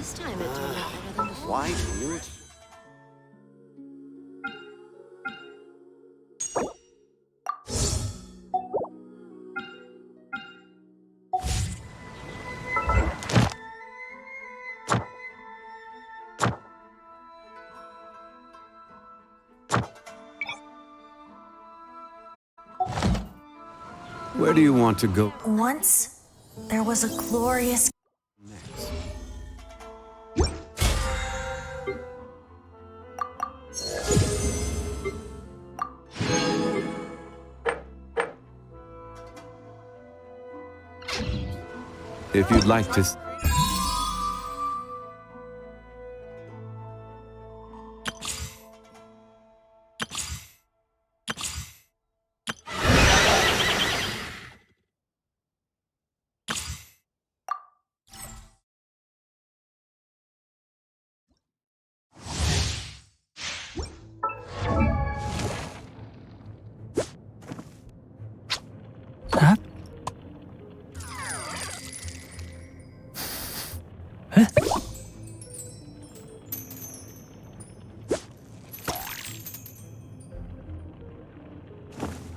This time it turned out better than before. Why do you? Where do you want to go Once, there was a glorious... next? If you'd like to... Huh? Huh?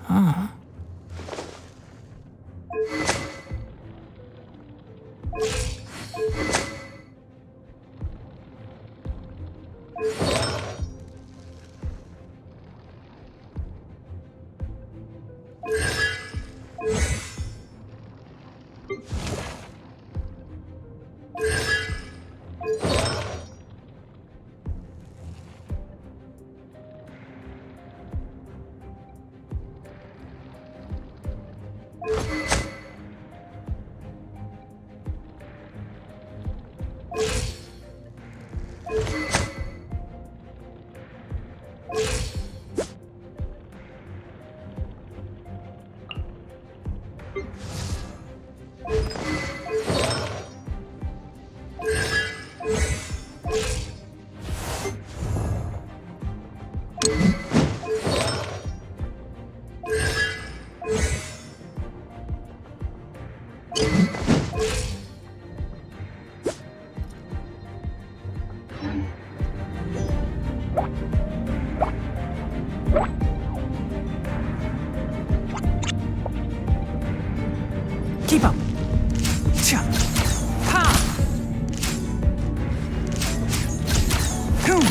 Huh? Keep up. Cha. Ha. Boom.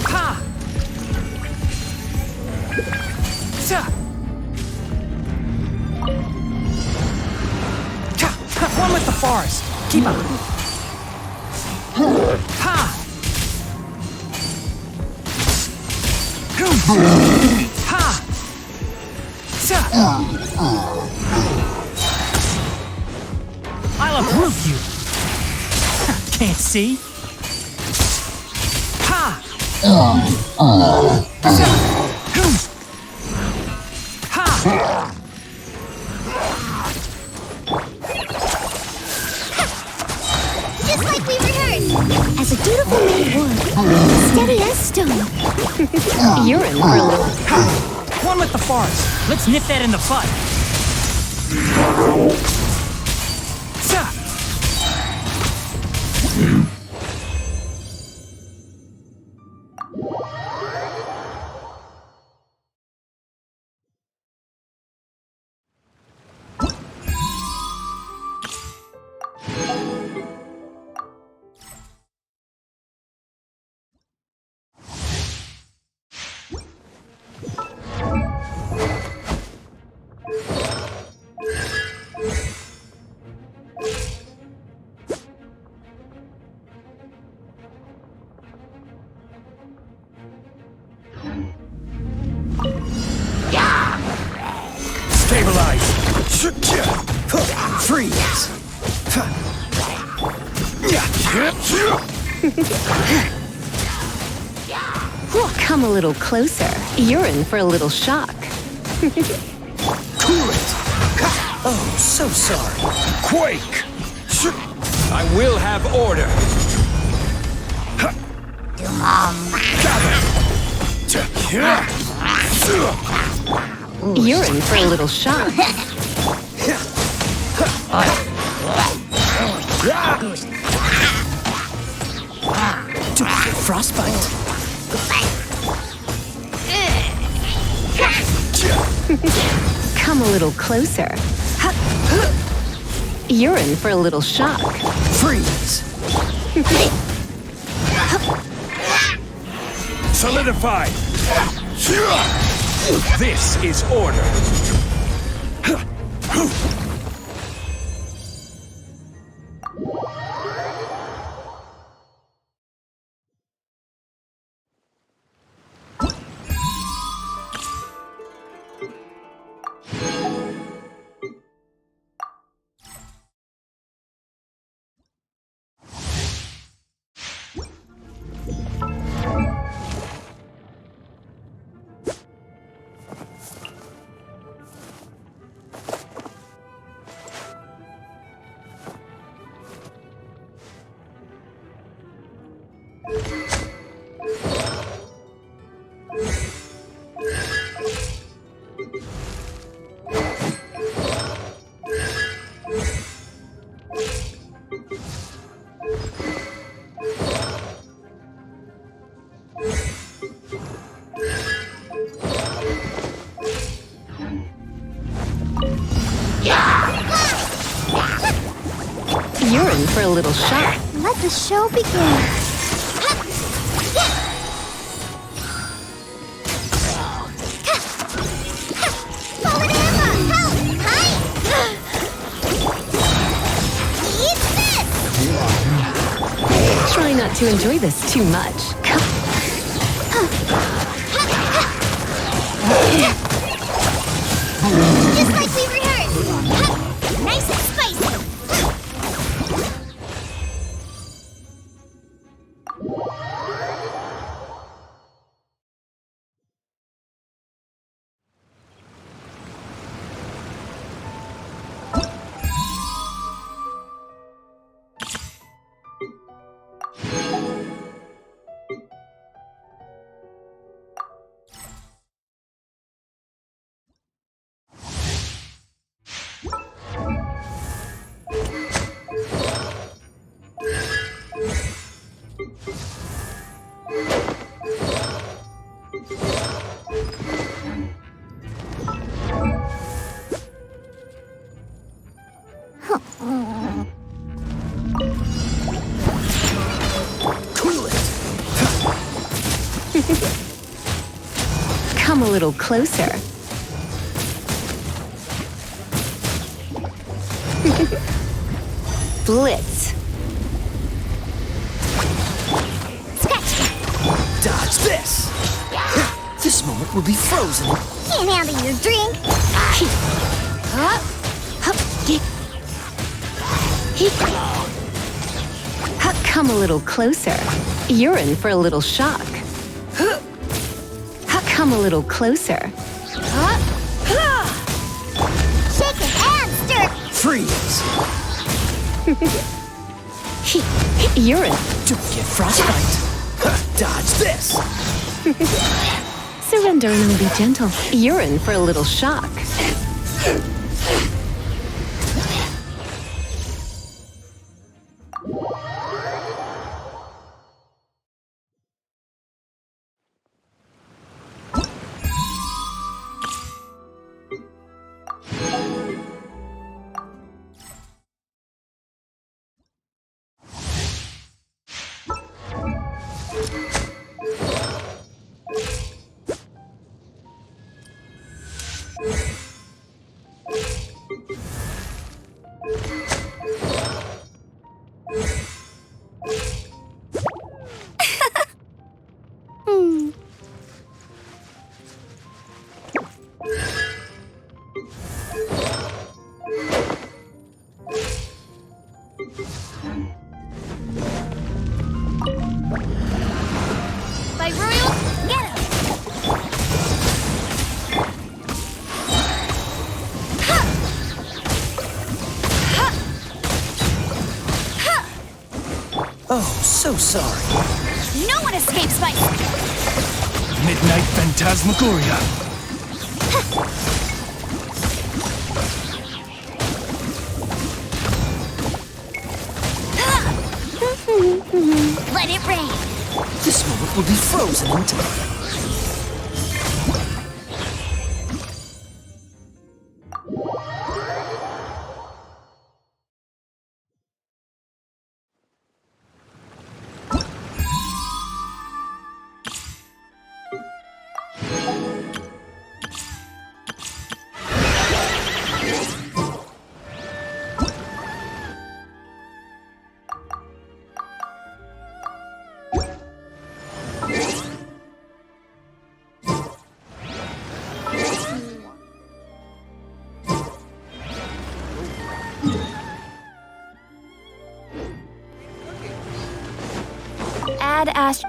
Ha. Cha. Ha. One with the forest. Keep up. Ha. Boom. Ha. I'll uproot you. Can't see. Ha! Ha! Just like we rehearsed. As a dutiful maid would. Steady as stone. You're in for a little... One with the forest. Let's nip that in the bud. Cha! Stabilize! Freeze! Well, come a little closer. You're in for a little shock. Cool it! Oh, so sorry. Quake! I will have order! You're in for a little shock. Frostbite. Come a little closer. You're in for a little shock. Freeze. Solidify! This is order. You're in for a little shock. Let the show begin. Fallen Emma, help! Hi! Eat this! Try not to enjoy this too much. Just like we rehearsed. Nice and spicy. Come a little closer. Blitz. Dodge this. This moment will be frozen. Can't handle your drink. Come a little closer. You're in for a little shock. Come a little closer. Shaken and stirred. Freeze. You're in. Don't get frostbite. Dodge this. Surrender and be gentle. You're in for a little shock. By Royal, get him! Oh, so sorry. No one escapes my... Midnight Phantasmagoria. will be frozen in time. Add Ast.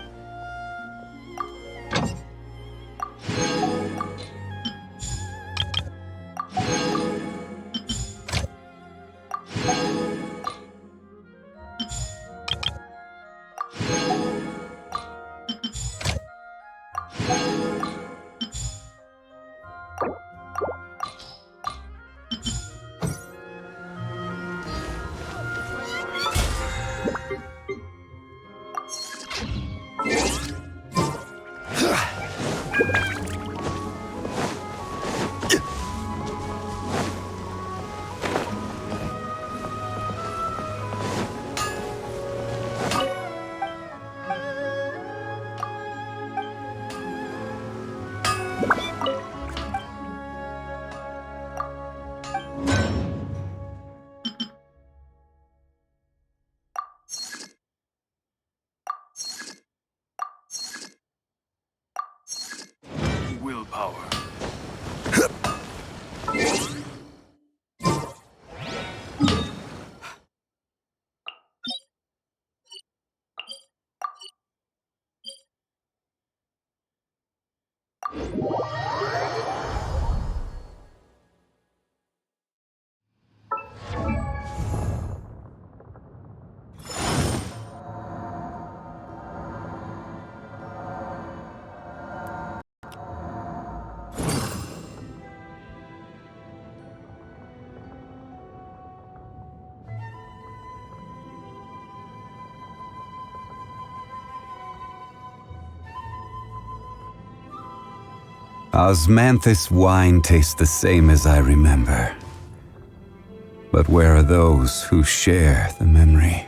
Willpower. Osmanthus wine tastes the same as I remember. But where are those who share the memory?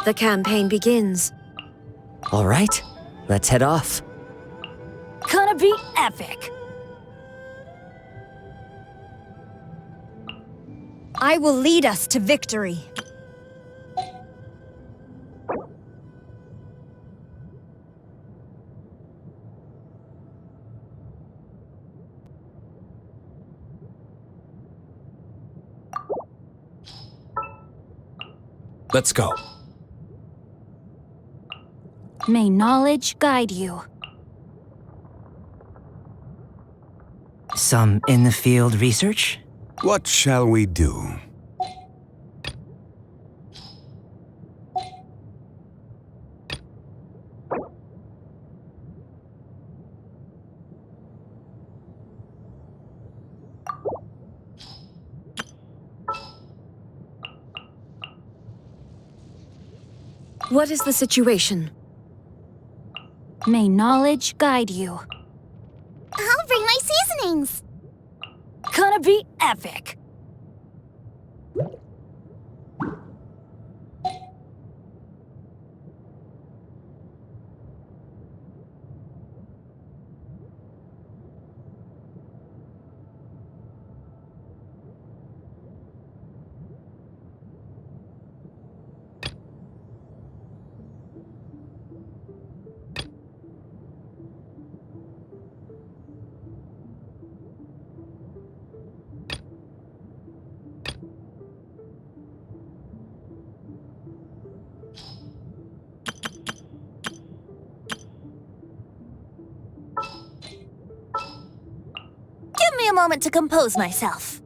The campaign begins. All right, let's head off. Gonna be epic. I will lead us to victory. Let's go. May knowledge guide you. Some in-the-field research? What shall we do? What is the situation? May knowledge guide you. I'll bring my seasonings. Gonna be epic. moment to compose myself.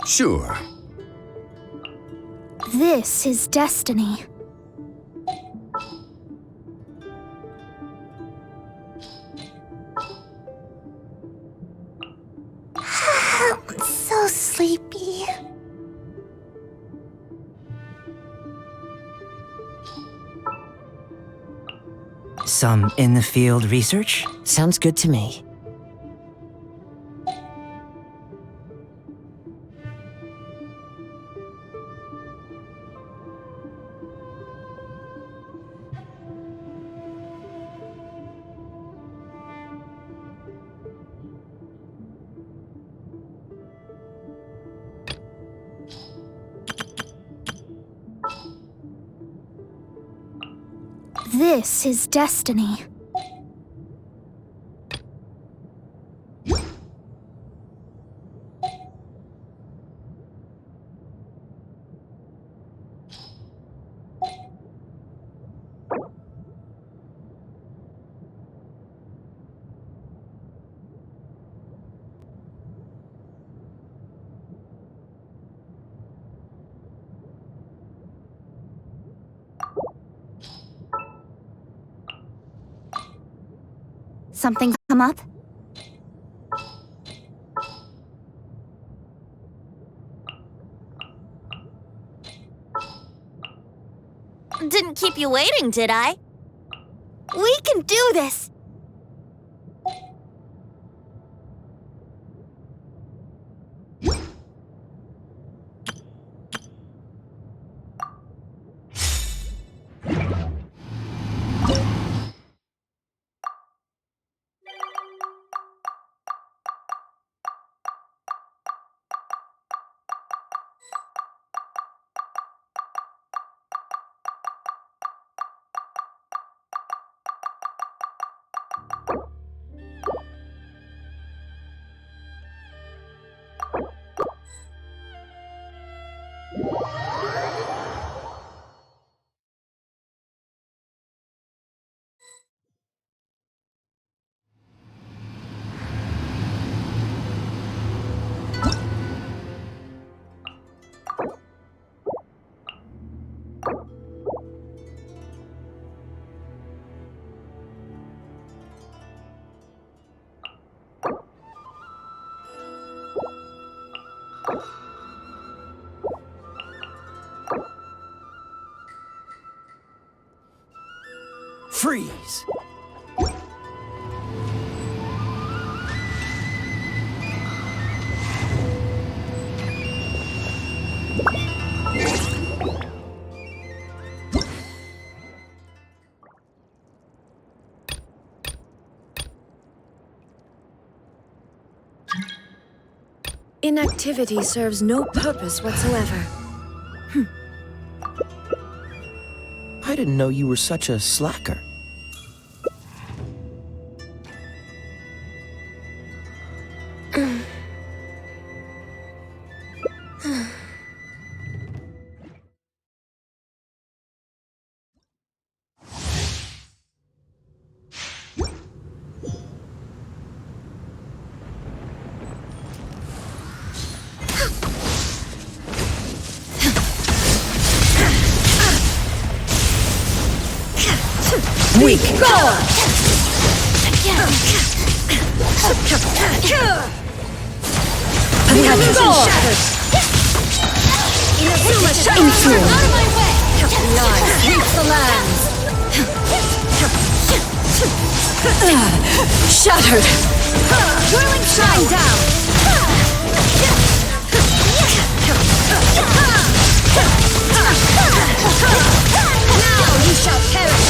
Sure. This is destiny. I'm so sleepy. Some in-the-field research? Sounds good to me. This is destiny. Something's come up? Didn't keep you waiting, did I? We can do this! Freeze! Inactivity serves no purpose whatsoever. I didn't know you were such a slacker. Weak! Attention shattered! Inazuma shattered! Out of my way! Lies sweeps the lands! Shattered! Whirling shine down! Now you shall perish!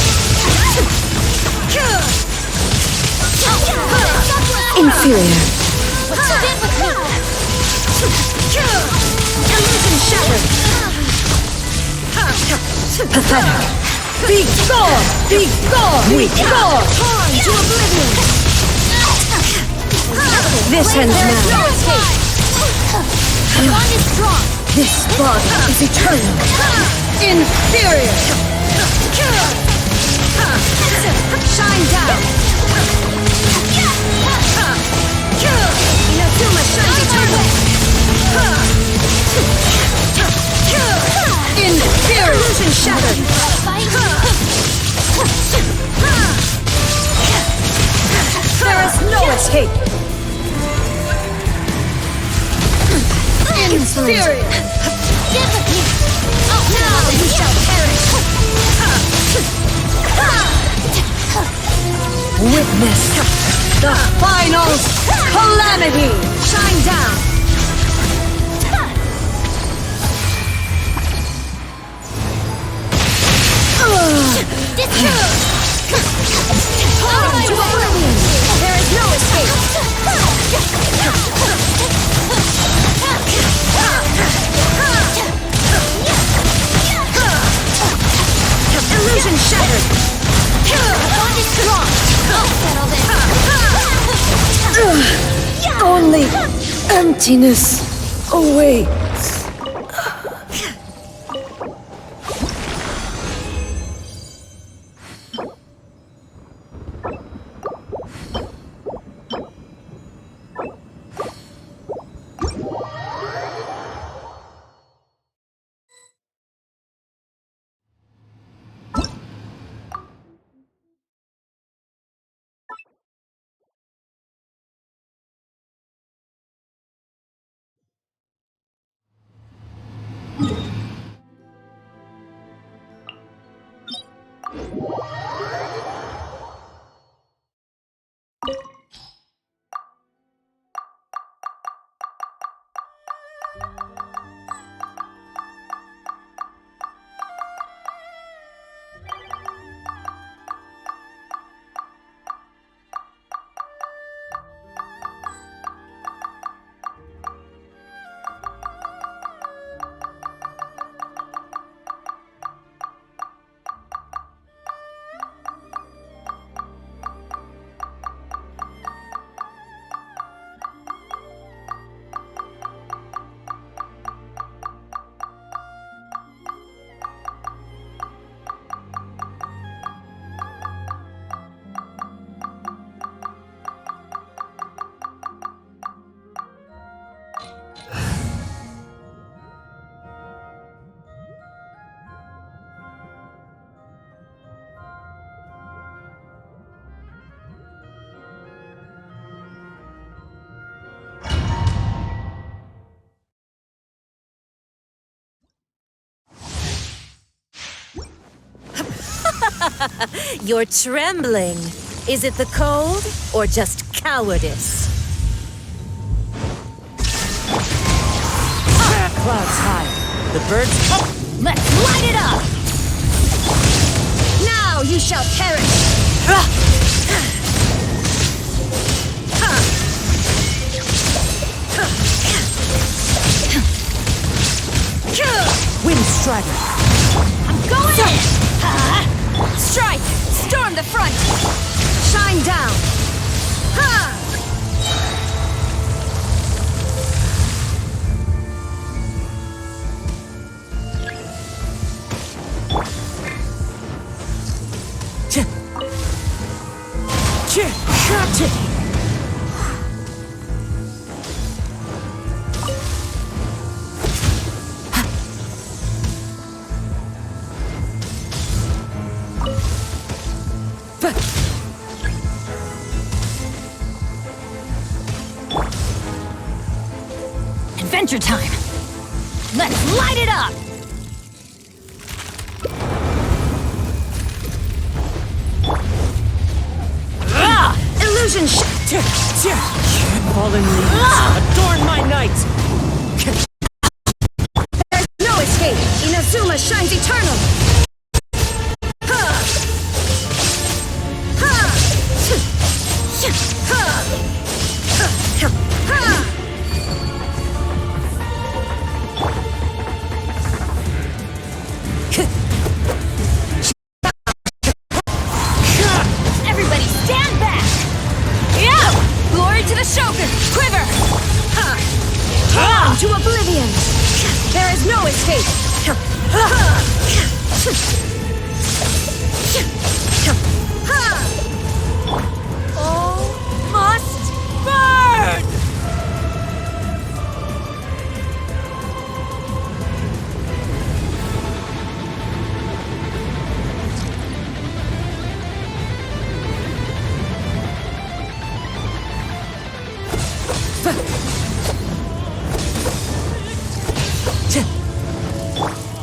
Inferior. with me! Illusion shattered! Pathetic. Be gone! Be gone! Be gone! Torn to oblivion! This ends There is now. no escape! The bond is strong! This body is eternal. Inferior! Shine down! Inazuma shines eternal! Inferior! Illusion shattered! There is no escape! Inferior! Get with me! Oh, now you shall perish! Witness The final calamity! Shine down! Out to oblivion! There is no escape! Illusion shattered! The bond is strong! I'll settle this! only emptiness awaits. You're trembling. Is it the cold or just cowardice? Clouds high. The birds... Oh, let's light it up! Now you shall perish! Wind Strider. I'm going in! Strike! Storm the front! Shine down! Ha! Adventure time! Let's light it up! Illusion Fallen leaves adorn my night. There's no escape! Inazuma shines eternal! Everybody stand back! Yeah! Glory to the Shogun! Quiver! Down to oblivion! There is no escape! All must burn!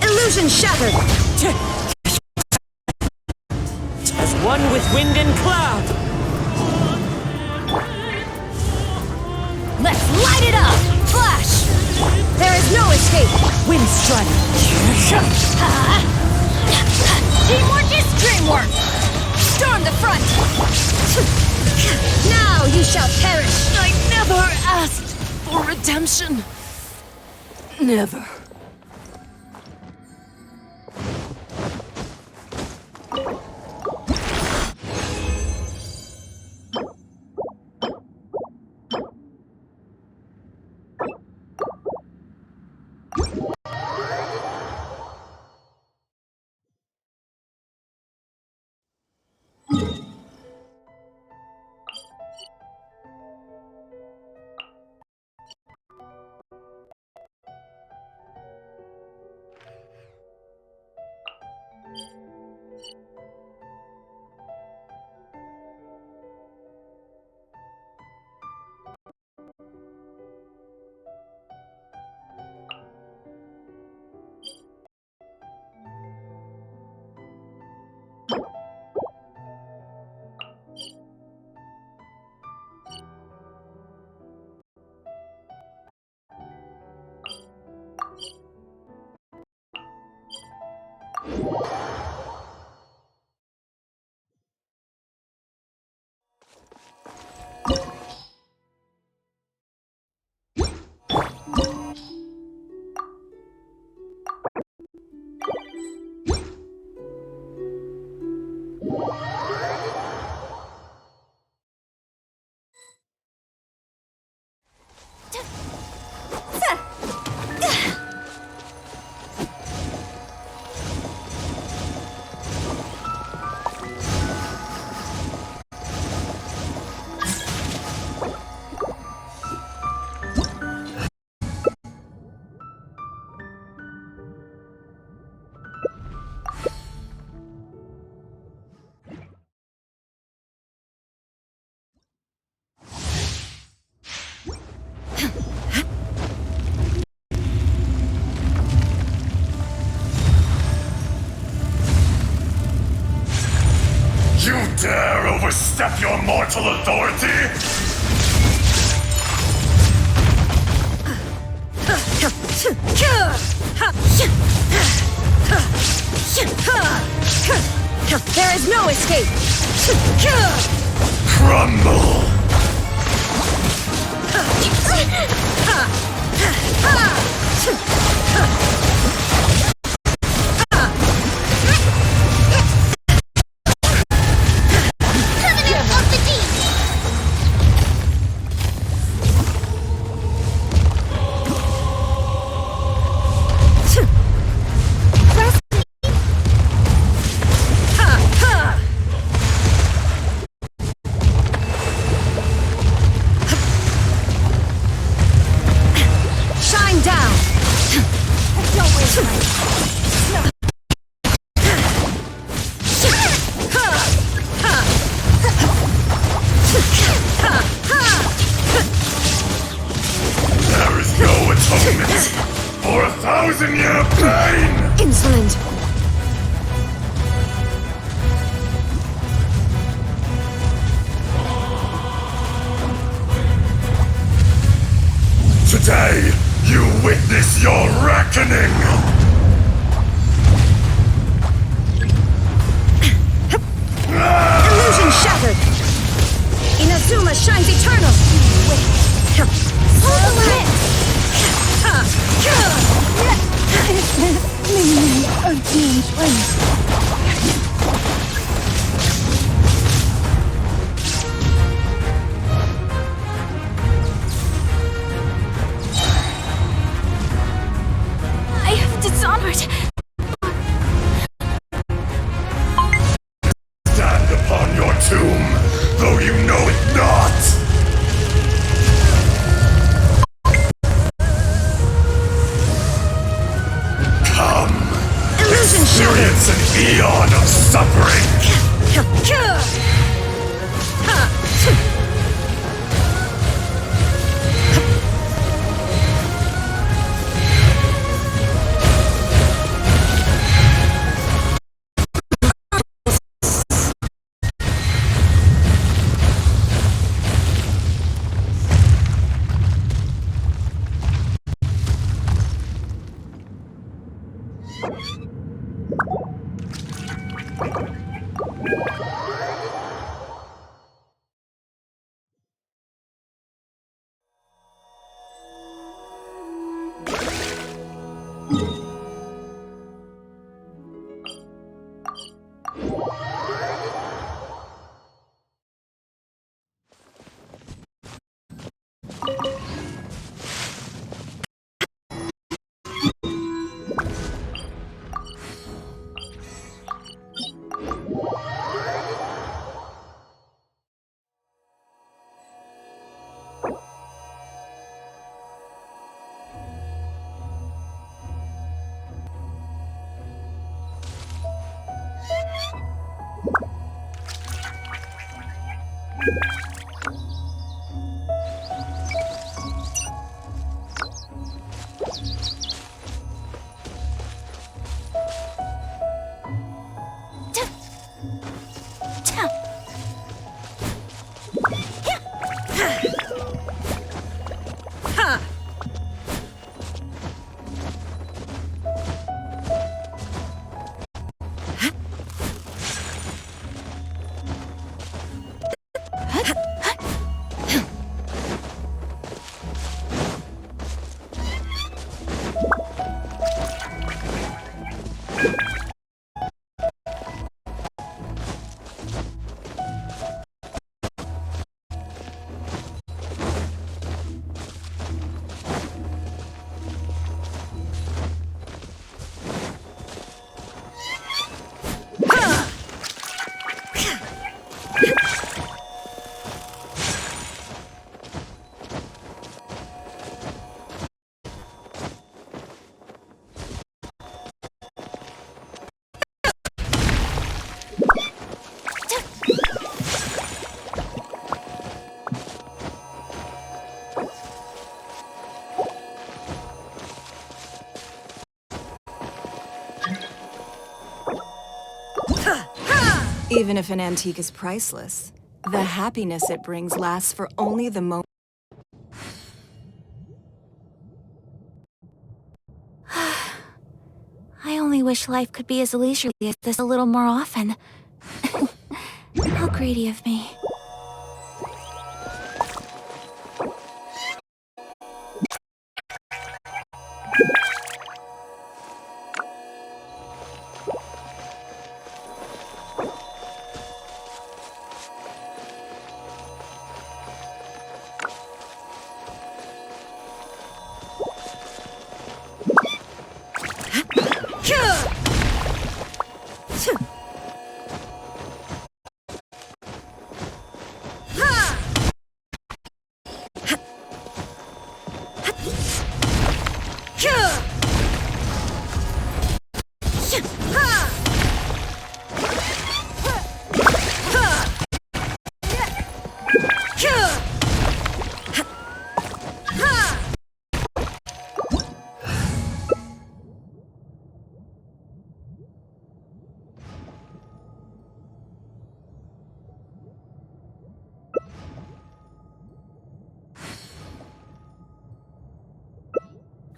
Illusion shattered! As one with wind and cloud. Let's light it up! Flash! There is no escape! Wind strike! Teamwork is dreamwork! Storm the front! Now you shall perish! I never asked for redemption. Never. You dare overstep your mortal authority? There is no escape! Crumble! Covenant of the Deep! Shine down! Don't waste time. There is no atonement for 1,000-year pain! Insolent! Today, you witness your reckoning! Illusion shattered! Inazuma shines eternal! Hold the limit! served me in place. I have dishonored. Stand upon your tomb, though you know it not! Come! Experience an eon of suffering! Even if an antique is priceless, the happiness it brings lasts for only the moment. I only wish life could be as leisurely as this a little more often. How greedy of me.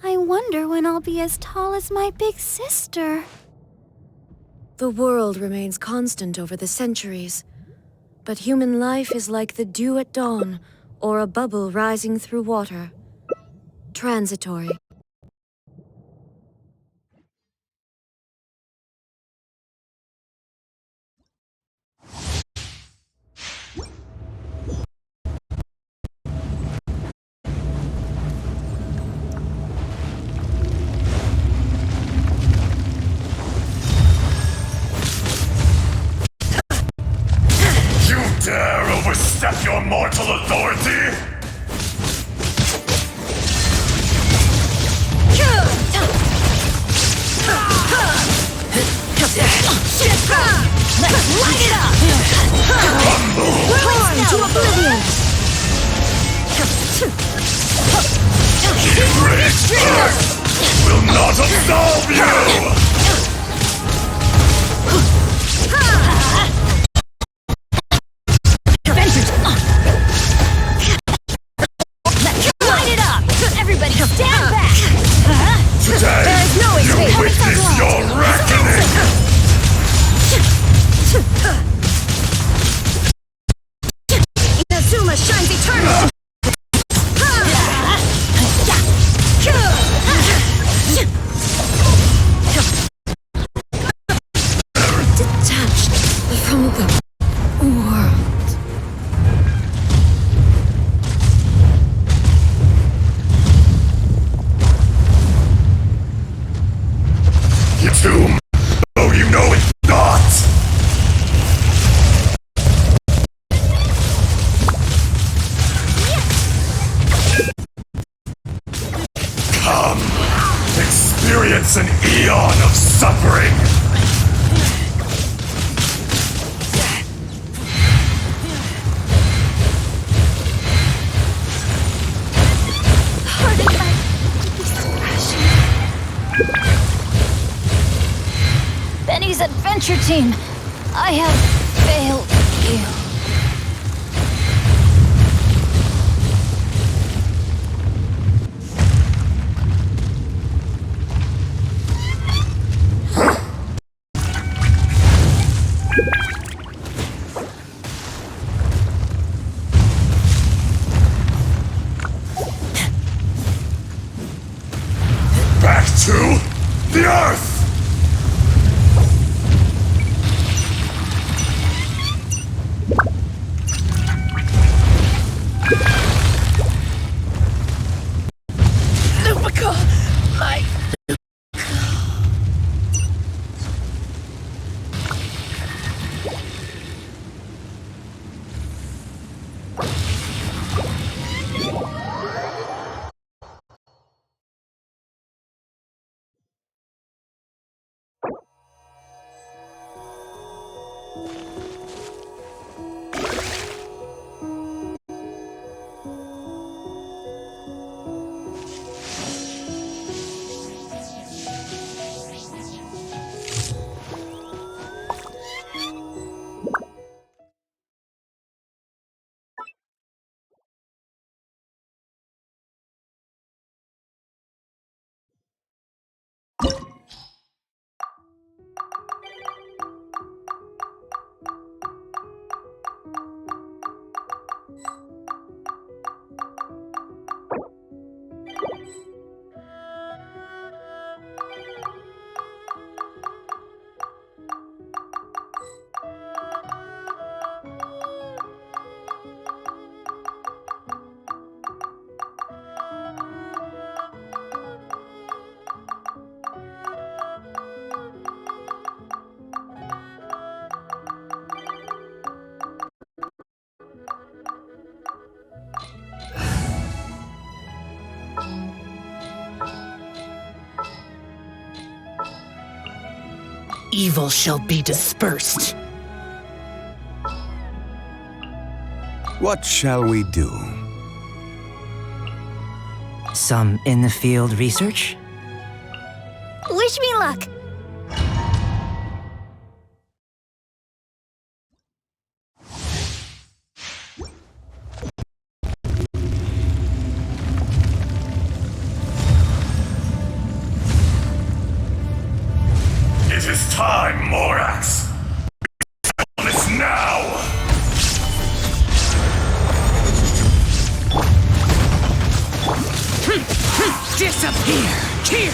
I wonder when I'll be as tall as my big sister. The world remains constant over the centuries, but human life is like the dew at dawn, or a bubble rising through water. Transitory. Oblivion! British Earth will not absolve you! Light it up! Everybody stand back! Today, you witness your reckoning! Inazuma shines eternal! Detached from the world. You tomb, though you know it not! Come, experience an eon of suffering! Benny's adventure team, I have failed you. Back to the Earth! Evil shall be dispersed. What shall we do? Some in the field research? Wish me luck. It is time, Morax! Settle this now! Disappear! Here!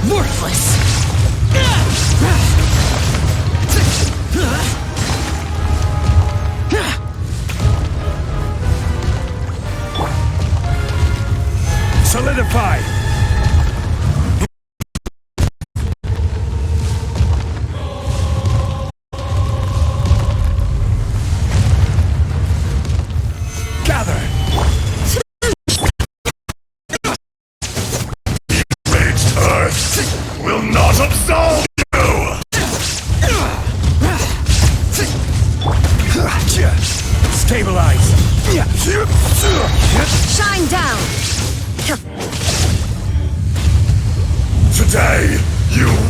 Worthless! Solidify! Gather! Enraged Earth will not absolve you!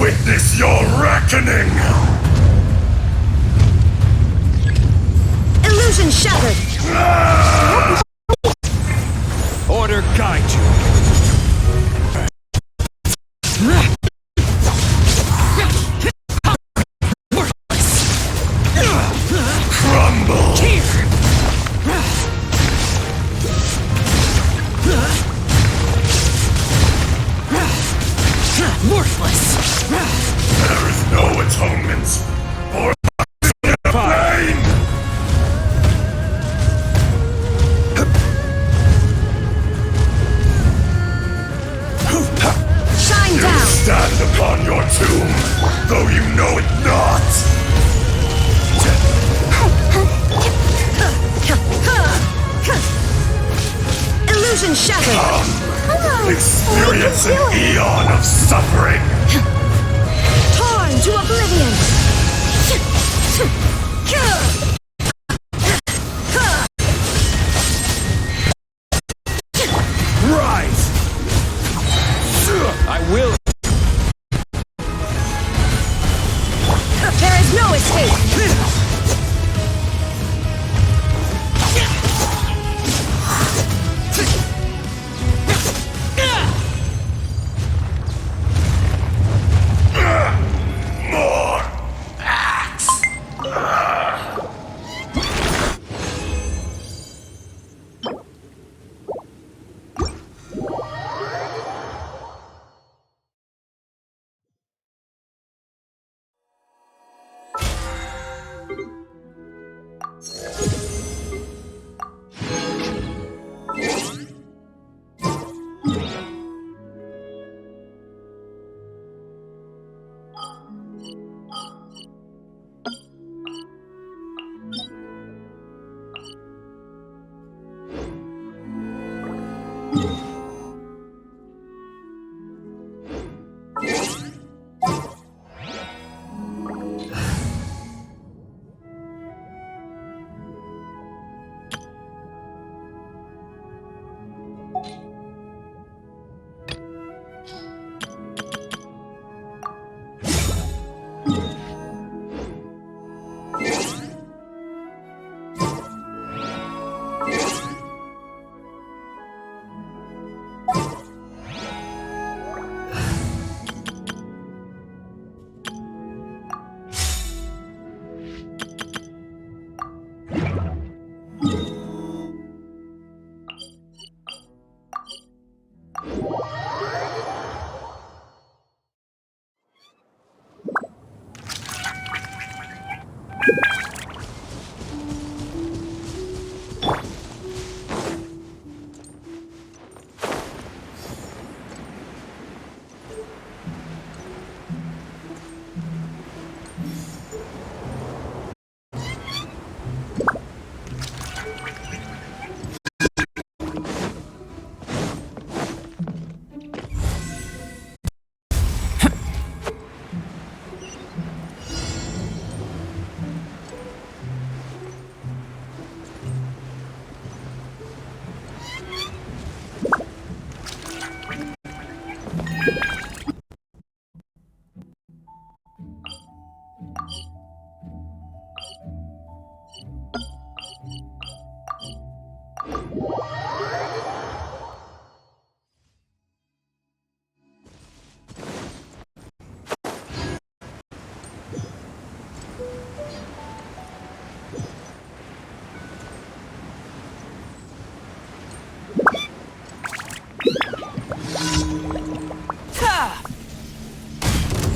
witness your reckoning! Illusion shattered! Order guide you! Crumble! Worthless! There is no atonement for pain! Shine You down! stand upon your tomb, though you know it not! Illusion shattered! Experience an eon of suffering! Torn to oblivion! Rise! I will! There is no escape! More axe!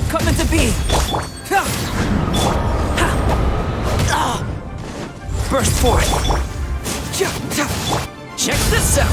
Coming to be! Burst forth! Check this out!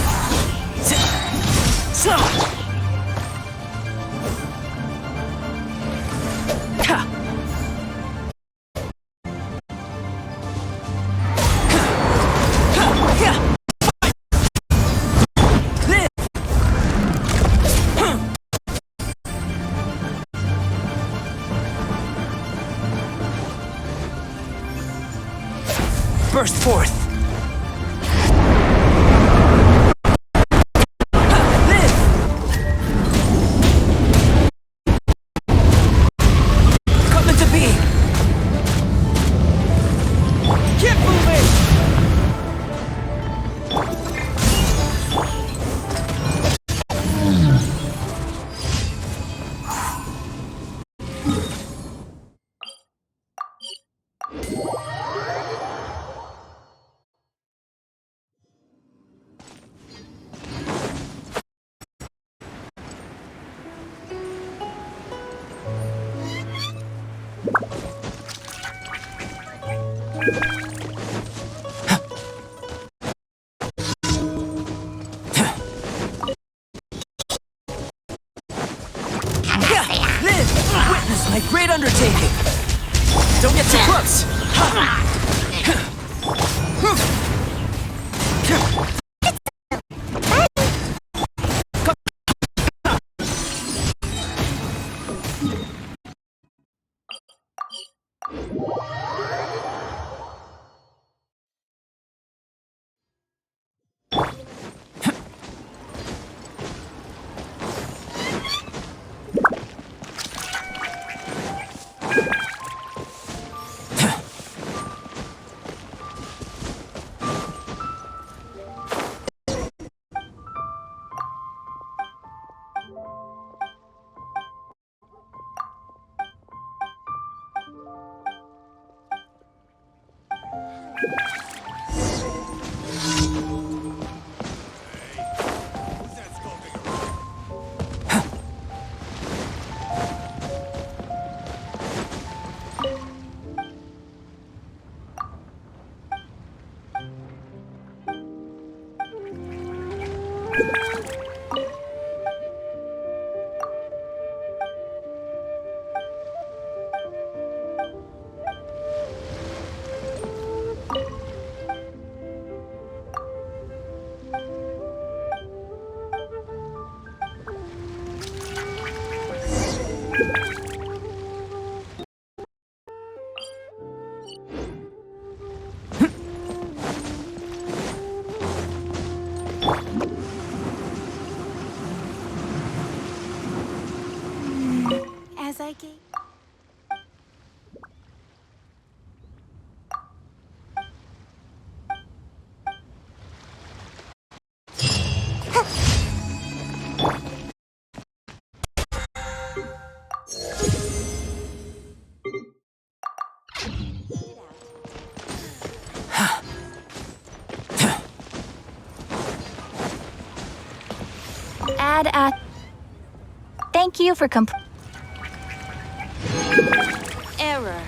Burst forth! Live! Witness my great undertaking! Don't get too close! As I gaze. Add a... Thank you for Error.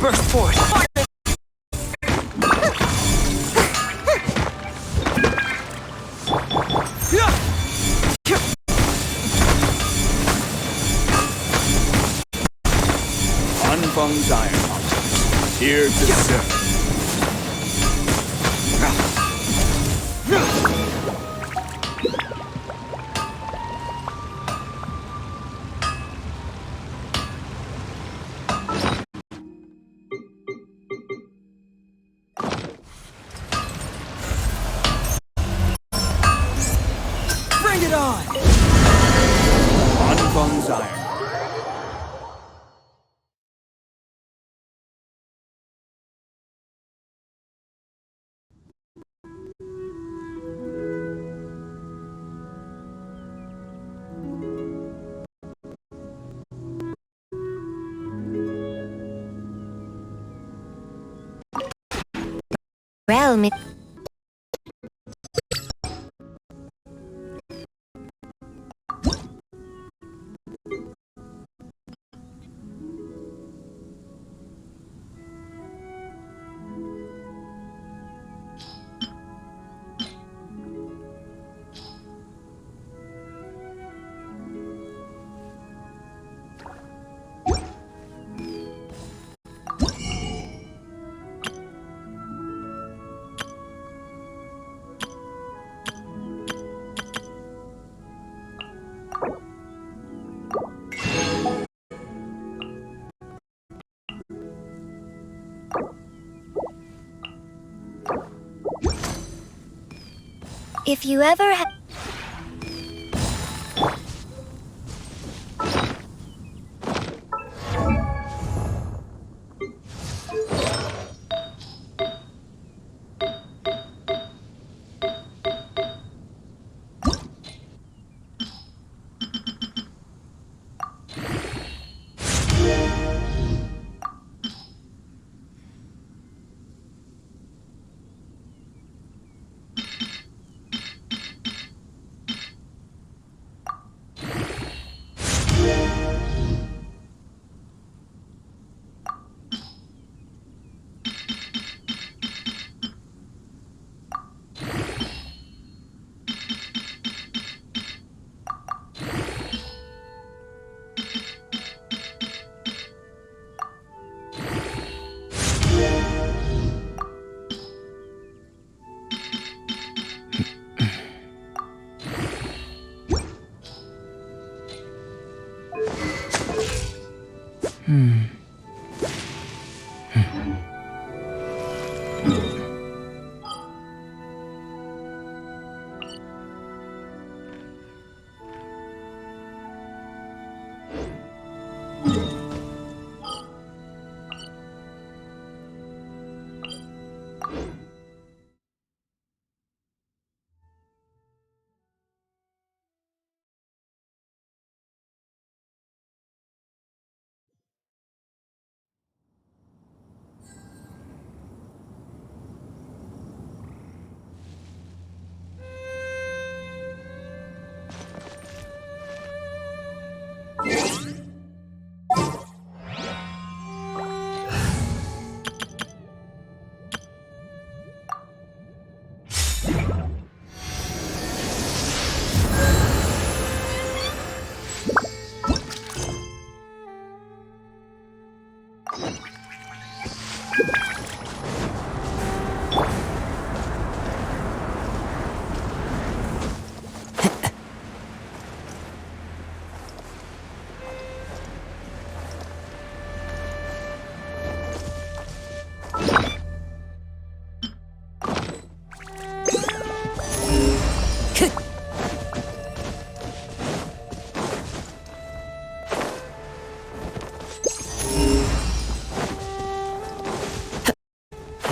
Burst forth! Anfang's Ironheart, here to serve. Bring it on! Anfang's Ironheart. Realm. If you ever have...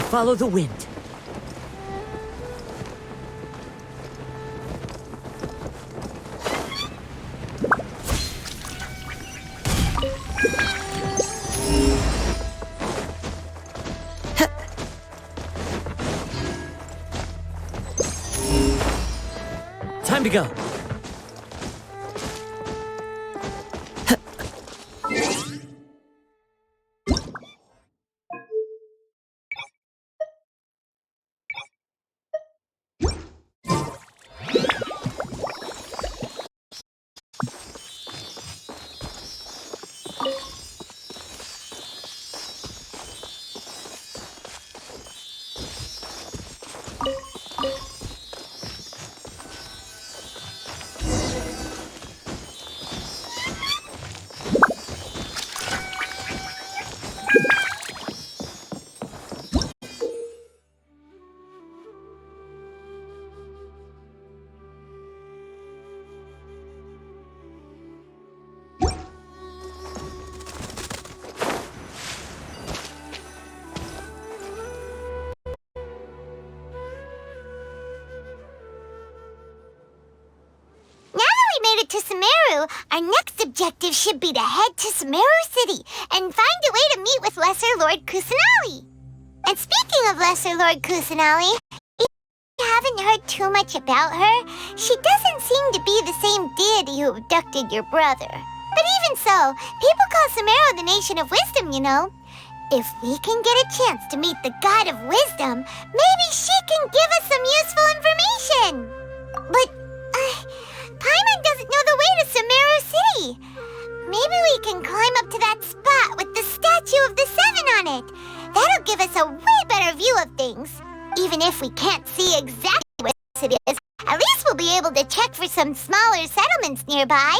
Follow the wind. Time to go. To Sumeru, our next objective should be to head to Sumeru City and find a way to meet with Lesser Lord Kusanali. And speaking of Lesser Lord Kusanali, if you haven't heard too much about her, she doesn't seem to be the same deity who abducted your brother. But even so, people call Sumeru the Nation of Wisdom, you know. If we can get a chance to meet the God of Wisdom, maybe she can give us some useful information. But, Paimon doesn't know the way to Sumeru City. Maybe we can climb up to that spot with the statue of the Seven on it. That'll give us a way better view of things. Even if we can't see exactly where it is, at least we'll be able to check for some smaller settlements nearby.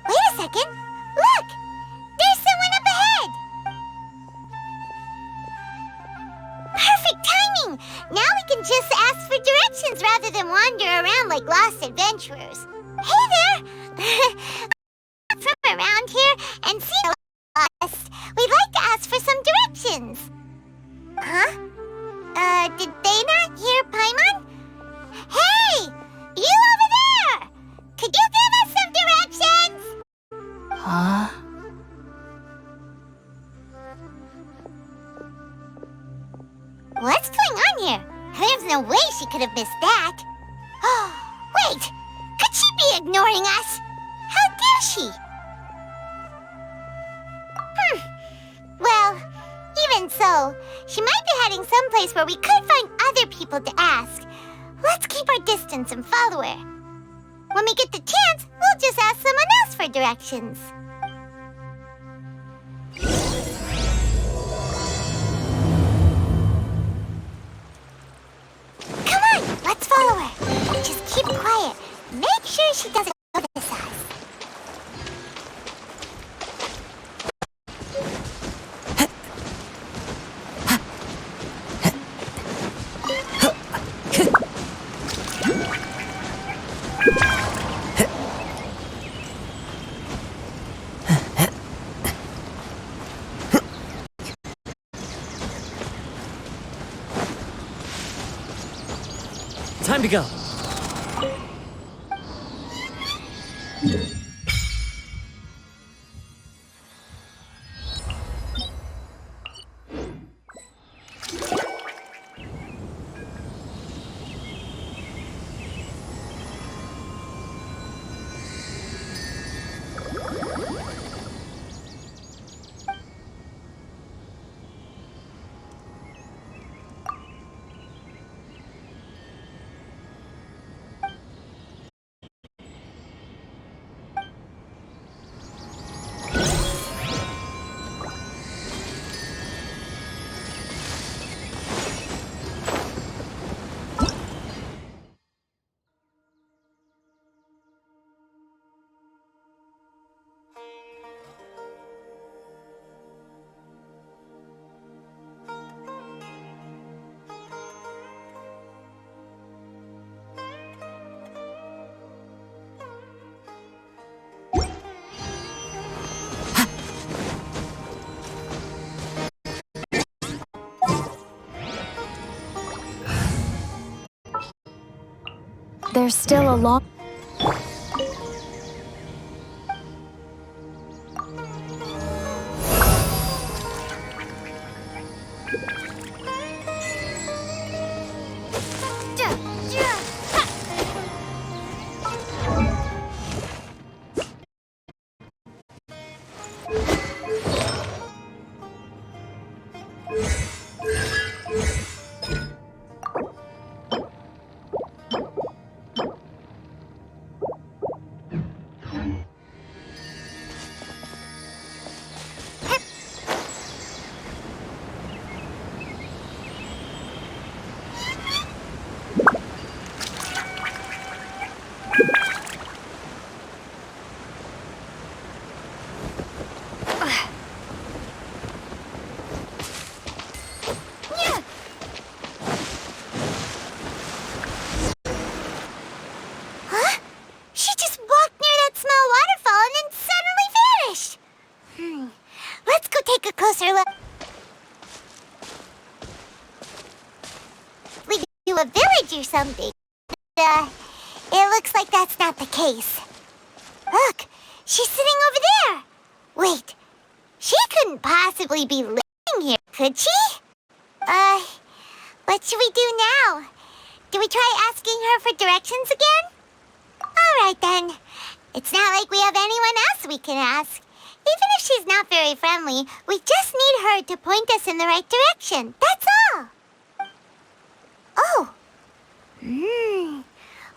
Wait a second. Look! There's someone up ahead! Perfect timing! thing. Now we can just ask for directions rather than wander around like lost adventurers. Hey there! From around here and see lost. We'd like to ask for some directions. Huh? Did they not hear Paimon? Hey! You over there! Could you give us some directions? Huh? What's going on here? There's no way she could have missed that. Oh, wait! Could she be ignoring us? How dare she? Well, even so, she might be heading someplace where we could find other people to ask. Let's keep our distance and follow her. When we get the chance, we'll just ask someone else for directions. Come on, let's follow her. Just keep quiet. Make sure she doesn't notice us. Time to go. There's still a long... A village or something. It looks like that's not the case. Look, she's sitting over there. Wait, she couldn't possibly be living here, could she? What should we do now? Do we try asking her for directions again? All right then. It's not like we have anyone else we can ask. Even if she's not very friendly, we just need her to point us in the right direction. That's all. Oh.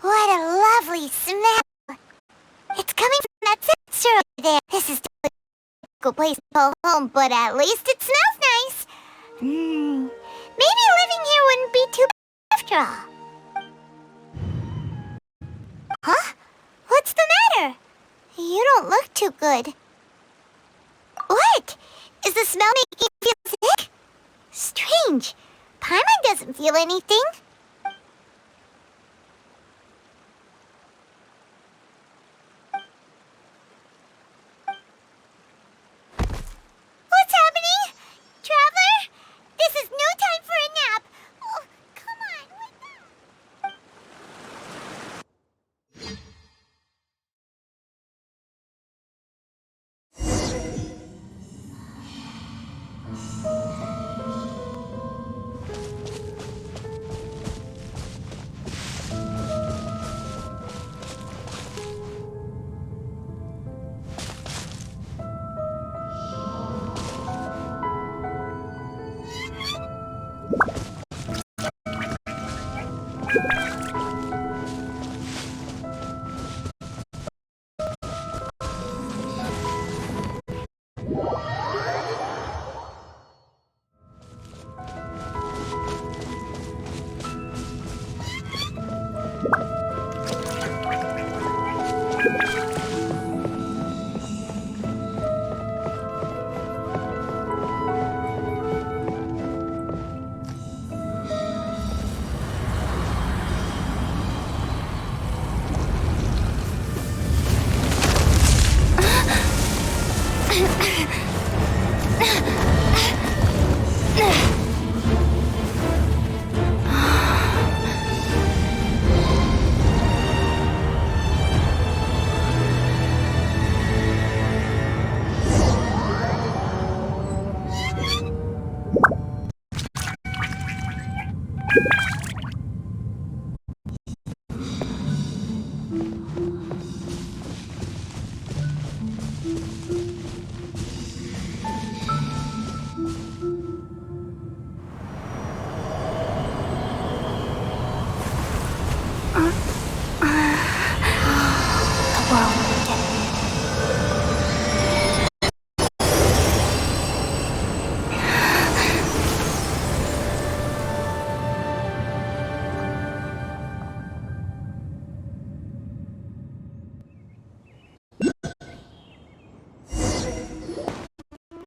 What a lovely smell. It's coming from that sensor over there. This is a good place to go home, but at least it smells nice. Maybe living here wouldn't be too bad after all. Huh? What's the matter? You don't look too good. What? Is the smell making you feel sick? Strange. Paimon doesn't feel anything. What's happening? Traveler? This is no time for a nap. Oh, come on, wake up.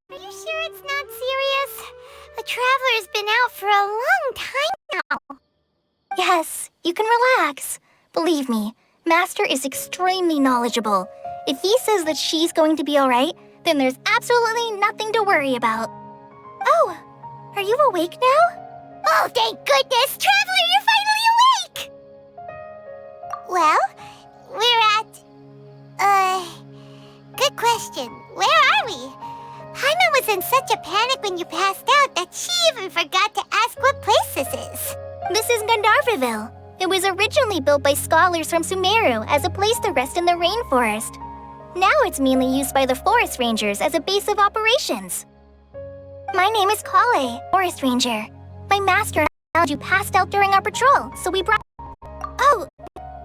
Are you sure it's not serious? The Traveler's been out for a long time now. Yes, you can relax. Believe me, Master is extremely knowledgeable. If he says that she's going to be alright, then there's absolutely nothing to worry about. Oh, are you awake now? Oh, thank goodness! Traveler, you're finally awake! Well, we're at... Good question. Where are we? Paimon was in such a panic when you passed out that she even forgot to ask what place this is. This is Gandharvaville. It was originally built by scholars from Sumeru as a place to rest in the rainforest. Now it's mainly used by the forest rangers as a base of operations. My name is Kale, Forest Ranger. My master and I found you passed out during our patrol, so we brought... Oh,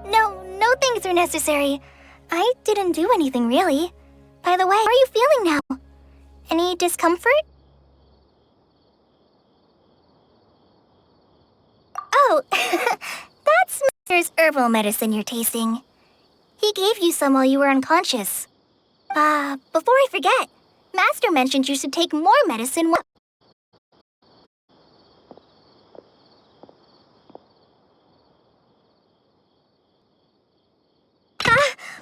no things are necessary. I didn't do anything really. By the way, how are you feeling now? Any discomfort? Oh, that's Master's herbal medicine you're tasting. He gave you some while you were unconscious. Before I forget, Master mentioned you should take more medicine while...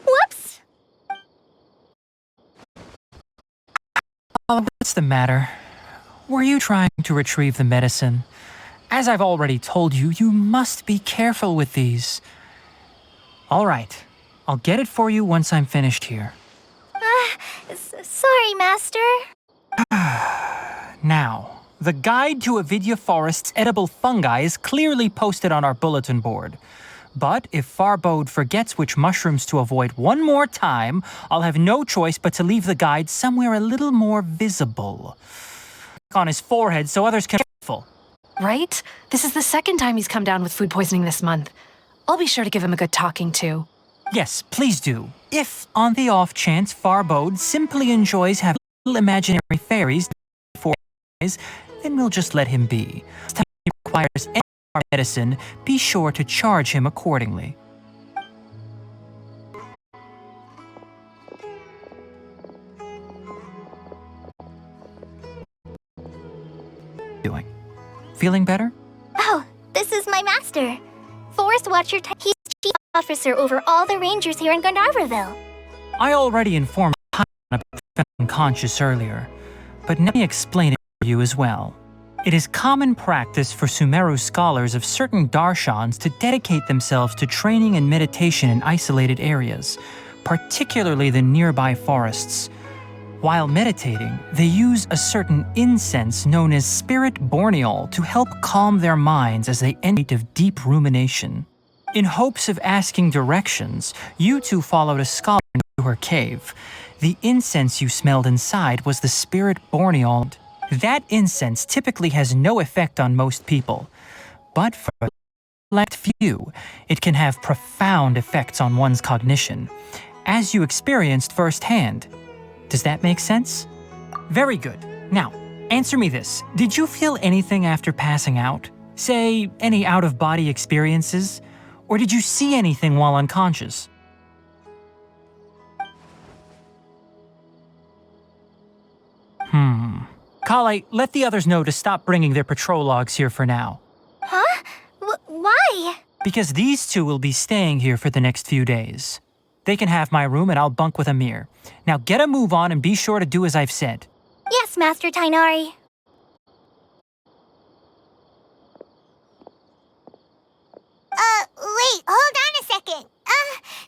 Whoops! Oh, what's the matter? Were you trying to retrieve the medicine? As I've already told you, you must be careful with these. All right, I'll get it for you once I'm finished here. Sorry, Master. Now, the guide to Avidya Forest's edible fungi is clearly posted on our bulletin board. But if Farbode forgets which mushrooms to avoid one more time, I'll have no choice but to leave the guide somewhere a little more visible. On his forehead so others can be careful. Right? This is the second time he's come down with food poisoning this month. I'll be sure to give him a good talking to. Yes, please do. If, on the off chance, Farbode simply enjoys having little imaginary fairies for his, then we'll just let him be. Next time he requires any of our medicine, be sure to charge him accordingly. Doing. Feeling better? Oh, this is my master. Forest Watcher, he's chief officer over all the rangers here in Gandharvaville. I already informed Paimon about the unconscious earlier, but let me explain it for you as well. It is common practice for Sumeru scholars of certain darshans to dedicate themselves to training and meditation in isolated areas, particularly the nearby forests. While meditating, they use a certain incense known as Spirit Borneol to help calm their minds as they enter of deep rumination. In hopes of asking directions, you two followed a scholar into her cave. The incense you smelled inside was the Spirit Borneol. That incense typically has no effect on most people, but for a select few, it can have profound effects on one's cognition, as you experienced firsthand. Does that make sense? Very good. Now, answer me this. Did you feel anything after passing out? Say, any out-of-body experiences? Or did you see anything while unconscious? Kale, let the others know to stop bringing their patrol logs here for now. Huh? Why? Because these two will be staying here for the next few days. They can have my room and I'll bunk with Amir. Now get a move on and be sure to do as I've said. Yes, Master Tainari. Wait, hold on a second.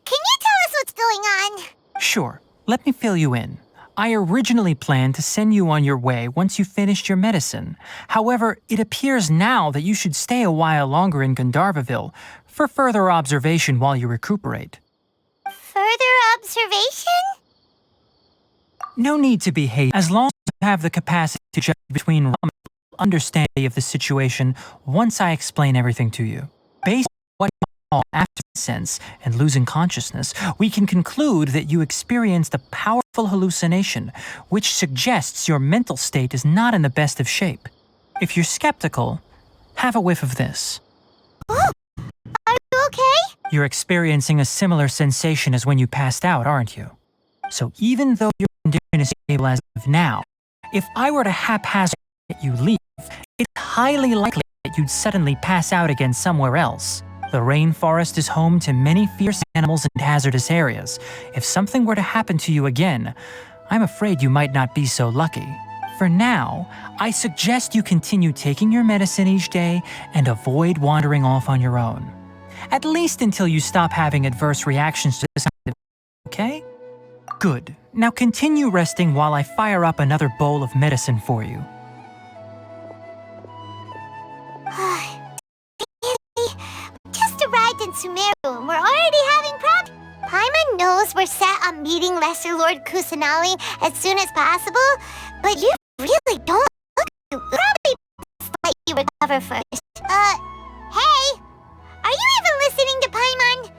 Can you tell us what's going on? Sure, let me fill you in. I originally planned to send you on your way once you finished your medicine. However, it appears now that you should stay a while longer in Gandharvaville for further observation while you recuperate. Further observation? No need to be hasty. As long as you have the capacity to judge between understanding of the situation once I explain everything to you. Based on what you call absence and losing consciousness, we can conclude that you experienced a powerful hallucination, which suggests your mental state is not in the best of shape. If you're skeptical, have a whiff of this. Oh, are you okay? You're experiencing a similar sensation as when you passed out, aren't you? So even though your condition is stable as of now, if I were to haphazardly let you leave, it's highly likely that you'd suddenly pass out again somewhere else. The rainforest is home to many fierce animals and hazardous areas. If something were to happen to you again, I'm afraid you might not be so lucky. For now, I suggest you continue taking your medicine each day and avoid wandering off on your own. At least until you stop having adverse reactions to this, okay? Good. Now continue resting while I fire up another bowl of medicine for you. Just arrived in Sumeru and we're already having problems. Paimon knows we're set on meeting Lesser Lord Kusanali as soon as possible, but you really don't look too good. Probably best let you recover first. Hey! Are you even listening to Paimon?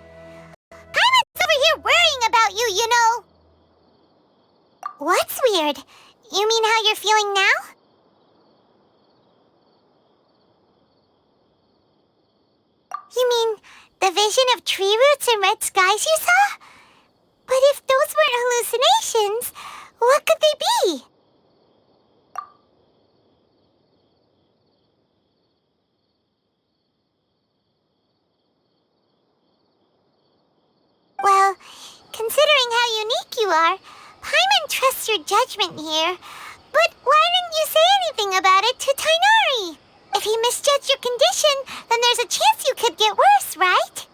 Paimon's over here worrying about you, you know. What's weird? You mean how you're feeling now? You mean the vision of tree roots and red skies you saw? But if those weren't hallucinations, what could they be? Well, considering how unique you are, Paimon trusts your judgment here. But why didn't you say anything about it to Tainari? If he misjudged your condition, then there's a chance you could get worse, right?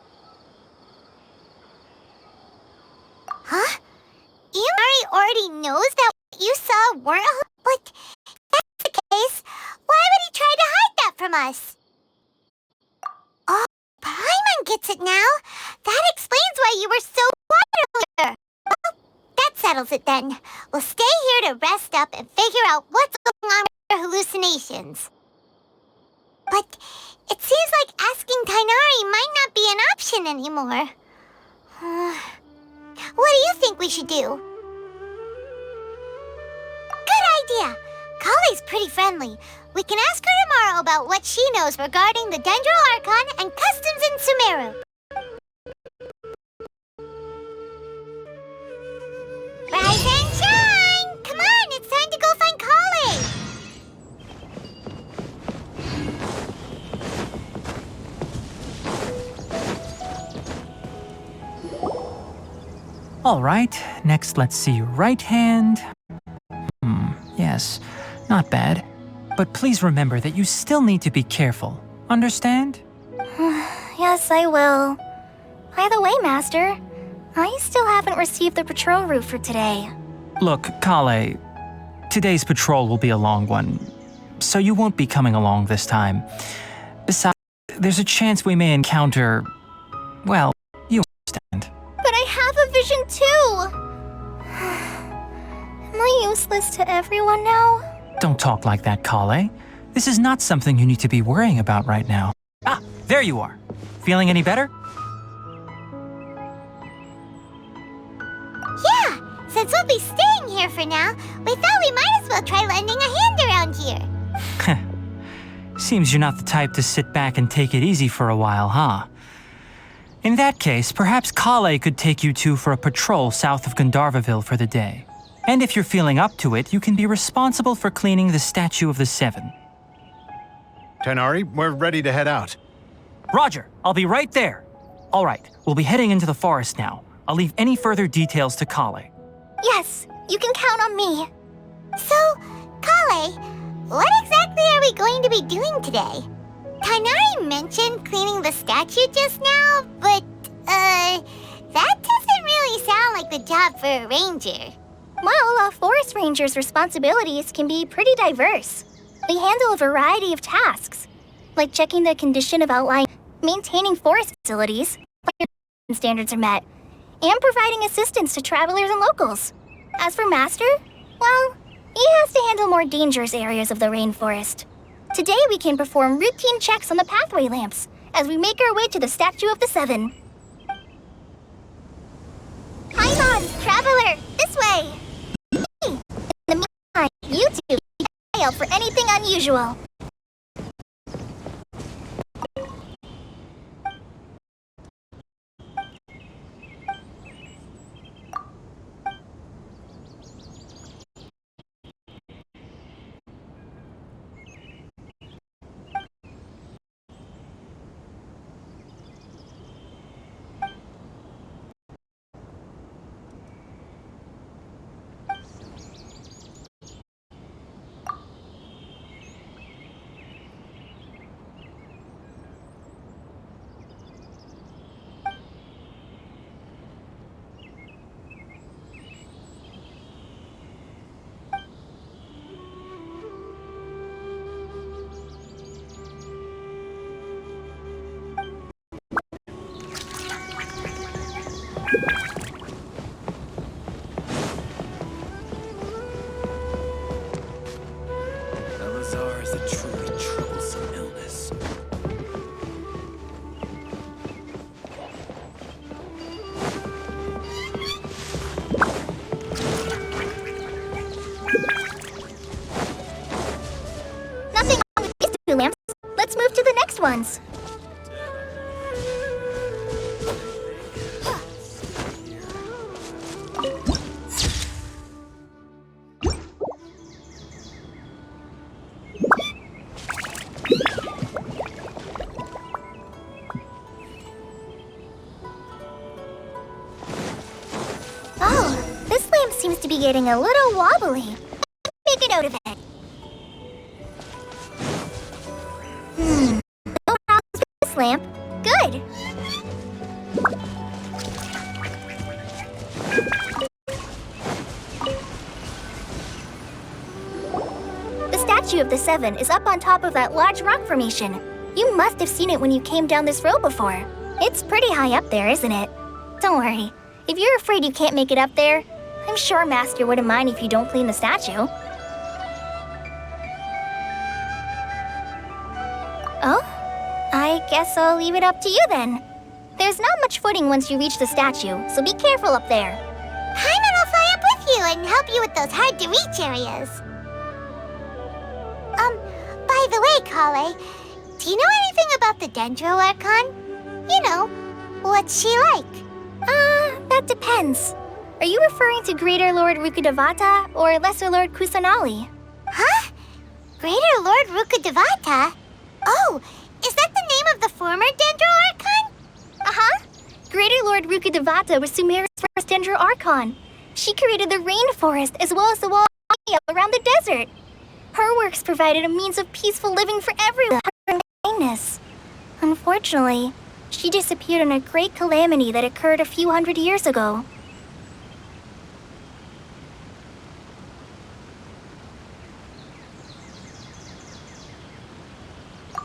Huh? Tainari already knows that what you saw weren't but if that's the case, why would he try to hide that from us? Oh, Paimon gets it now. That explains why you were so quiet earlier. Well, that settles it then. We'll stay here to rest up and figure out what's going on with your hallucinations. But it seems like asking Tainari might not be an option anymore. What do you think we should do? Good idea. Kale's pretty friendly. We can ask her tomorrow about what she knows regarding the Dendro Archon and customs in Sumeru. Rise and shine! Come on, it's time to go find Kale! All right, next let's see your right hand. Yes, not bad. But please remember that you still need to be careful. Understand? Yes, I will. By the way, Master, I still haven't received the patrol route for today. Look, Kale, today's patrol will be a long one, so you won't be coming along this time. Besides, there's a chance we may encounter... well, you understand. But I have a vision too! Am I useless to everyone now? Don't talk like that, Kale. This is not something you need to be worrying about right now. Ah, there you are. Feeling any better? Yeah, since we'll be staying here for now, we thought we might as well try lending a hand around here. Seems you're not the type to sit back and take it easy for a while, huh? In that case, perhaps Kale could take you two for a patrol south of Gandharvaville for the day. And if you're feeling up to it, you can be responsible for cleaning the Statue of the Seven. Tighnari, we're ready to head out. Roger, I'll be right there. All right, we'll be heading into the forest now. I'll leave any further details to Kale. Yes, you can count on me. So, Kale, what exactly are we going to be doing today? Tighnari mentioned cleaning the statue just now, but, that doesn't really sound like the job for a ranger. Well, a forest ranger's responsibilities can be pretty diverse. They handle a variety of tasks, like checking the condition of outlying, maintaining forest facilities, standards are met, and providing assistance to travelers and locals. As for Master, well, he has to handle more dangerous areas of the rainforest. Today we can perform routine checks on the pathway lamps as we make our way to the Statue of the Seven. Paimon, traveler, this way! In the meantime, you two keep an eye out for anything unusual. Elazar is a truly troublesome illness. Nothing wrong with these two lamps. Let's move to the next ones. Oh, this lamp seems to be getting a little wobbly. Make a note of it. No problems with this lamp. Good. The Statue of the Seven is up on top of that large rock formation. You must have seen it when you came down this road before. It's pretty high up there, isn't it? Don't worry. If you're afraid you can't make it up there, I'm sure Master wouldn't mind if you don't clean the statue. Oh? I guess I'll leave it up to you then. There's not much footing once you reach the statue, so be careful up there. Paimon will fly up with you and help you with those hard-to-reach areas. By the way, Kale, do you know anything about the Dendro Archon? You know, what's she like? That depends. Are you referring to Greater Lord Rukkhadevata or Lesser Lord Kusanali? Huh? Greater Lord Rukkhadevata? Oh, is that the name of the former Dendro Archon? Uh-huh. Greater Lord Rukkhadevata was Sumeru's first Dendro Archon. She created the rainforest as well as the wall around the desert. Her works provided a means of peaceful living for everyone and kindness. Unfortunately, she disappeared in a great calamity that occurred a few hundred years ago.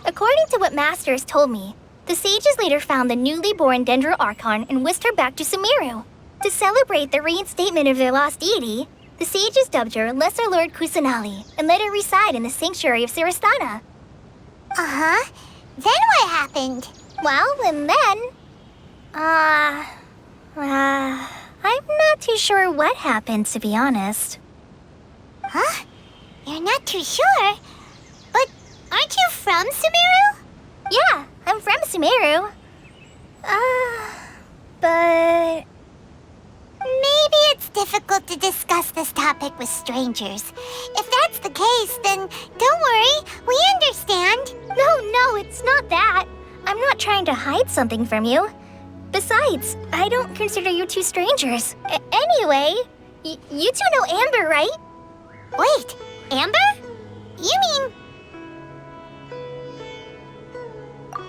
According to what Masters told me, the sages later found the newly born Dendro Archon and whisked her back to Sumeru. To celebrate the reinstatement of their lost deity, the sages dubbed her Lesser Lord Kusanali and let her reside in the sanctuary of Sarastana. Uh-huh. Then what happened? Well, and then... I'm not too sure what happened, to be honest. Huh? You're not too sure? But aren't you from Sumeru? Yeah, I'm from Sumeru. But... Maybe it's difficult to discuss this topic with strangers. If that's the case, then don't worry, we understand. No, it's not that. I'm not trying to hide something from you. Besides, I don't consider you two strangers. Anyway, you two know Amber, right? Wait, Amber? You mean...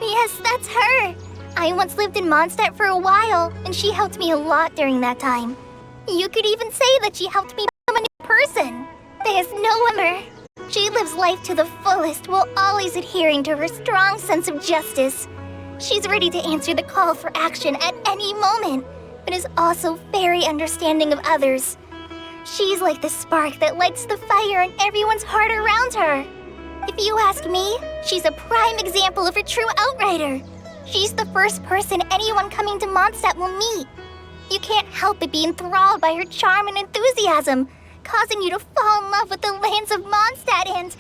Yes, that's her. I once lived in Mondstadt for a while, and she helped me a lot during that time. You could even say that she helped me become a new person. There's no Amber. She lives life to the fullest while always adhering to her strong sense of justice. She's ready to answer the call for action at any moment, but is also very understanding of others. She's like the spark that lights the fire in everyone's heart around her. If you ask me, she's a prime example of a true outrider. She's the first person anyone coming to Mondstadt will meet. You can't help but be enthralled by her charm and enthusiasm, causing you to fall in love with the lands of Mondstadt and...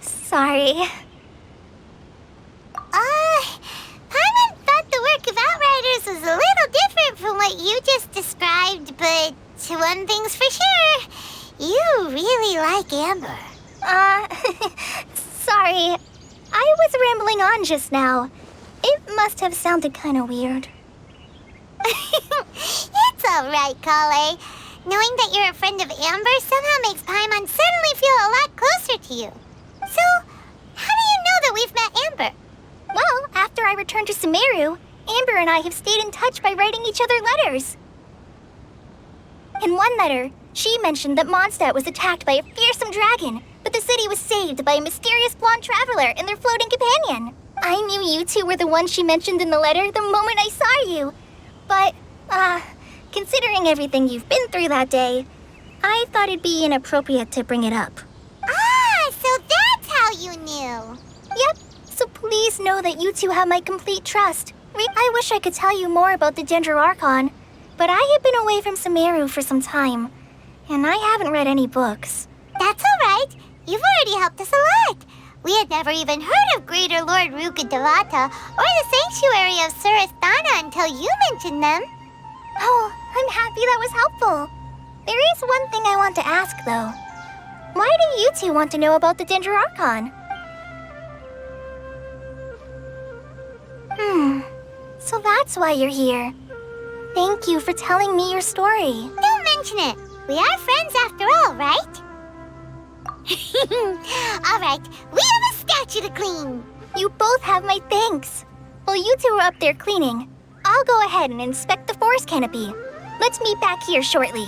sorry. Paimon thought the work of Outriders was a little different from what you just described, but one thing's for sure, you really like Amber. Sorry. I was rambling on just now. It must have sounded kind of weird. It's alright, Kale. Knowing that you're a friend of Amber somehow makes Paimon suddenly feel a lot closer to you. So, how do you know that we've met Amber? Well, after I returned to Sumeru, Amber and I have stayed in touch by writing each other letters. In one letter, she mentioned that Mondstadt was attacked by a fearsome dragon, but the city was saved by a mysterious blonde traveler and their floating companion. I knew you two were the ones she mentioned in the letter the moment I saw you. But, considering everything you've been through that day, I thought it'd be inappropriate to bring it up. So that's how you knew. Yep, so please know that you two have my complete trust. I wish I could tell you more about the Dendro Archon, but I have been away from Sumeru for some time, and I haven't read any books. That's alright. You've already helped us a lot. We had never even heard of Greater Lord Rukkhadevata or the Sanctuary of Sarastana until you mentioned them. Oh, I'm happy that was helpful. There is one thing I want to ask, though. Why do you two want to know about the Dendro Archon? So that's why you're here. Thank you for telling me your story. Don't mention it. We are friends after all, right? Alright, we have a statue to clean. You both have my thanks. While you two are up there cleaning, I'll go ahead and inspect the forest canopy. Let's meet back here shortly.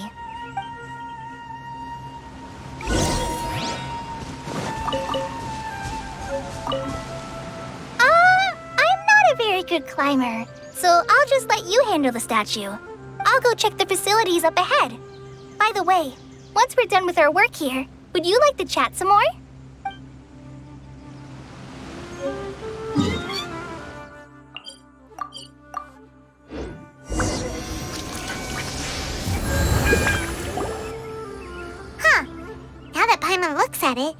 I'm not a very good climber, so I'll just let you handle the statue. I'll go check the facilities up ahead. By the way, once we're done with our work here, would you like to chat some more? Huh. Now that Paimon looks at it,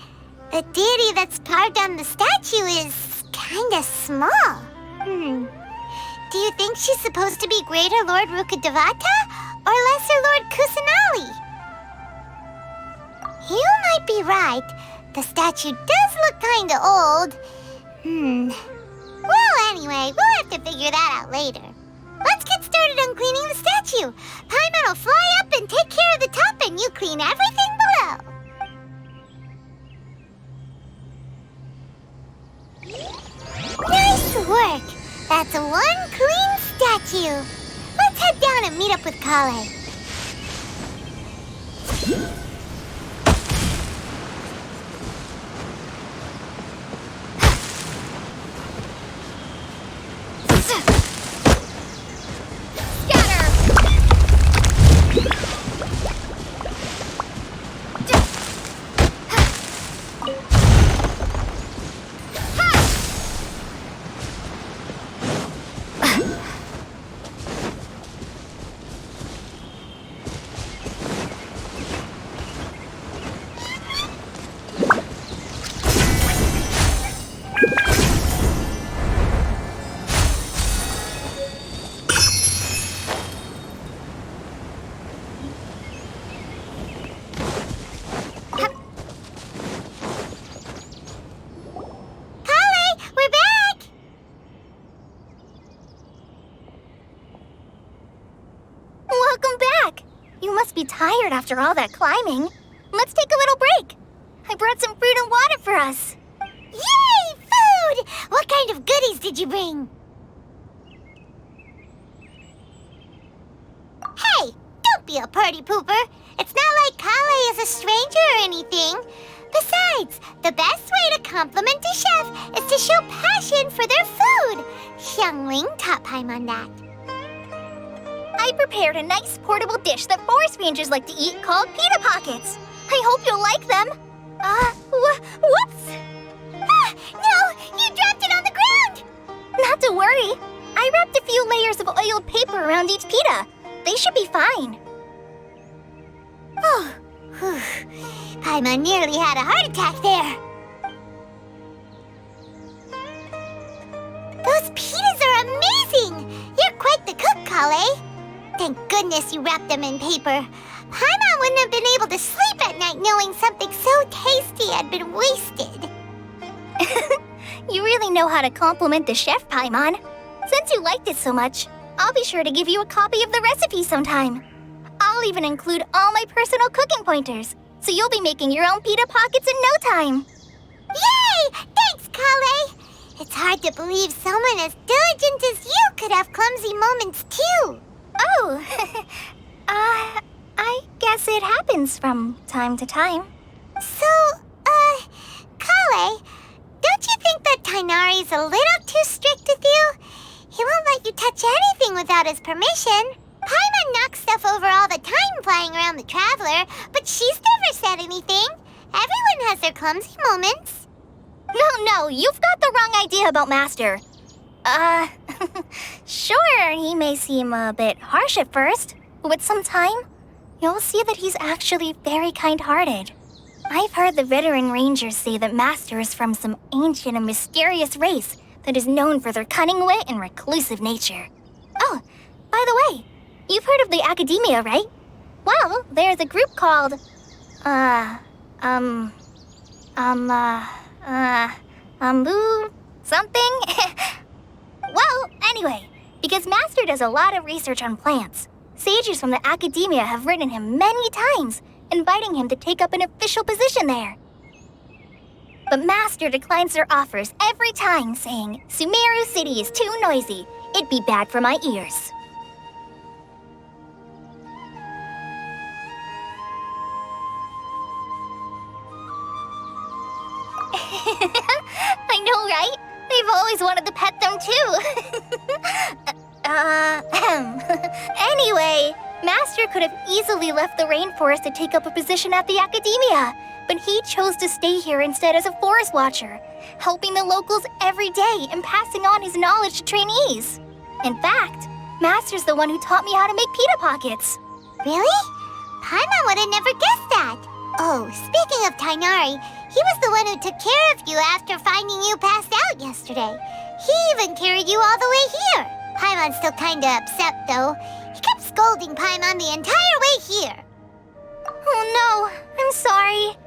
the deity that's carved on the statue is kinda small. Do you think she's supposed to be Greater Lord Rukkhadevata or Lesser Lord Kusanali? You might be right. The statue does look kinda old. Well, anyway, we'll have to figure that out later. Let's get started on cleaning the statue. Paimon will fly up and take care of the top, and you clean everything below. Nice work! That's one clean statue. Let's head down and meet up with Kale. Tired after all that climbing. Let's take a little break. I brought some fruit and water for us. Yay, food! What kind of goodies did you bring? Hey, don't be a party pooper. It's not like Kale is a stranger or anything. Besides, the best way to compliment a chef is to show passion for their food. Xiangling taught Paimon that. I prepared a nice portable dish that forest rangers like to eat called pita pockets. I hope you'll like them. Whoops! Ah, no! You dropped it on the ground! Not to worry. I wrapped a few layers of oiled paper around each pita. They should be fine. Oh, Paimon nearly had a heart attack there. Those pitas are amazing! You're quite the cook, Kale. Thank goodness you wrapped them in paper. Paimon wouldn't have been able to sleep at night knowing something so tasty had been wasted. You really know how to compliment the chef, Paimon. Since you liked it so much, I'll be sure to give you a copy of the recipe sometime. I'll even include all my personal cooking pointers, so you'll be making your own pita pockets in no time. Yay! Thanks, Kale! It's hard to believe someone as diligent as you could have clumsy moments, too. Oh, I guess it happens from time to time. So, Kale, don't you think that Tighnari's a little too strict with you? He won't let you touch anything without his permission. Paimon knocks stuff over all the time flying around the Traveler, but she's never said anything. Everyone has their clumsy moments. No, you've got the wrong idea about Master. Sure, he may seem a bit harsh at first, but with some time, you'll see that he's actually very kind-hearted. I've heard the veteran rangers say that Master is from some ancient and mysterious race that is known for their cunning wit and reclusive nature. Oh, by the way, you've heard of the Academia, right? Well, there's a group called, something? Well, anyway, because Master does a lot of research on plants, sages from the Academia have written him many times, inviting him to take up an official position there. But Master declines their offers every time, saying, Sumeru City is too noisy. It'd be bad for my ears. I know, right? They've always wanted to pet them, too. Anyway, Master could have easily left the rainforest to take up a position at the Academia, but he chose to stay here instead as a forest watcher, helping the locals every day and passing on his knowledge to trainees. In fact, Master's the one who taught me how to make pita pockets. Really? Paimon would have never guessed that. Oh, speaking of Tighnari, he was the one who took care of you after finding you passed out yesterday. He even carried you all the way here. Paimon's still kinda upset, though. He kept scolding Paimon the entire way here. Oh no, I'm sorry.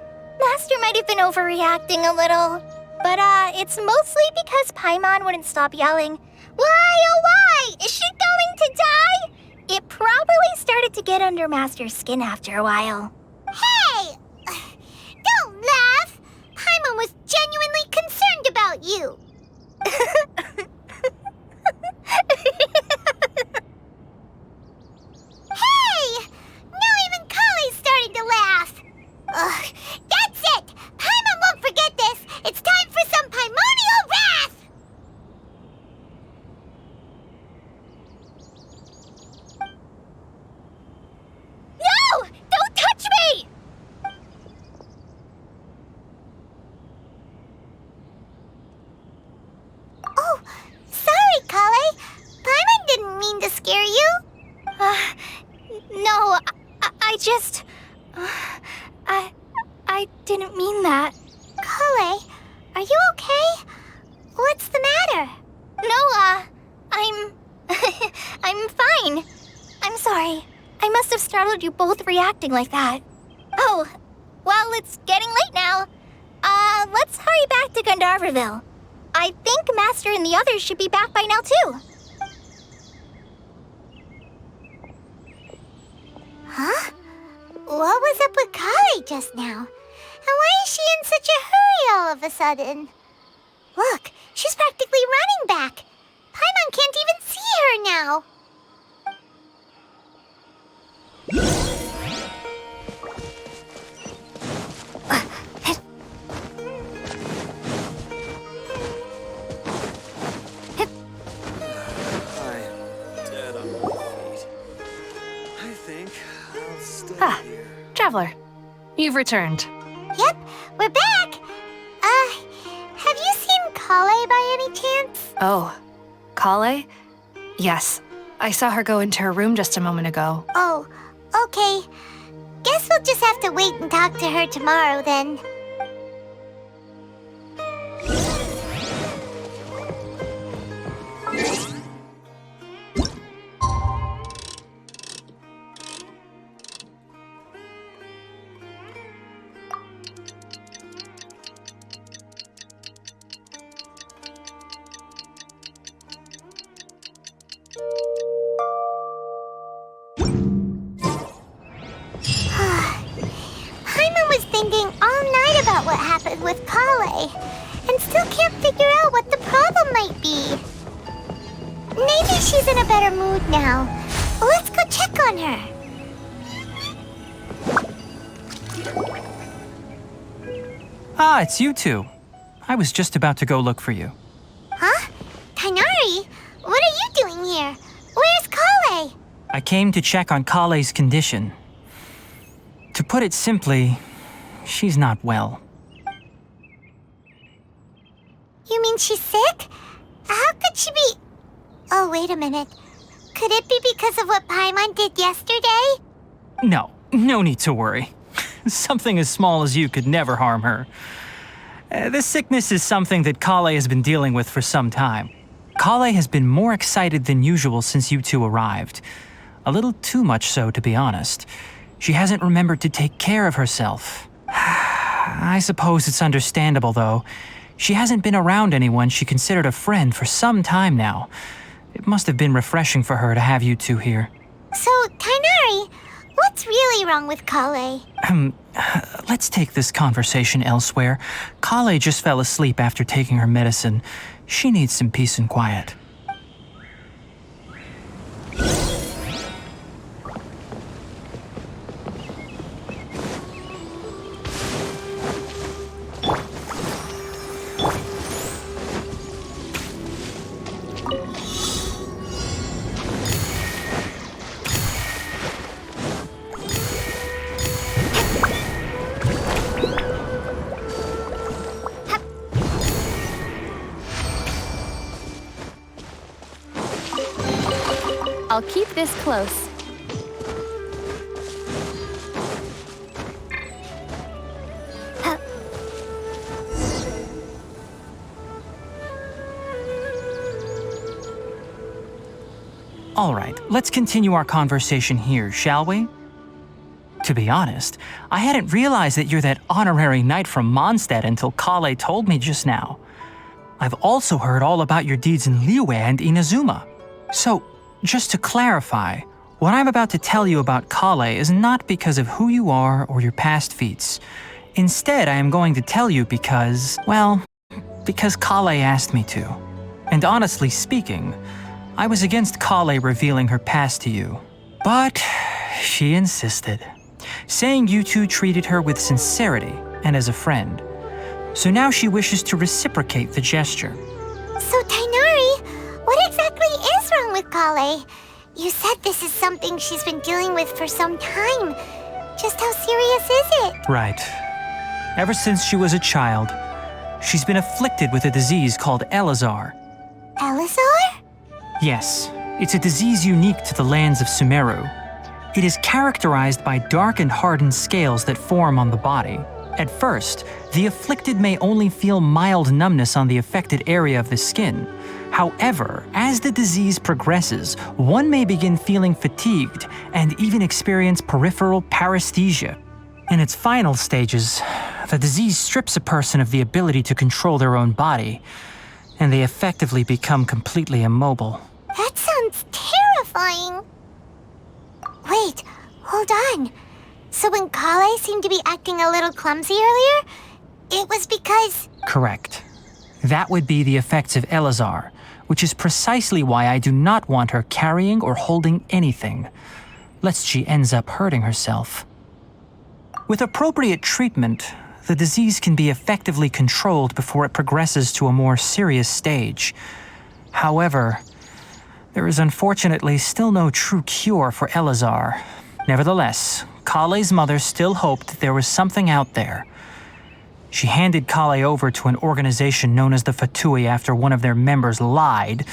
Master might have been overreacting a little. But, it's mostly because Paimon wouldn't stop yelling, "Why, oh why? Is she going to die?" It probably started to get under Master's skin after a while. Hey! Don't laugh! Paimon was genuinely concerned about you. Hey! Now even Collie's starting to laugh. Ugh, that's it! Paimon won't forget this! It's time for some Paimonial wrath! No! Don't touch me! Oh, sorry, Kale. Paimon didn't mean to scare you. No, I just... I didn't mean that. Kale, are you okay? What's the matter? No, I'm... I'm fine. I'm sorry. I must have startled you both reacting like that. Oh, well, it's getting late now. Let's hurry back to Gandharvaville. I think Master and the others should be back by now, too. Huh? What was up with Kale just now? And why is she in such a hurry all of a sudden? Look, she's practically running back. Paimon can't even see her now. Traveler, you've returned. Yep, we're back. Have you seen Kale by any chance? Oh, Kale? Yes, I saw her go into her room just a moment ago. Oh, okay. Guess we'll just have to wait and talk to her tomorrow then. Paimon was thinking all night about what happened with Kale, and still can't figure out what the problem might be. Maybe she's in a better mood now. Let's go check on her. Ah, it's you two. I was just about to go look for you. Huh? Tighnari? What are you doing here? Where's Kale? I came to check on Kale's condition. To put it simply, she's not well. You mean she's sick? How could she be... Oh, wait a minute. Could it be because of what Paimon did yesterday? No need to worry. Something as small as you could never harm her. This sickness is something that Kale has been dealing with for some time. Kale has been more excited than usual since you two arrived. A little too much so, to be honest. She hasn't remembered to take care of herself. I suppose it's understandable, though. She hasn't been around anyone she considered a friend for some time now. It must have been refreshing for her to have you two here. So, Tighnari, what's really wrong with Kale? Let's take this conversation elsewhere. Kale just fell asleep after taking her medicine. She needs some peace and quiet. I'll keep this close. All right, let's continue our conversation here, shall we? To be honest, I hadn't realized that you're that honorary knight from Mondstadt until Kale told me just now. I've also heard all about your deeds in Liyue and Inazuma. So, just to clarify, what I'm about to tell you about Kale is not because of who you are or your past feats. Instead, I am going to tell you because, well, because Kale asked me to. And honestly speaking, I was against Kale revealing her past to you. But she insisted, saying you two treated her with sincerity and as a friend. So now she wishes to reciprocate the gesture. So, Tighnari, what exactly is wrong with Kale? You said this is something she's been dealing with for some time. Just how serious is it? Right. Ever since she was a child, she's been afflicted with a disease called Elazar. Elazar? Yes, it's a disease unique to the lands of Sumeru. It is characterized by dark and hardened scales that form on the body. At first, the afflicted may only feel mild numbness on the affected area of the skin. However, as the disease progresses, one may begin feeling fatigued and even experience peripheral paresthesia. In its final stages, the disease strips a person of the ability to control their own body, and they effectively become completely immobile. That sounds terrifying. Wait, hold on. So when Kale seemed to be acting a little clumsy earlier, it was because... Correct. That would be the effects of Elazar, which is precisely why I do not want her carrying or holding anything, lest she ends up hurting herself. With appropriate treatment, the disease can be effectively controlled before it progresses to a more serious stage. However, there is unfortunately still no true cure for Elazar. Nevertheless, Kale's mother still hoped that there was something out there. She handed Kale over to an organization known as the Fatui after one of their members lied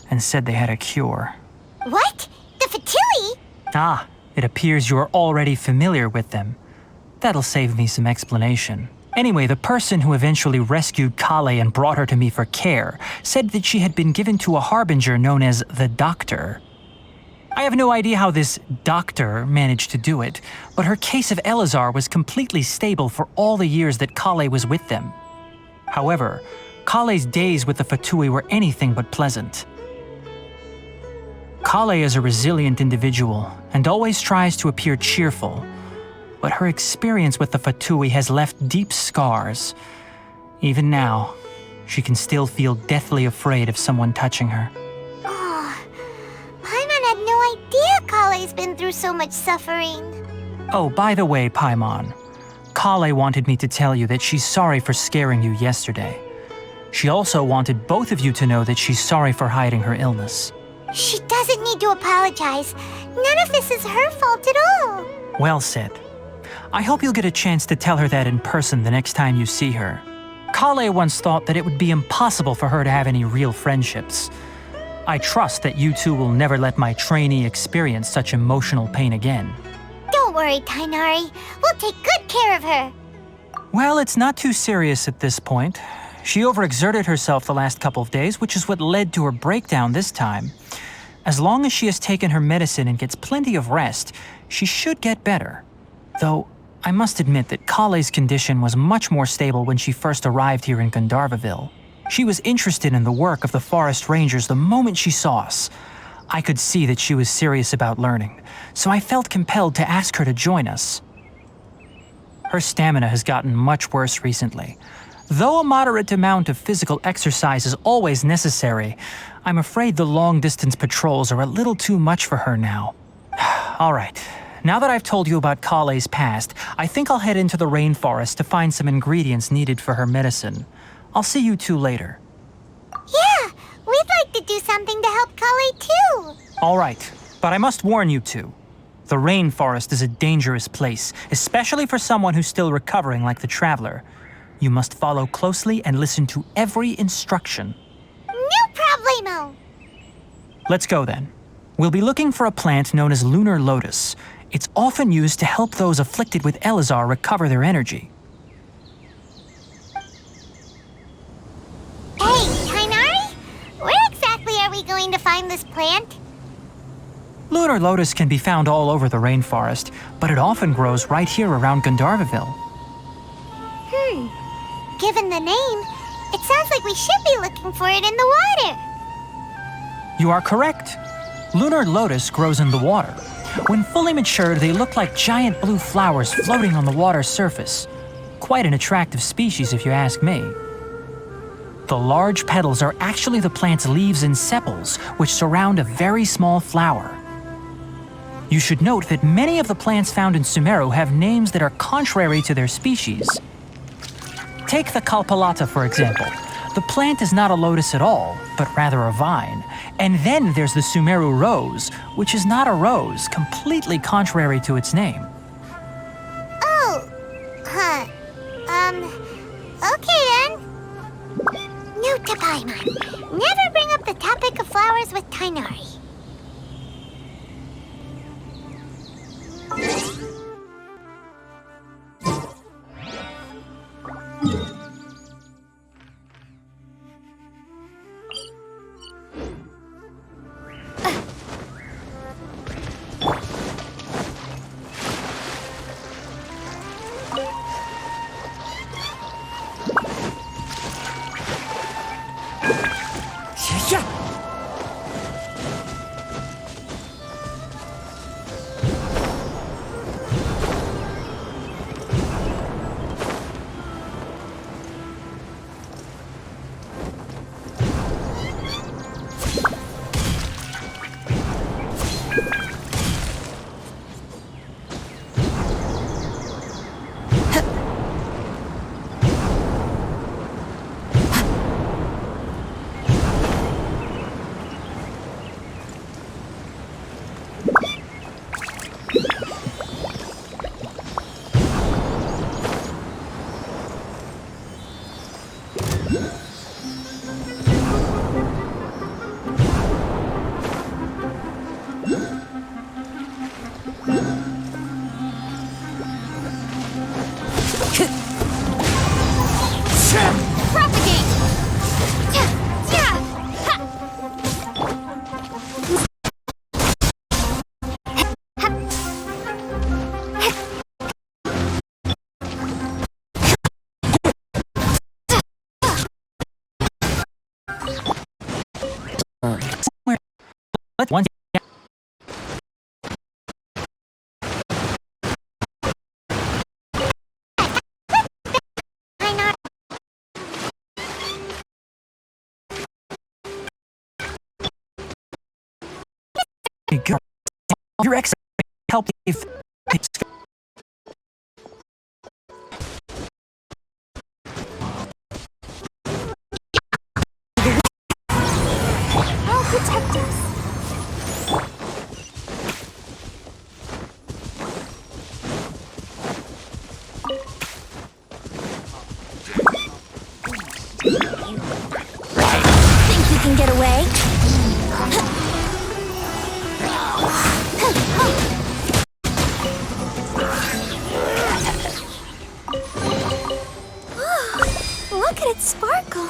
and said they had a cure. What? The Fatui? Ah, it appears you are already familiar with them. That'll save me some explanation. Anyway, the person who eventually rescued Kale and brought her to me for care said that she had been given to a harbinger known as the Doctor. I have no idea how this doctor managed to do it, but her case of Elazar was completely stable for all the years that Kale was with them. However, Kale's days with the Fatui were anything but pleasant. Kale is a resilient individual and always tries to appear cheerful, but her experience with the Fatui has left deep scars. Even now, she can still feel deathly afraid of someone touching her. Kale's been through so much suffering. Oh, by the way, Paimon, Kale wanted me to tell you that she's sorry for scaring you yesterday. She also wanted both of you to know that she's sorry for hiding her illness. She doesn't need to apologize. None of this is her fault at all. Well said. I hope you'll get a chance to tell her that in person the next time you see her. Kale once thought that it would be impossible for her to have any real friendships. I trust that you two will never let my trainee experience such emotional pain again. Don't worry, Tighnari. We'll take good care of her. Well, it's not too serious at this point. She overexerted herself the last couple of days, which is what led to her breakdown this time. As long as she has taken her medicine and gets plenty of rest, she should get better. Though, I must admit that Kale's condition was much more stable when she first arrived here in Gandharvaville. She was interested in the work of the Forest Rangers the moment she saw us. I could see that she was serious about learning, so I felt compelled to ask her to join us. Her stamina has gotten much worse recently. Though a moderate amount of physical exercise is always necessary, I'm afraid the long-distance patrols are a little too much for her now. All right, now that I've told you about Kale's past, I think I'll head into the rainforest to find some ingredients needed for her medicine. I'll see you two later. Yeah, we'd like to do something to help Kale too. All right, but I must warn you two. The rainforest is a dangerous place, especially for someone who's still recovering like the Traveler. You must follow closely and listen to every instruction. No problemo. Let's go then. We'll be looking for a plant known as Lunar Lotus. It's often used to help those afflicted with Elazar recover their energy. Hey, Tighnari? Where exactly are we going to find this plant? Lunar lotus can be found all over the rainforest, but it often grows right here around Gandharvaville. Given the name, it sounds like we should be looking for it in the water. You are correct. Lunar lotus grows in the water. When fully matured, they look like giant blue flowers floating on the water's surface. Quite an attractive species, if you ask me. The large petals are actually the plant's leaves and sepals, which surround a very small flower. You should note that many of the plants found in Sumeru have names that are contrary to their species. Take the Kalpalata, for example. The plant is not a lotus at all, but rather a vine. And then there's the Sumeru rose, which is not a rose, completely contrary to its name. Oh, okay then. Note to Paimon. Never bring up the topic of flowers with Tighnari. Once your ex help if I'll protect us. Think you can get away? Look at it sparkle.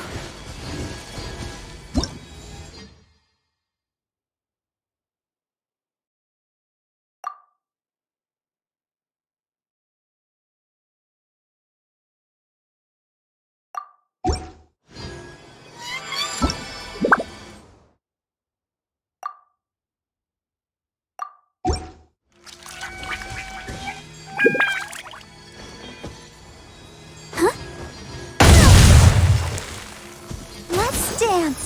Let's dance.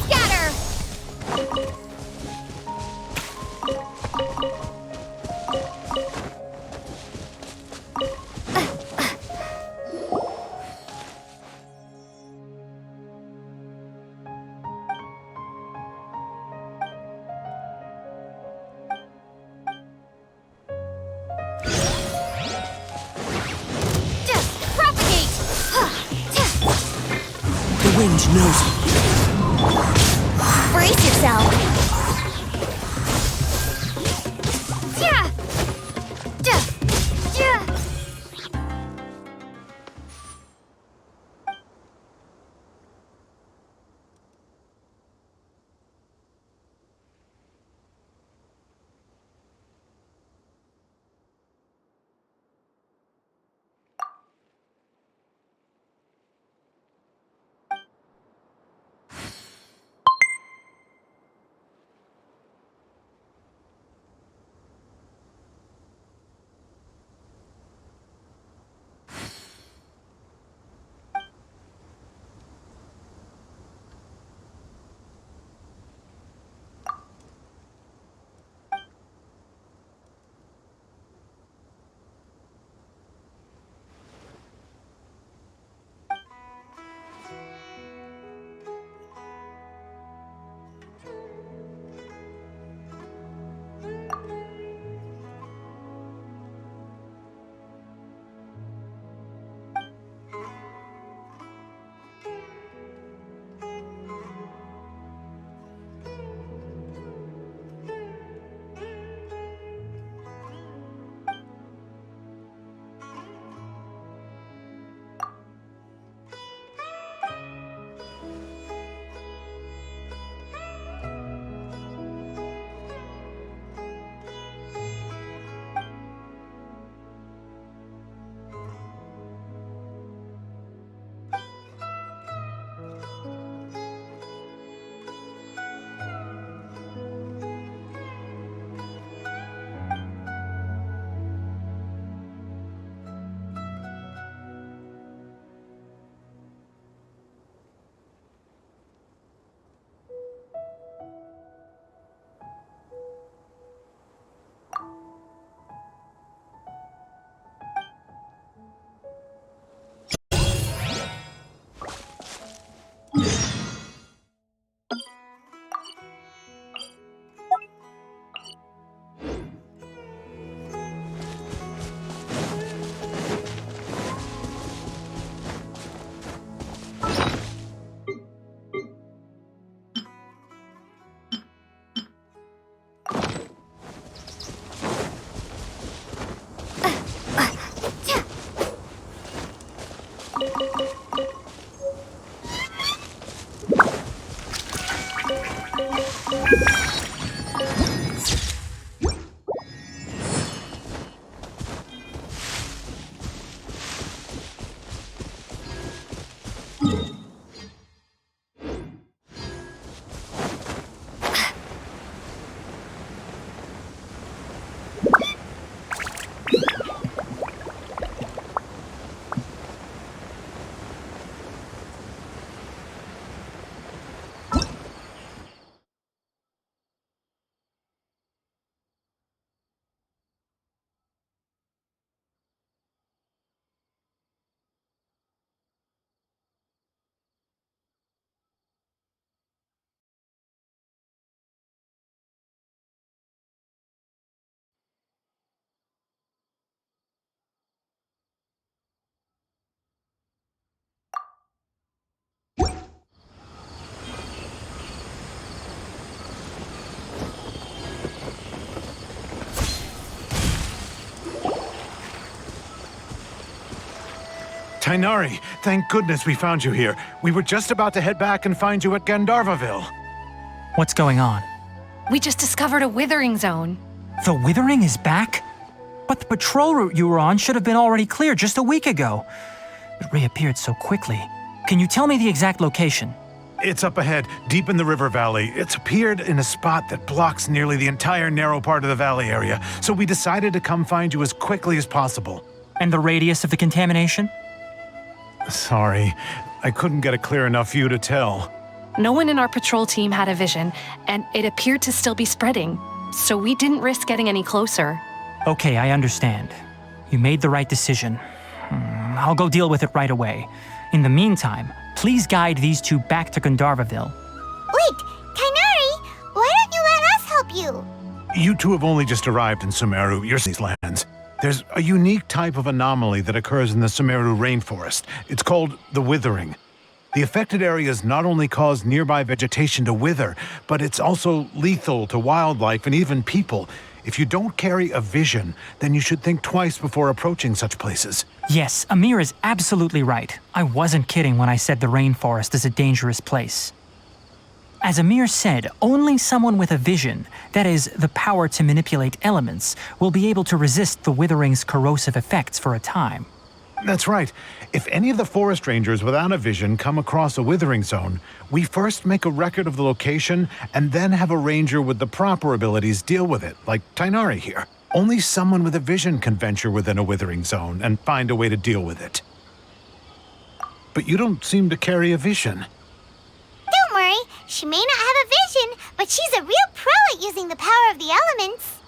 Scatter! Propagate! The wind knows me. Brace yourself. Yeah! Tighnari, thank goodness we found you here. We were just about to head back and find you at Gandharvaville. What's going on? We just discovered a withering zone. The Withering is back? But the patrol route you were on should have been already clear just a week ago. It reappeared so quickly. Can you tell me the exact location? It's up ahead, deep in the river valley. It's appeared in a spot that blocks nearly the entire narrow part of the valley area, so we decided to come find you as quickly as possible. And the radius of the contamination? Sorry, I couldn't get a clear enough view to tell. No one in our patrol team had a vision, and it appeared to still be spreading. So we didn't risk getting any closer. Okay, I understand. You made the right decision. I'll go deal with it right away. In the meantime, please guide these two back to Gandharvaville. Wait, Tighnari, why don't you let us help you? You two have only just arrived in Sumeru, your these lands. There's a unique type of anomaly that occurs in the Sumeru rainforest. It's called the Withering. The affected areas not only cause nearby vegetation to wither, but it's also lethal to wildlife and even people. If you don't carry a vision, then you should think twice before approaching such places. Yes, Amir is absolutely right. I wasn't kidding when I said the rainforest is a dangerous place. As Amir said, only someone with a vision, that is, the power to manipulate elements, will be able to resist the Withering's corrosive effects for a time. That's right. If any of the forest rangers without a vision come across a withering zone, we first make a record of the location and then have a ranger with the proper abilities deal with it, like Tighnari here. Only someone with a vision can venture within a withering zone and find a way to deal with it. But you don't seem to carry a vision. Don't worry, she may not have a vision, but she's a real pro at using the power of the elements.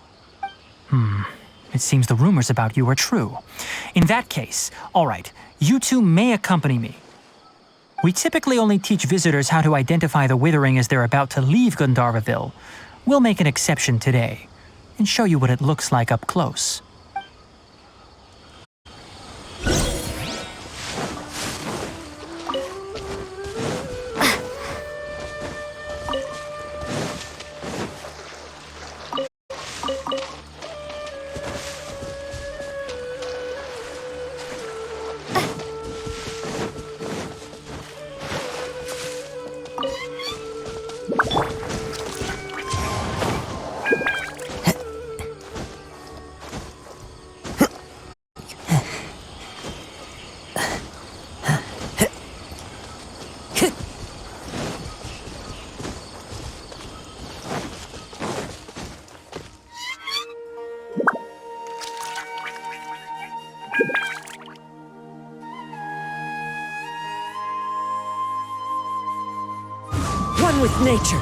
It seems the rumors about you are true. In that case, all right, you two may accompany me. We typically only teach visitors how to identify the Withering as they're about to leave Gandharvaville. We'll make an exception today and show you what it looks like up close. One with nature.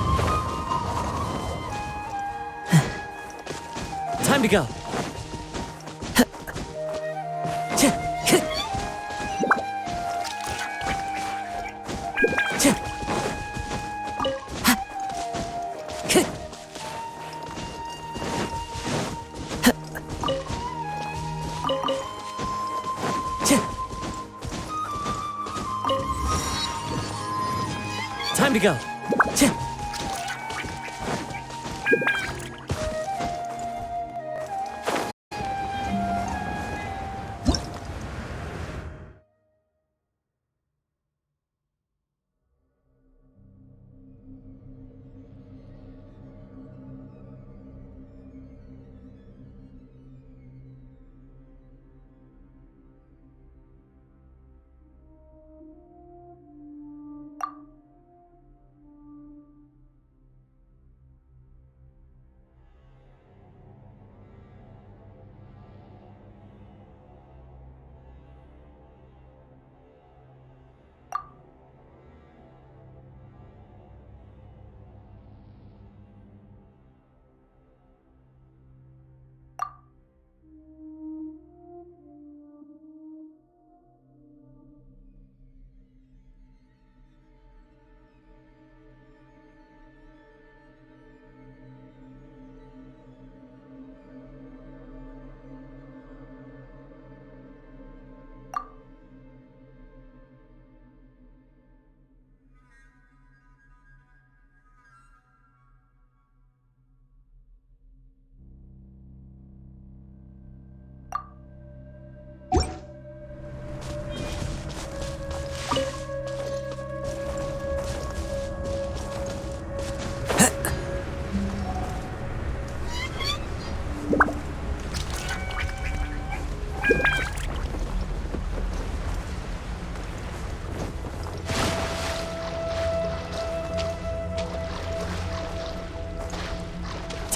Time to go. Time to go.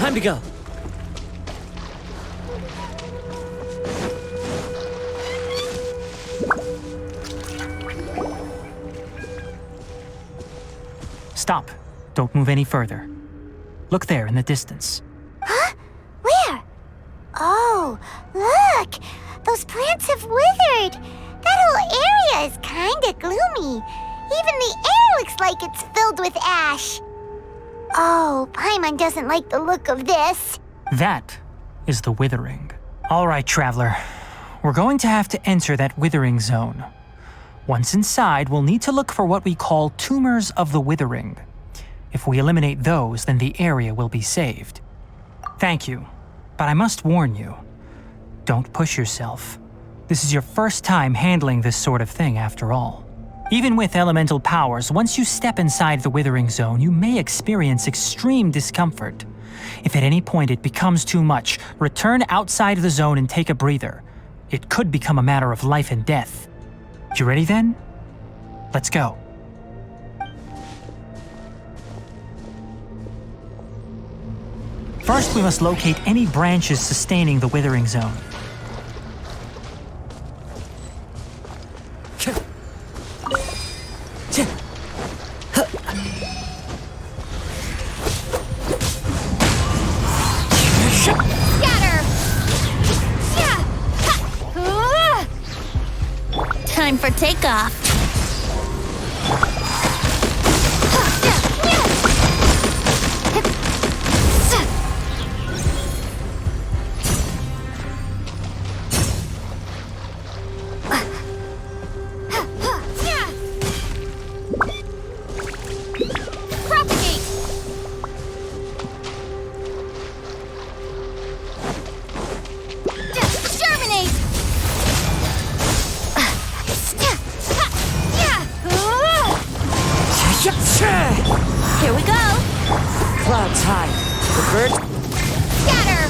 Time to go. Stop. Don't move any further. Look there in the distance. Huh? Where? Oh, look! Those plants have withered! That whole area is kinda gloomy. Even the air looks like it's filled with ash. Oh, Paimon doesn't like the look of this. That is the Withering. All right, Traveler. We're going to have to enter that Withering zone. Once inside, we'll need to look for what we call tumors of the Withering. If we eliminate those, then the area will be saved. Thank you, but I must warn you. Don't push yourself. This is your first time handling this sort of thing, after all. Even with elemental powers, once you step inside the Withering zone, you may experience extreme discomfort. If at any point it becomes too much, return outside the zone and take a breather. It could become a matter of life and death. You ready then? Let's go. First, we must locate any branches sustaining the Withering zone. Time for takeoff. Here we go! Clouds high. The birds... Scatter!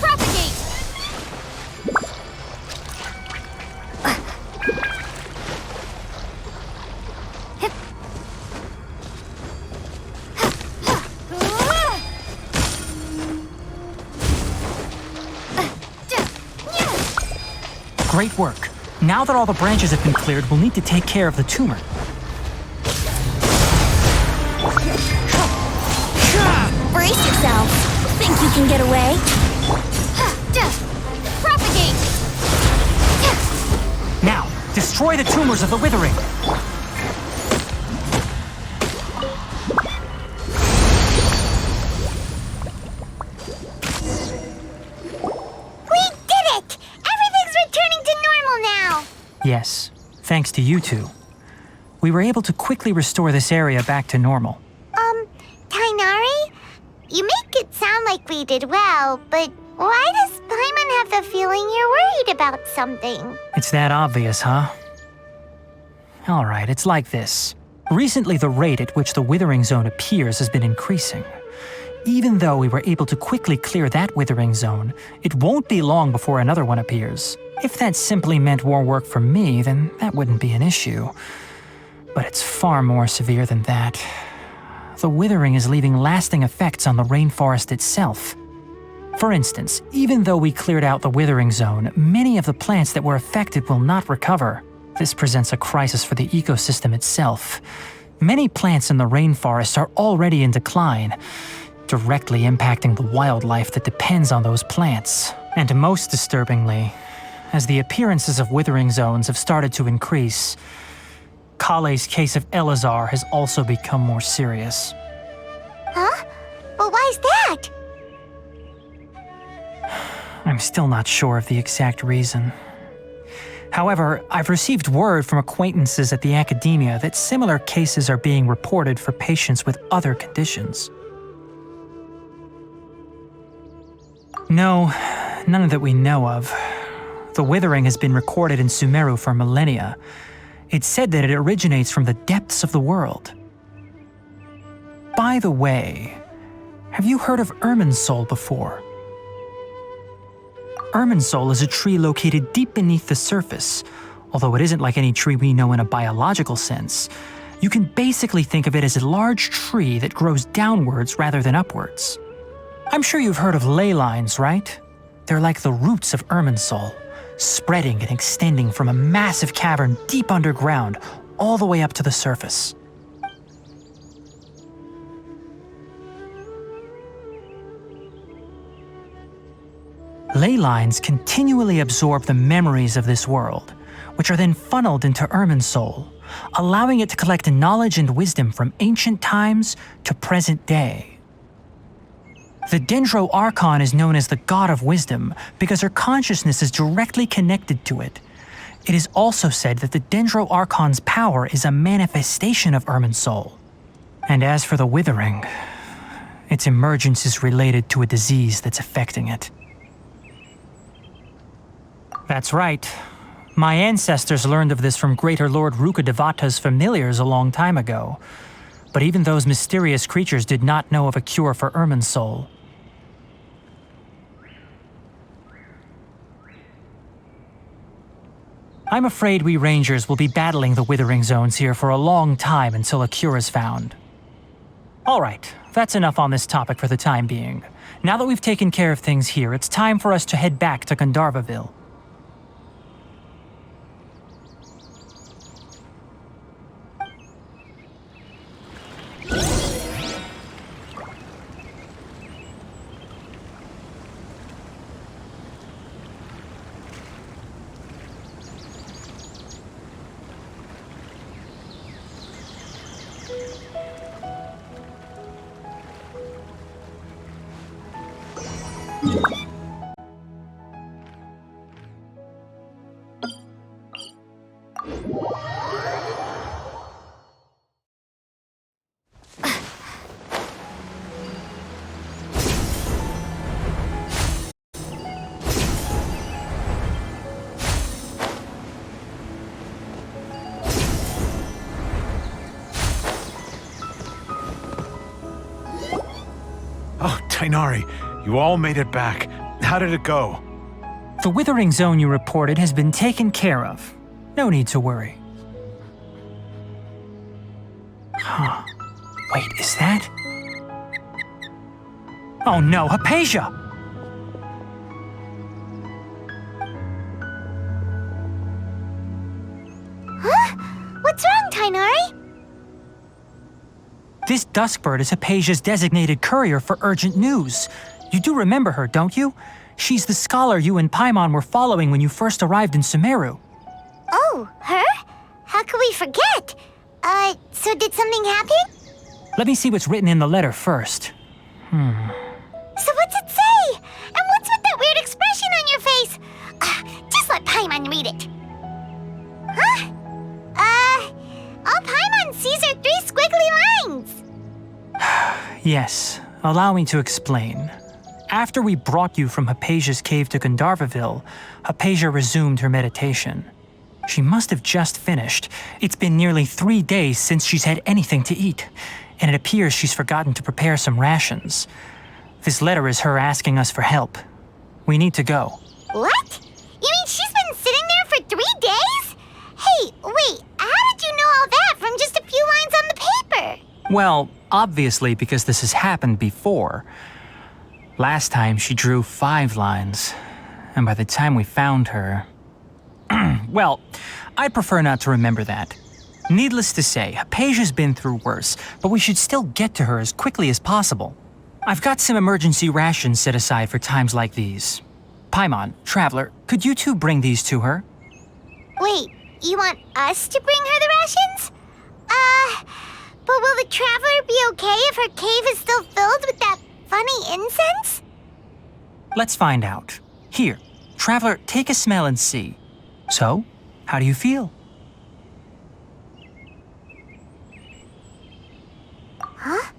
Propagate! Great work. Now that all the branches have been cleared, we'll need to take care of the tumor. Brace yourself. Think you can get away? Propagate! Now, destroy the tumors of the Withering. Yes, thanks to you two. We were able to quickly restore this area back to normal. Tighnari? You make it sound like we did well, but why does Paimon have the feeling you're worried about something? It's that obvious, huh? Alright, it's like this. Recently, the rate at which the Withering Zone appears has been increasing. Even though we were able to quickly clear that Withering Zone, it won't be long before another one appears. If that simply meant more work for me, then that wouldn't be an issue. But it's far more severe than that. The Withering is leaving lasting effects on the rainforest itself. For instance, even though we cleared out the Withering Zone, many of the plants that were affected will not recover. This presents a crisis for the ecosystem itself. Many plants in the rainforest are already in decline, directly impacting the wildlife that depends on those plants. And most disturbingly, as the appearances of Withering Zones have started to increase, Kale's case of Elazar has also become more serious. Huh? Well, why's that? I'm still not sure of the exact reason. However, I've received word from acquaintances at the academia that similar cases are being reported for patients with other conditions. No, none that we know of. The Withering has been recorded in Sumeru for millennia. It's said that it originates from the depths of the world. By the way, Have you heard of Irminsul before? Irminsul is a tree located deep beneath the surface. Although it isn't like any tree we know in a biological sense, you can basically think of it as a large tree that grows downwards rather than upwards. I'm sure you've heard of ley lines, right? They're like the roots of Irminsul, spreading and extending from a massive cavern deep underground all the way up to the surface. Ley lines continually absorb the memories of this world, which are then funneled into Irminsul, allowing it to collect knowledge and wisdom from ancient times to present day. The Dendro Archon is known as the God of Wisdom because her consciousness is directly connected to it. It is also said that the Dendro Archon's power is a manifestation of Irminsul. And as for the Withering, its emergence is related to a disease that's affecting it. That's right. My ancestors learned of this from Greater Lord Rukkhadevata's familiars a long time ago. But even those mysterious creatures did not know of a cure for Irminsul. I'm afraid we Rangers will be battling the Withering Zones here for a long time until a cure is found. Alright, that's enough on this topic for the time being. Now that we've taken care of things here, it's time for us to head back to Gandharvaville. Oh, Tighnari, you all made it back. How did it go? The Withering Zone you reported has been taken care of. No need to worry. Huh. Wait, is that? Oh no, Hypatia! Huh? What's wrong, Tighnari? This Duskbird is Hypatia's designated courier for urgent news. You do remember her, don't you? She's the scholar you and Paimon were following when you first arrived in Sumeru. Oh, her? How could we forget? So did something happen? Let me see what's written in the letter first. So what's it say? And what's with that weird expression on your face? Just let Paimon read it. Huh? All Paimon sees are 3 squiggly lines. Yes, allow me to explain. After we brought you from Hypatia's cave to Gandharvaville, Hypatia resumed her meditation. She must have just finished. It's been nearly 3 days since she's had anything to eat, and it appears she's forgotten to prepare some rations. This letter is her asking us for help. We need to go. What? You mean she's been sitting there for 3 days? Hey, wait, how did you know all that from just a few lines on the paper? Well, obviously because this has happened before. Last time she drew 5 lines, and by the time we found her... Well, I'd prefer not to remember that. Needless to say, Hypatia's been through worse, but we should still get to her as quickly as possible. I've got some emergency rations set aside for times like these. Paimon, Traveler, could you two bring these to her? Wait, you want us to bring her the rations? But will the Traveler be okay if her cave is still filled with that funny incense? Let's find out. Here, Traveler, take a smell and see. So, how do you feel? Huh?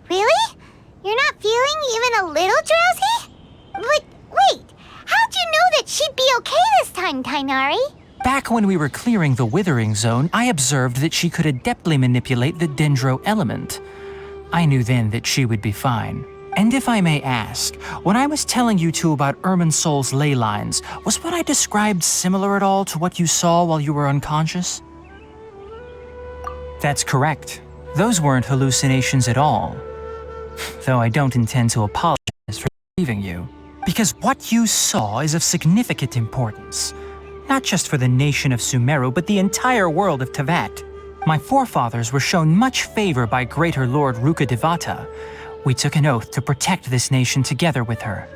Really? You're not feeling even a little drowsy? But wait, how'd you know that she'd be okay this time, Tighnari? Back when we were clearing the Withering Zone, I observed that she could adeptly manipulate the Dendro element. I knew then that she would be fine. And if I may ask, when I was telling you two about Irminsul's ley lines, was what I described similar at all to what you saw while you were unconscious? That's correct. Those weren't hallucinations at all. Though I don't intend to apologize for deceiving you, because what you saw is of significant importance. Not just for the nation of Sumeru, but the entire world of Teyvat. My forefathers were shown much favor by Greater Lord Rukkhadevata. We took an oath to protect this nation together with her.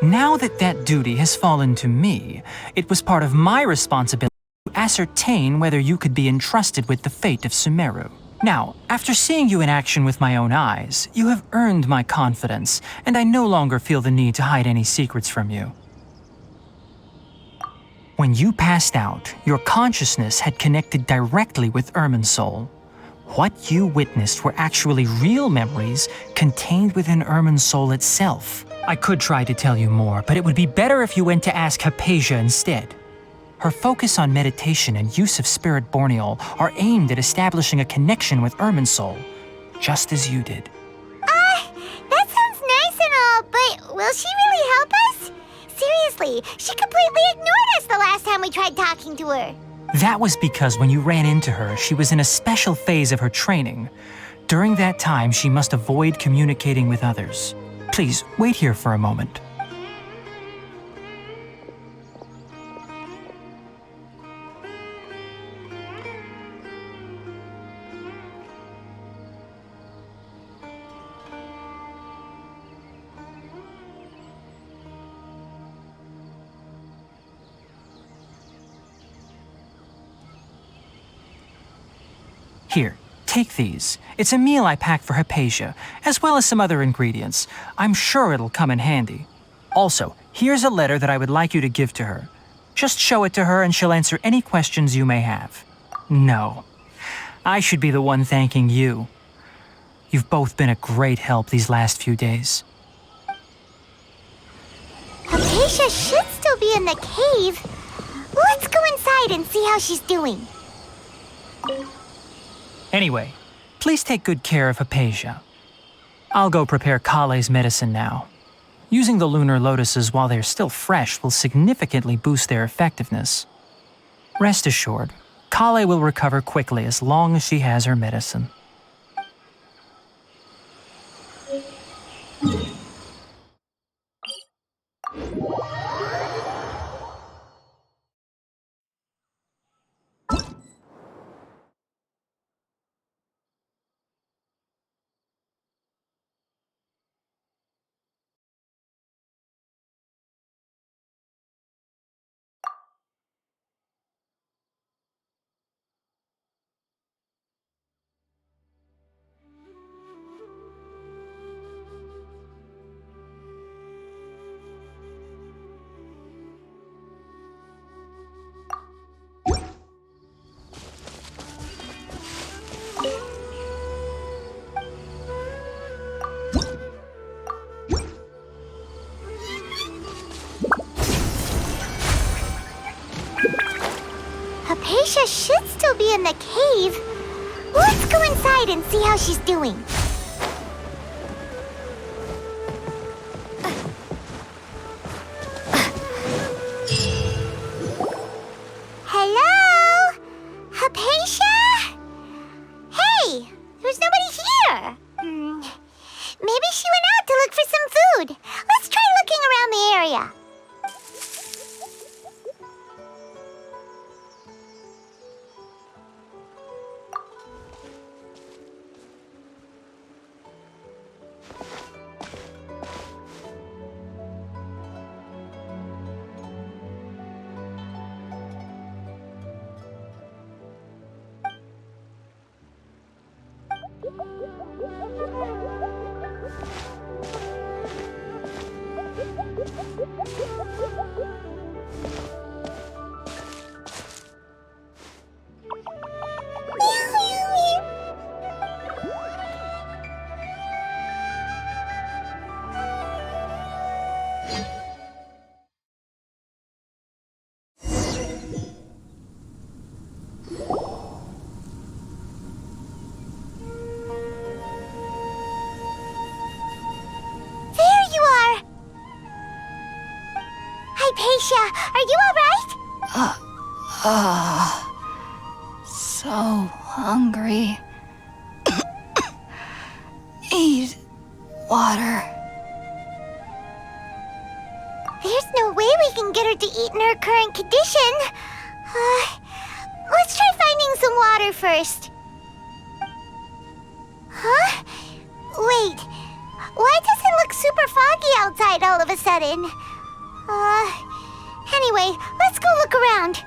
Now that that duty has fallen to me, it was part of my responsibility to ascertain whether you could be entrusted with the fate of Sumeru. Now, after seeing you in action with my own eyes, you have earned my confidence, and I no longer feel the need to hide any secrets from you. When you passed out, your consciousness had connected directly with Irminsul. What you witnessed were actually real memories contained within Irminsul itself. I could try to tell you more, but it would be better if you went to ask Hypatia instead. Her focus on meditation and use of Spirit Borneol are aimed at establishing a connection with Irminsul, just as you did. That sounds nice and all, but will she really help us? Seriously, she completely ignored us the last time we tried talking to her. That was because when you ran into her, she was in a special phase of her training. During that time, she must avoid communicating with others. Please, wait here for a moment. Here, take these. It's a meal I packed for Hypatia, as well as some other ingredients. I'm sure it'll come in handy. Also, here's a letter that I would like you to give to her. Just show it to her and she'll answer any questions you may have. No, I should be the one thanking you. You've both been a great help these last few days. Hypatia should still be in the cave. Let's go inside and see how she's doing. Anyway, please take good care of Hypatia. I'll go prepare Kale's medicine now. Using the lunar lotuses while they're still fresh will significantly boost their effectiveness. Rest assured, Kale will recover quickly as long as she has her medicine. Hypatia should still be in the cave. Let's go inside and see how she's doing. Hello? Hypatia? Hey, there's nobody here. Maybe she went out to look for some food. Let's try looking around the area. Alicia, are you alright? So hungry. Eat water. There's no way we can get her to eat in her current condition. Let's try finding some water first. Huh? Wait. Why does it look super foggy outside all of a sudden? Anyway, let's go look around.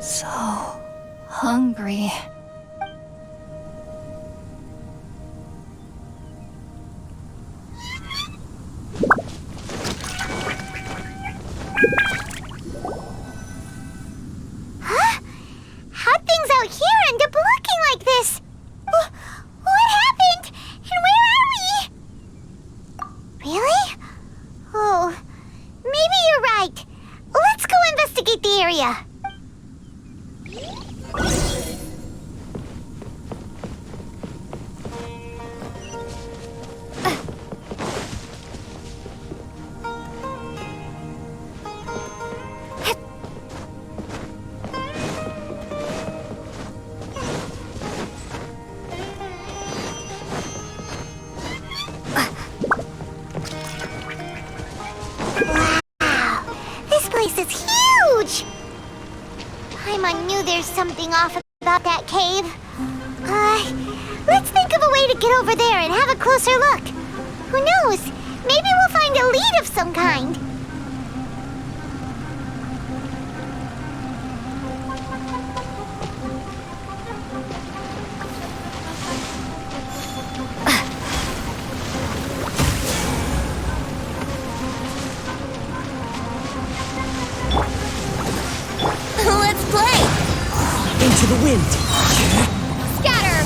So hungry. Huh? How'd things out here end up looking like this? What happened? And where are we? Really? Oh, maybe you're right. Let's go investigate the area. This place is huge! Paimon knew there's something off about that cave. Let's think of a way to get over there and have a closer look. Who knows? Maybe we'll find a lead of some kind. Let's play! Into the wind. Scatter!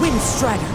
Wind Strider.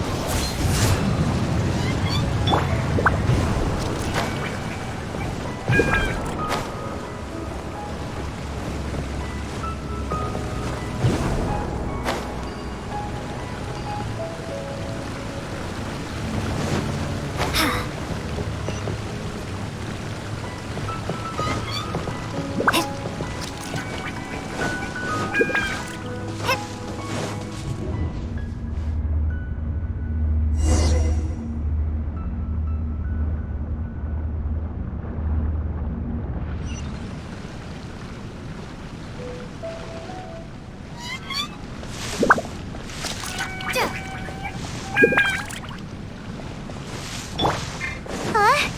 Huh?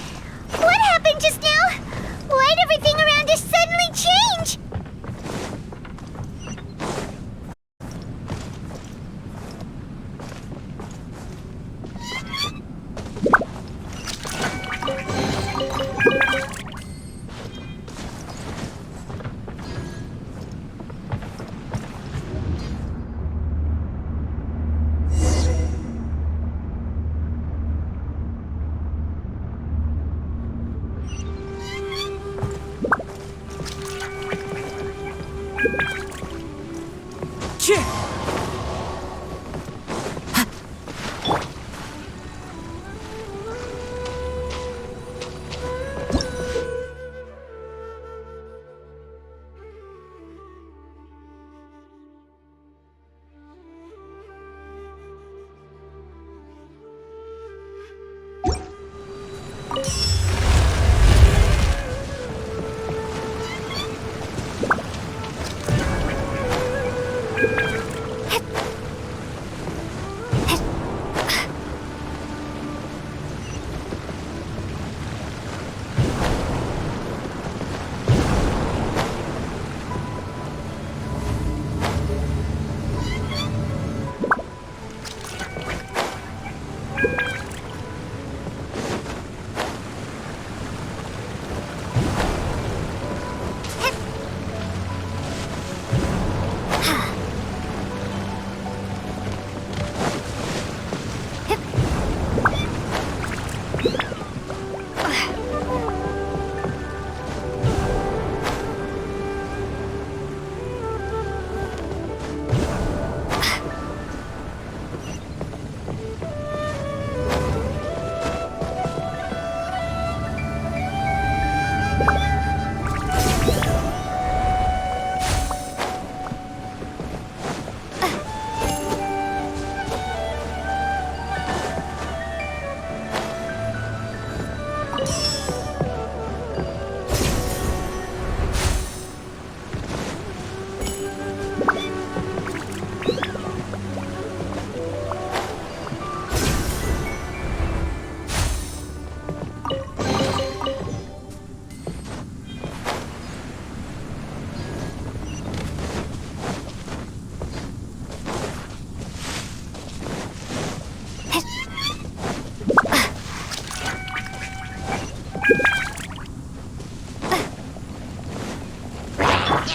What happened just now? Why'd everything around us suddenly change?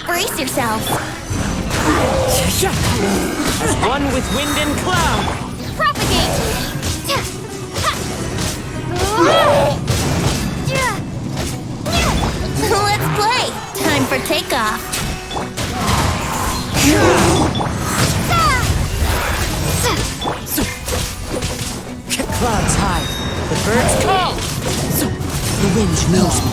Brace yourselves. As one with wind and cloud. Propagate! Let's play. Time for takeoff. Clouds high. The birds call. The wind knows me.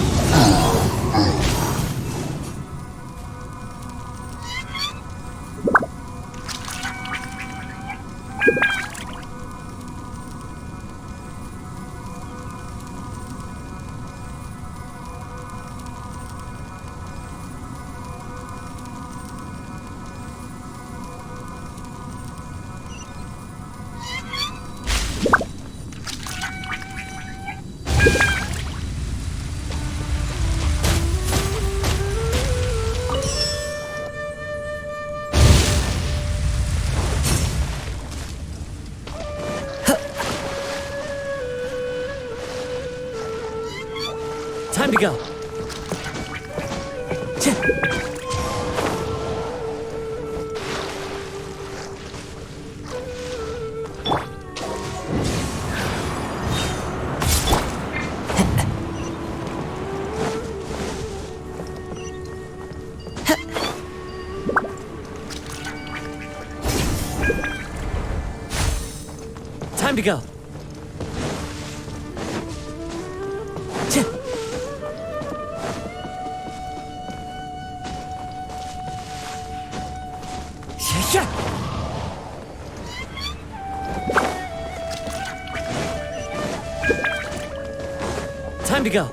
Time to go. Time to go. Time to go.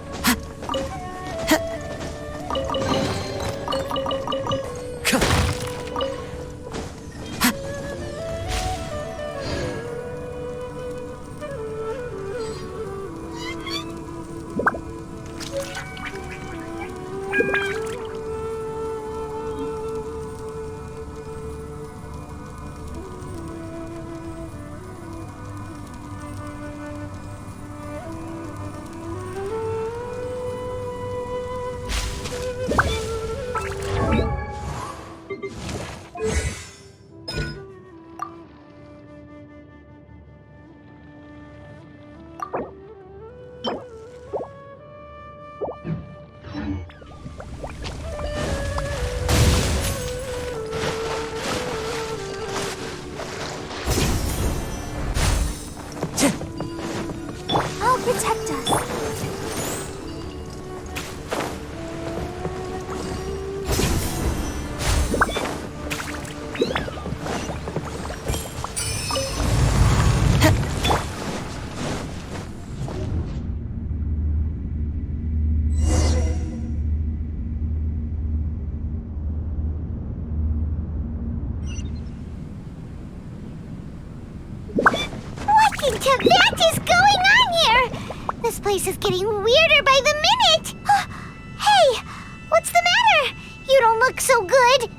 I'll protect us. What is going on here? This place is getting weirder by the minute. Hey, what's the matter? You don't look so good.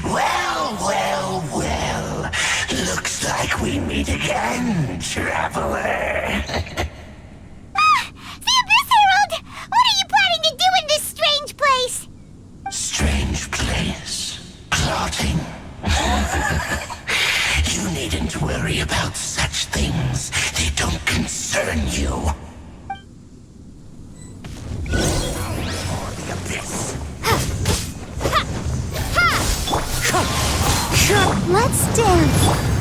Well. Looks like we meet again, traveler. The Abyss Herald! What are you planning to do in this strange place? Strange place. Plotting. You needn't worry about such things. They don't concern you. For the Abyss. Let's dance.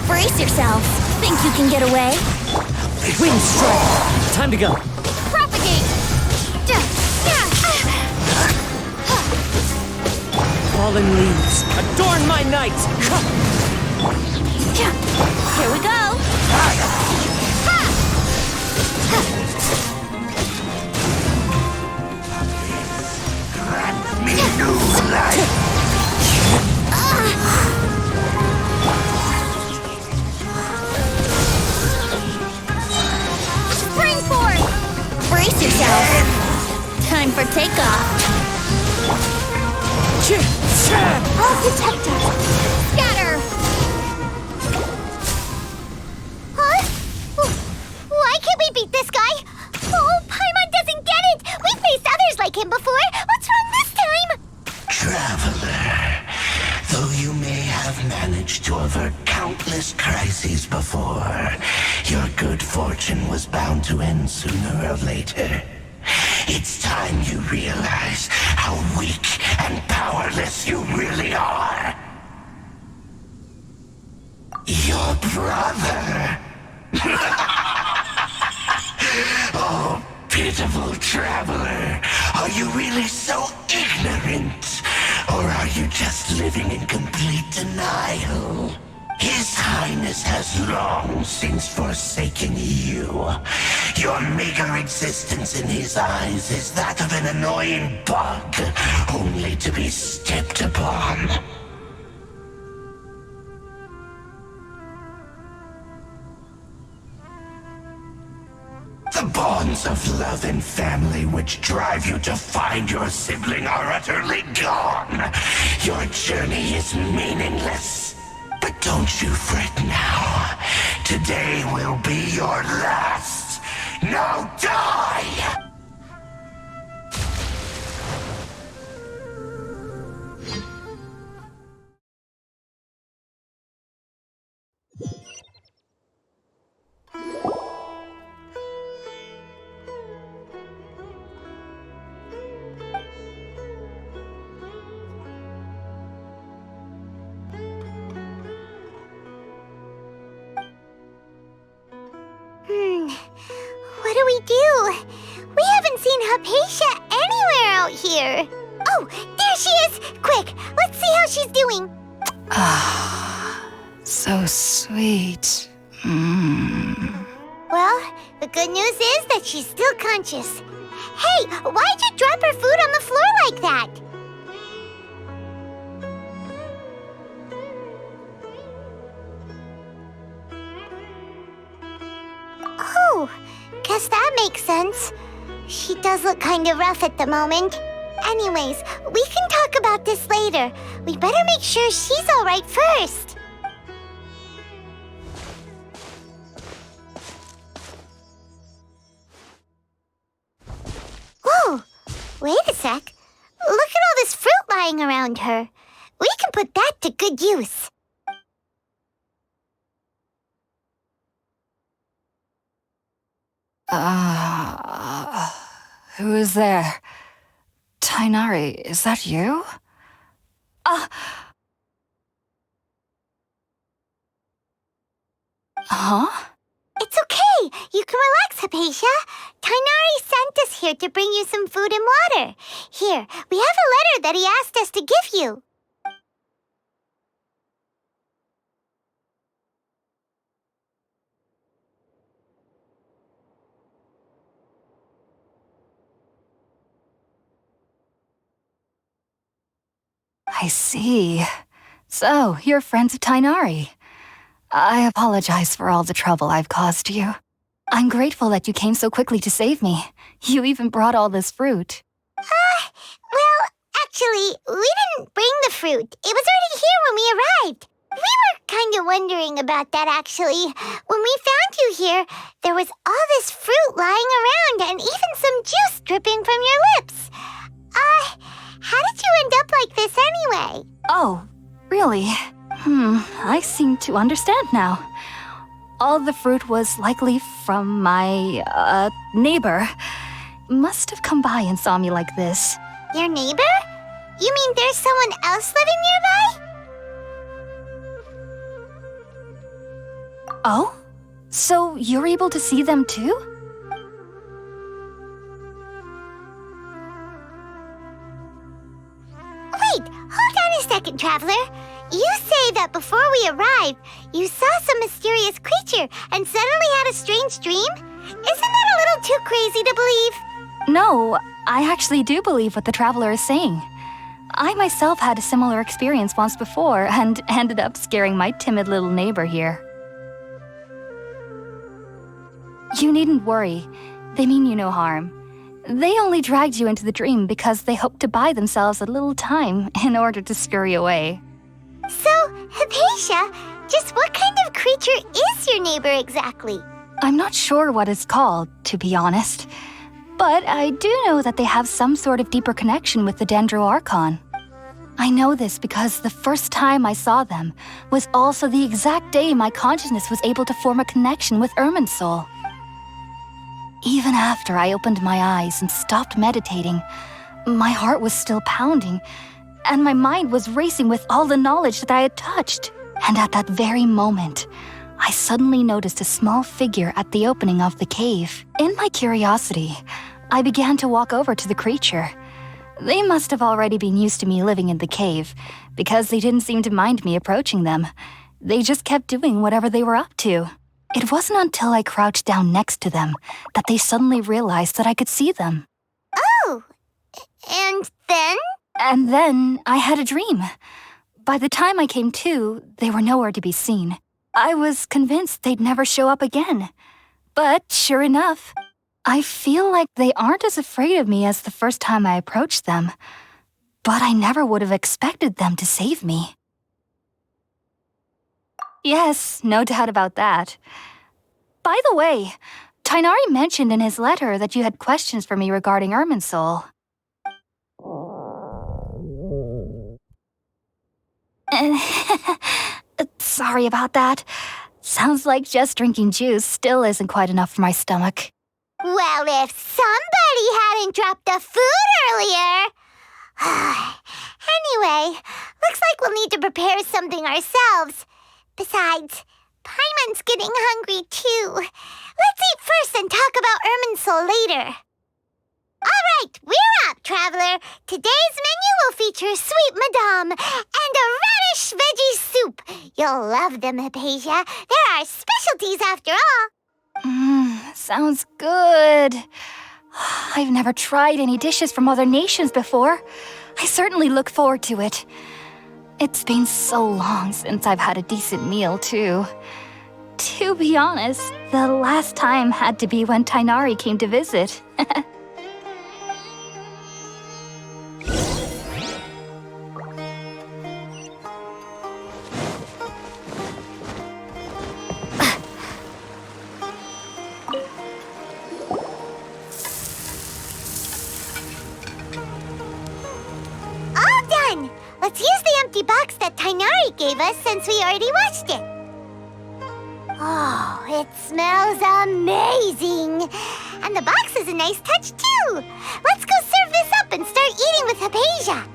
Brace yourself. Think you can get away? Wind strike! Time to go. Propagate! Fallen leaves, adorn my night! Here we go! Grant me new life. Spring forth! Brace yourself. Time for takeoff. I'll protect us. Scatter! Huh? Why can't we beat this guy? Oh, Paimon doesn't get it! We've faced others like him before! What's wrong this time? Traveler, though you may have managed to avert countless crises before, your good fortune was bound to end sooner or later. It's time you realize how weak and powerless you really are. Your brother. Oh, pitiful traveler. Are you really so ignorant? Or are you just living in complete denial? His Highness has long since forsaken you. Your meager existence in his eyes is that of an annoying bug, only to be stepped upon. The bonds of love and family which drive you to find your sibling are utterly gone. Your journey is meaningless. But don't you fret now. Today will be your last. Now die! What do we do? We haven't seen Hypatia anywhere out here. Oh, there she is! Quick, let's see how she's doing. So sweet. Well, the good news is that she's still conscious. Hey, why'd you drop her food on the floor like that? Oh, guess that makes sense. She does look kind of rough at the moment. Anyways, we can talk about this later. We better make sure she's all right first. Whoa, wait a sec. Look at all this fruit lying around her. We can put that to good use. Who is there? Tighnari, is that you? Huh? It's okay. You can relax, Hypatia. Tighnari sent us here to bring you some food and water. Here, we have a letter that he asked us to give you. I see. So, you're friends of Tighnari. I apologize for all the trouble I've caused you. I'm grateful that you came so quickly to save me. You even brought all this fruit. Well, actually, fruit. It was already here when we arrived. We were kind of wondering about that, actually. When we found you here, there was all this fruit lying around and even some juice dripping from your lips. How did you end up like this anyway? Oh, really? I seem to understand now. All the fruit was likely from my, neighbor. Must have come by and saw me like this. Your neighbor? You mean there's someone else living nearby? Oh? So you're able to see them too? Wait, hold on a second, Traveler. You say that before we arrived, you saw some mysterious creature and suddenly had a strange dream? Isn't that a little too crazy to believe? No, I actually do believe what the Traveler is saying. I myself had a similar experience once before and ended up scaring my timid little neighbor here. You needn't worry. They mean you no harm. They only dragged you into the dream because they hoped to buy themselves a little time in order to scurry away. So, Hypatia, just what kind of creature is your neighbor exactly? I'm not sure what it's called, to be honest. But I do know that they have some sort of deeper connection with the Dendroarchon. I know this because the first time I saw them was also the exact day my consciousness was able to form a connection with Irminsul. Even after I opened my eyes and stopped meditating, my heart was still pounding, and my mind was racing with all the knowledge that I had touched. And at that very moment, I suddenly noticed a small figure at the opening of the cave. In my curiosity, I began to walk over to the creature. They must have already been used to me living in the cave, because they didn't seem to mind me approaching them. They just kept doing whatever they were up to. It wasn't until I crouched down next to them that they suddenly realized that I could see them. Oh, and then? And then I had a dream. By the time I came to, they were nowhere to be seen. I was convinced they'd never show up again. But sure enough, I feel like they aren't as afraid of me as the first time I approached them. But I never would have expected them to save me. Yes, no doubt about that. By the way, Tighnari mentioned in his letter that you had questions for me regarding Irminsul. Sorry about that. Sounds like just drinking juice still isn't quite enough for my stomach. Well, if somebody hadn't dropped the food earlier... Anyway, looks like we'll need to prepare something ourselves. Besides, Paimon's getting hungry too. Let's eat first and talk about Irminsul later. All right, we're up, Traveler. Today's menu will feature sweet madame and a radish veggie soup. You'll love them, Hypatia. They're our specialties after all. Sounds good. I've never tried any dishes from other nations before. I certainly look forward to it. It's been so long since I've had a decent meal, too. To be honest, the last time had to be when Tighnari came to visit. Let's use the empty box that Tighnari gave us since we already watched it. Oh, it smells amazing. And the box is a nice touch, too. Let's go serve this up and start eating with Hypatia.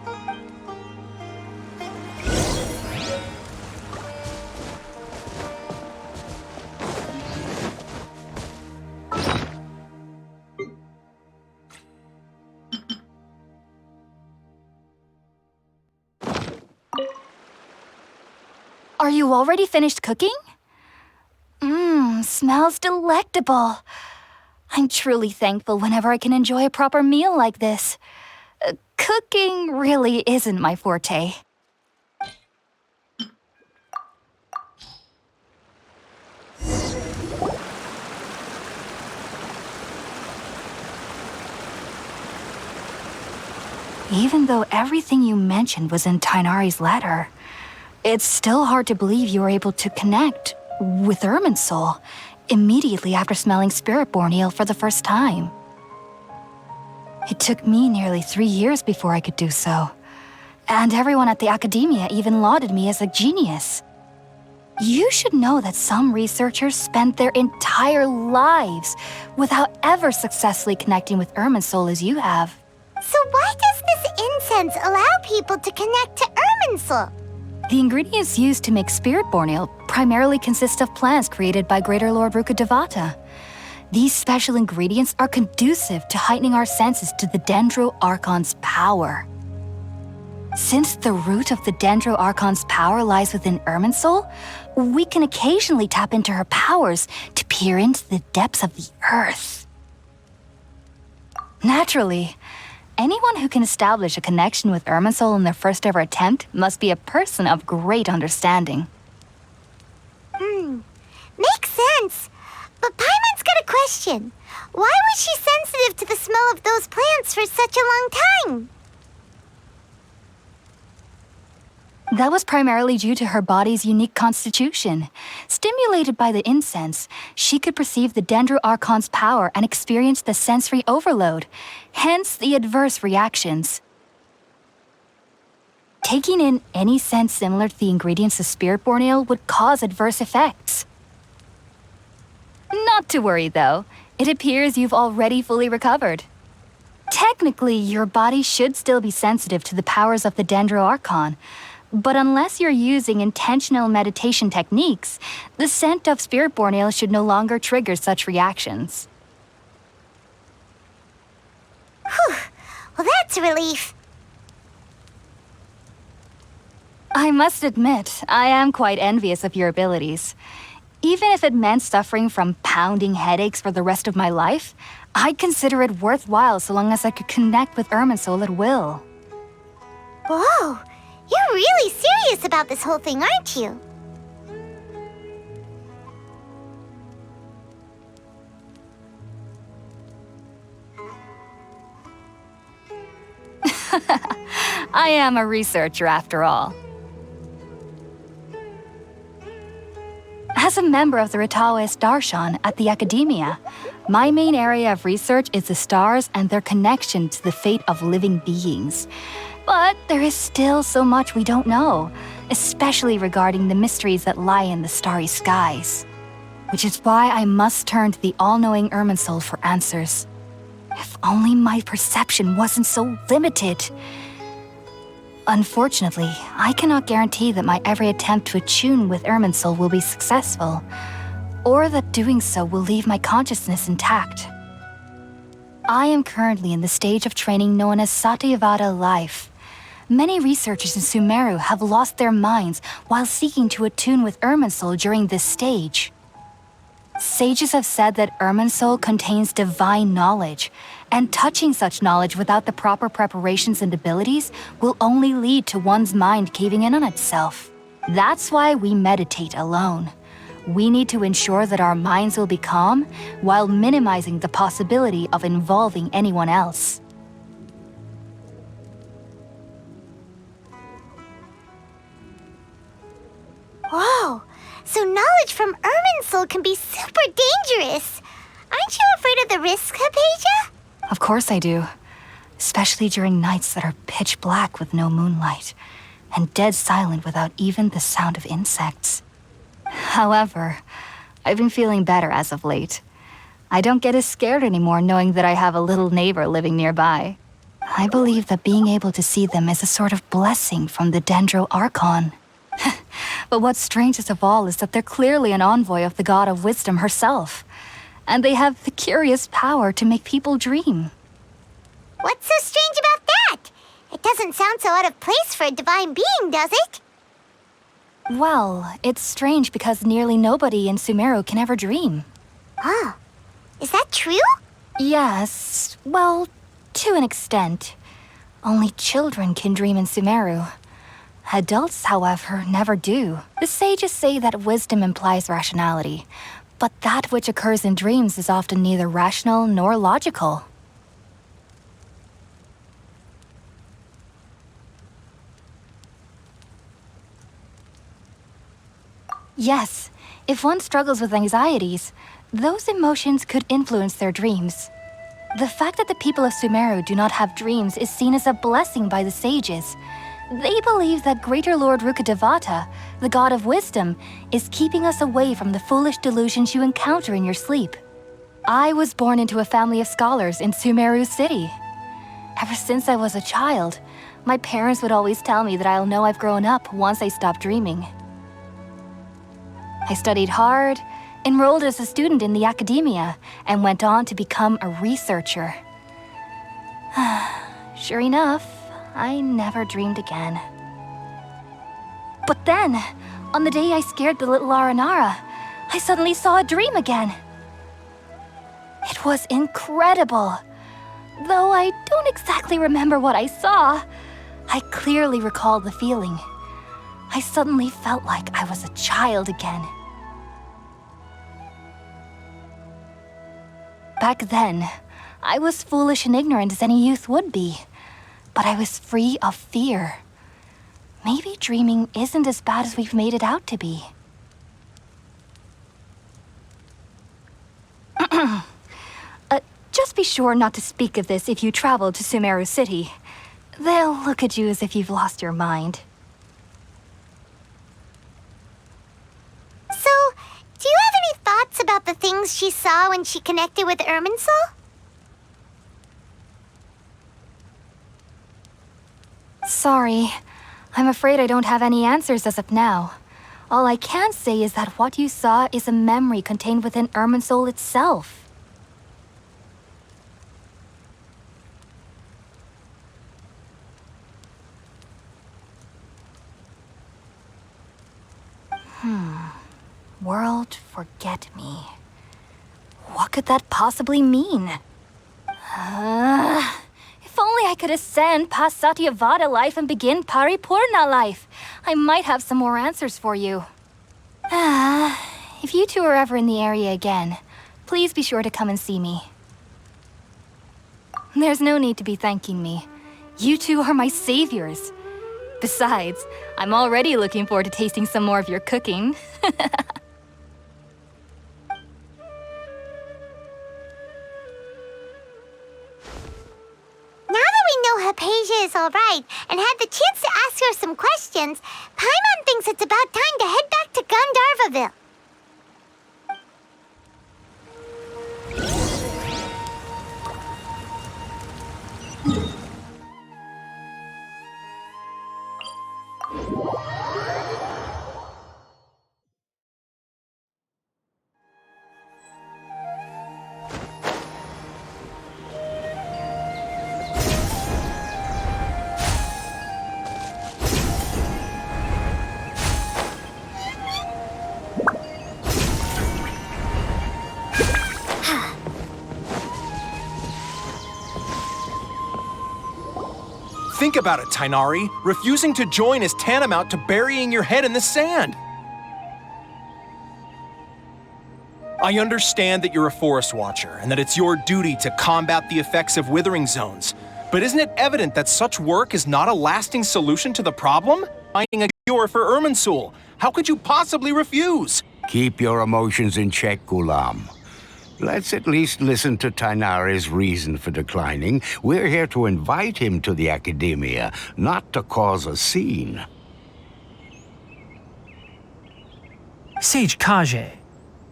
Are you already finished cooking? Smells delectable. I'm truly thankful whenever I can enjoy a proper meal like this. Cooking really isn't my forte. Even though everything you mentioned was in Tighnari's letter, it's still hard to believe you were able to connect with Irminsul immediately after smelling Spiritborn eel for the first time. It took me nearly 3 years before I could do so. And everyone at the Academia even lauded me as a genius. You should know that some researchers spend their entire lives without ever successfully connecting with Irminsul as you have. So why does this incense allow people to connect to Irminsul? The ingredients used to make Spiritborn ale primarily consist of plants created by Greater Lord Rukkhadevata. These special ingredients are conducive to heightening our senses to the Dendro Archon's power. Since the root of the Dendro Archon's power lies within Irminsul, we can occasionally tap into her powers to peer into the depths of the earth. Naturally, anyone who can establish a connection with Irminsul in their first ever attempt must be a person of great understanding. Makes sense. But Paimon's got a question. Why was she sensitive to the smell of those plants for such a long time? That was primarily due to her body's unique constitution. Stimulated by the incense, she could perceive the Dendro Archon's power and experience the sensory overload, hence the adverse reactions. Taking in any scent similar to the ingredients of Spiritborn ale would cause adverse effects. Not to worry, though. It appears you've already fully recovered. Technically, your body should still be sensitive to the powers of the Dendro Archon, but unless you're using intentional meditation techniques, the scent of Spiritborn ale should no longer trigger such reactions. Whew. Well, that's a relief. I must admit, I am quite envious of your abilities. Even if it meant suffering from pounding headaches for the rest of my life, I'd consider it worthwhile so long as I could connect with Irminsul at will. Whoa, you're really serious about this whole thing, aren't you? I am a researcher after all. As a member of the Ritawe Darshan at the Academia, my main area of research is the stars and their connection to the fate of living beings. But there is still so much we don't know, especially regarding the mysteries that lie in the starry skies. Which is why I must turn to the all-knowing Irminsul for answers. If only my perception wasn't so limited. Unfortunately, I cannot guarantee that my every attempt to attune with Irminsul will be successful, or that doing so will leave my consciousness intact. I am currently in the stage of training known as Satyavada life. Many researchers in Sumeru have lost their minds while seeking to attune with Irminsul during this stage. Sages have said that Irminsul contains divine knowledge, and touching such knowledge without the proper preparations and abilities will only lead to one's mind caving in on itself. That's why we meditate alone. We need to ensure that our minds will be calm while minimizing the possibility of involving anyone else. Whoa, so knowledge from Irminsul can be super dangerous. Aren't you afraid of the risks, Hypatia? Of course I do. Especially during nights that are pitch black with no moonlight, and dead silent without even the sound of insects. However, I've been feeling better as of late. I don't get as scared anymore knowing that I have a little neighbor living nearby. I believe that being able to see them is a sort of blessing from the Dendro Archon. But what's strangest of all is that they're clearly an envoy of the god of wisdom herself. And they have the curious power to make people dream. What's so strange about that? It doesn't sound so out of place for a divine being, does it? Well, it's strange because nearly nobody in Sumeru can ever dream. Oh, is that true? Yes, well, to an extent. Only children can dream in Sumeru. Adults, however, never do. The sages say that wisdom implies rationality, but that which occurs in dreams is often neither rational nor logical. Yes, if one struggles with anxieties, those emotions could influence their dreams. The fact that the people of Sumeru do not have dreams is seen as a blessing by the sages. They believe that Greater Lord Rukkhadevata, the god of wisdom, is keeping us away from the foolish delusions you encounter in your sleep. I was born into a family of scholars in Sumeru City. Ever since I was a child, my parents would always tell me that I'll know I've grown up once I stop dreaming. I studied hard, enrolled as a student in the academia, and went on to become a researcher. Sure enough, I never dreamed again. But then, on the day I scared the little Aranara, I suddenly saw a dream again. It was incredible. Though I don't exactly remember what I saw, I clearly recall the feeling. I suddenly felt like I was a child again. Back then, I was foolish and ignorant as any youth would be, but I was free of fear. Maybe dreaming isn't as bad as we've made it out to be. Just be sure not to speak of this if you travel to Sumeru City. They'll look at you as if you've lost your mind. So, do you have any thoughts about the things she saw when she connected with Irminsul? Sorry. I'm afraid I don't have any answers as of now. All I can say is that what you saw is a memory contained within Irminsul itself. World forget me. What could that possibly mean? If only I could ascend past Satyavada life and begin Paripurna life, I might have some more answers for you. If you two are ever in the area again, please be sure to come and see me. There's no need to be thanking me. You two are my saviors. Besides, I'm already looking forward to tasting some more of your cooking. Now that we know Hypatia is alright and had the chance to ask her some questions, Paimon thinks it's about time to head back to Gandharvaville. Think about it, Tighnari. Refusing to join is tantamount to burying your head in the sand. I understand that you're a forest watcher and that it's your duty to combat the effects of withering zones. But isn't it evident that such work is not a lasting solution to the problem? Finding a cure for Irminsul. How could you possibly refuse? Keep your emotions in check, Ghulam. Let's at least listen to Tighnari's reason for declining. We're here to invite him to the Academia, not to cause a scene. Sage Kage,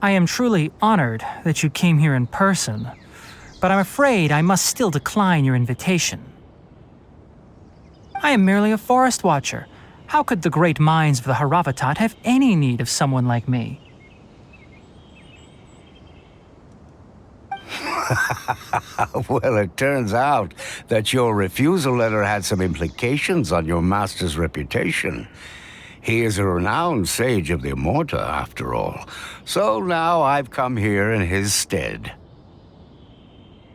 I am truly honored that you came here in person, but I'm afraid I must still decline your invitation. I am merely a forest watcher. How could the great minds of the Haravatat have any need of someone like me? Well, it turns out that your refusal letter had some implications on your master's reputation. He is a renowned sage of the Immorta, after all. So now I've come here in his stead.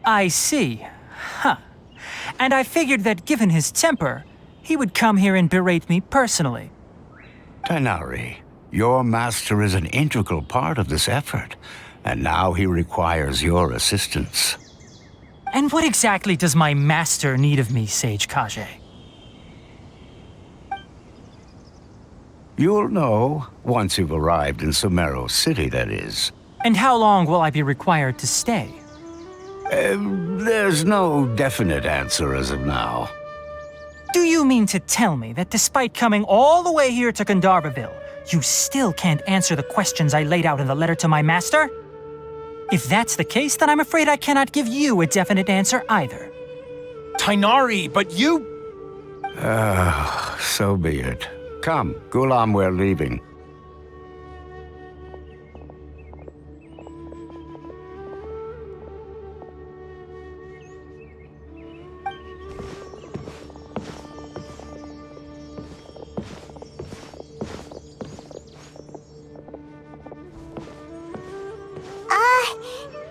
I see. Huh. And I figured that given his temper, he would come here and berate me personally. Tighnari, your master is an integral part of this effort. And now he requires your assistance. And what exactly does my master need of me, Sage Kage? You'll know, once you've arrived in Sumeru City, that is. And how long will I be required to stay? There's no definite answer as of now. Do you mean to tell me that despite coming all the way here to Gandharvaville, you still can't answer the questions I laid out in the letter to my master? If that's the case, then I'm afraid I cannot give you a definite answer either. Tighnari, but you... So be it. Come, Gulam, we're leaving.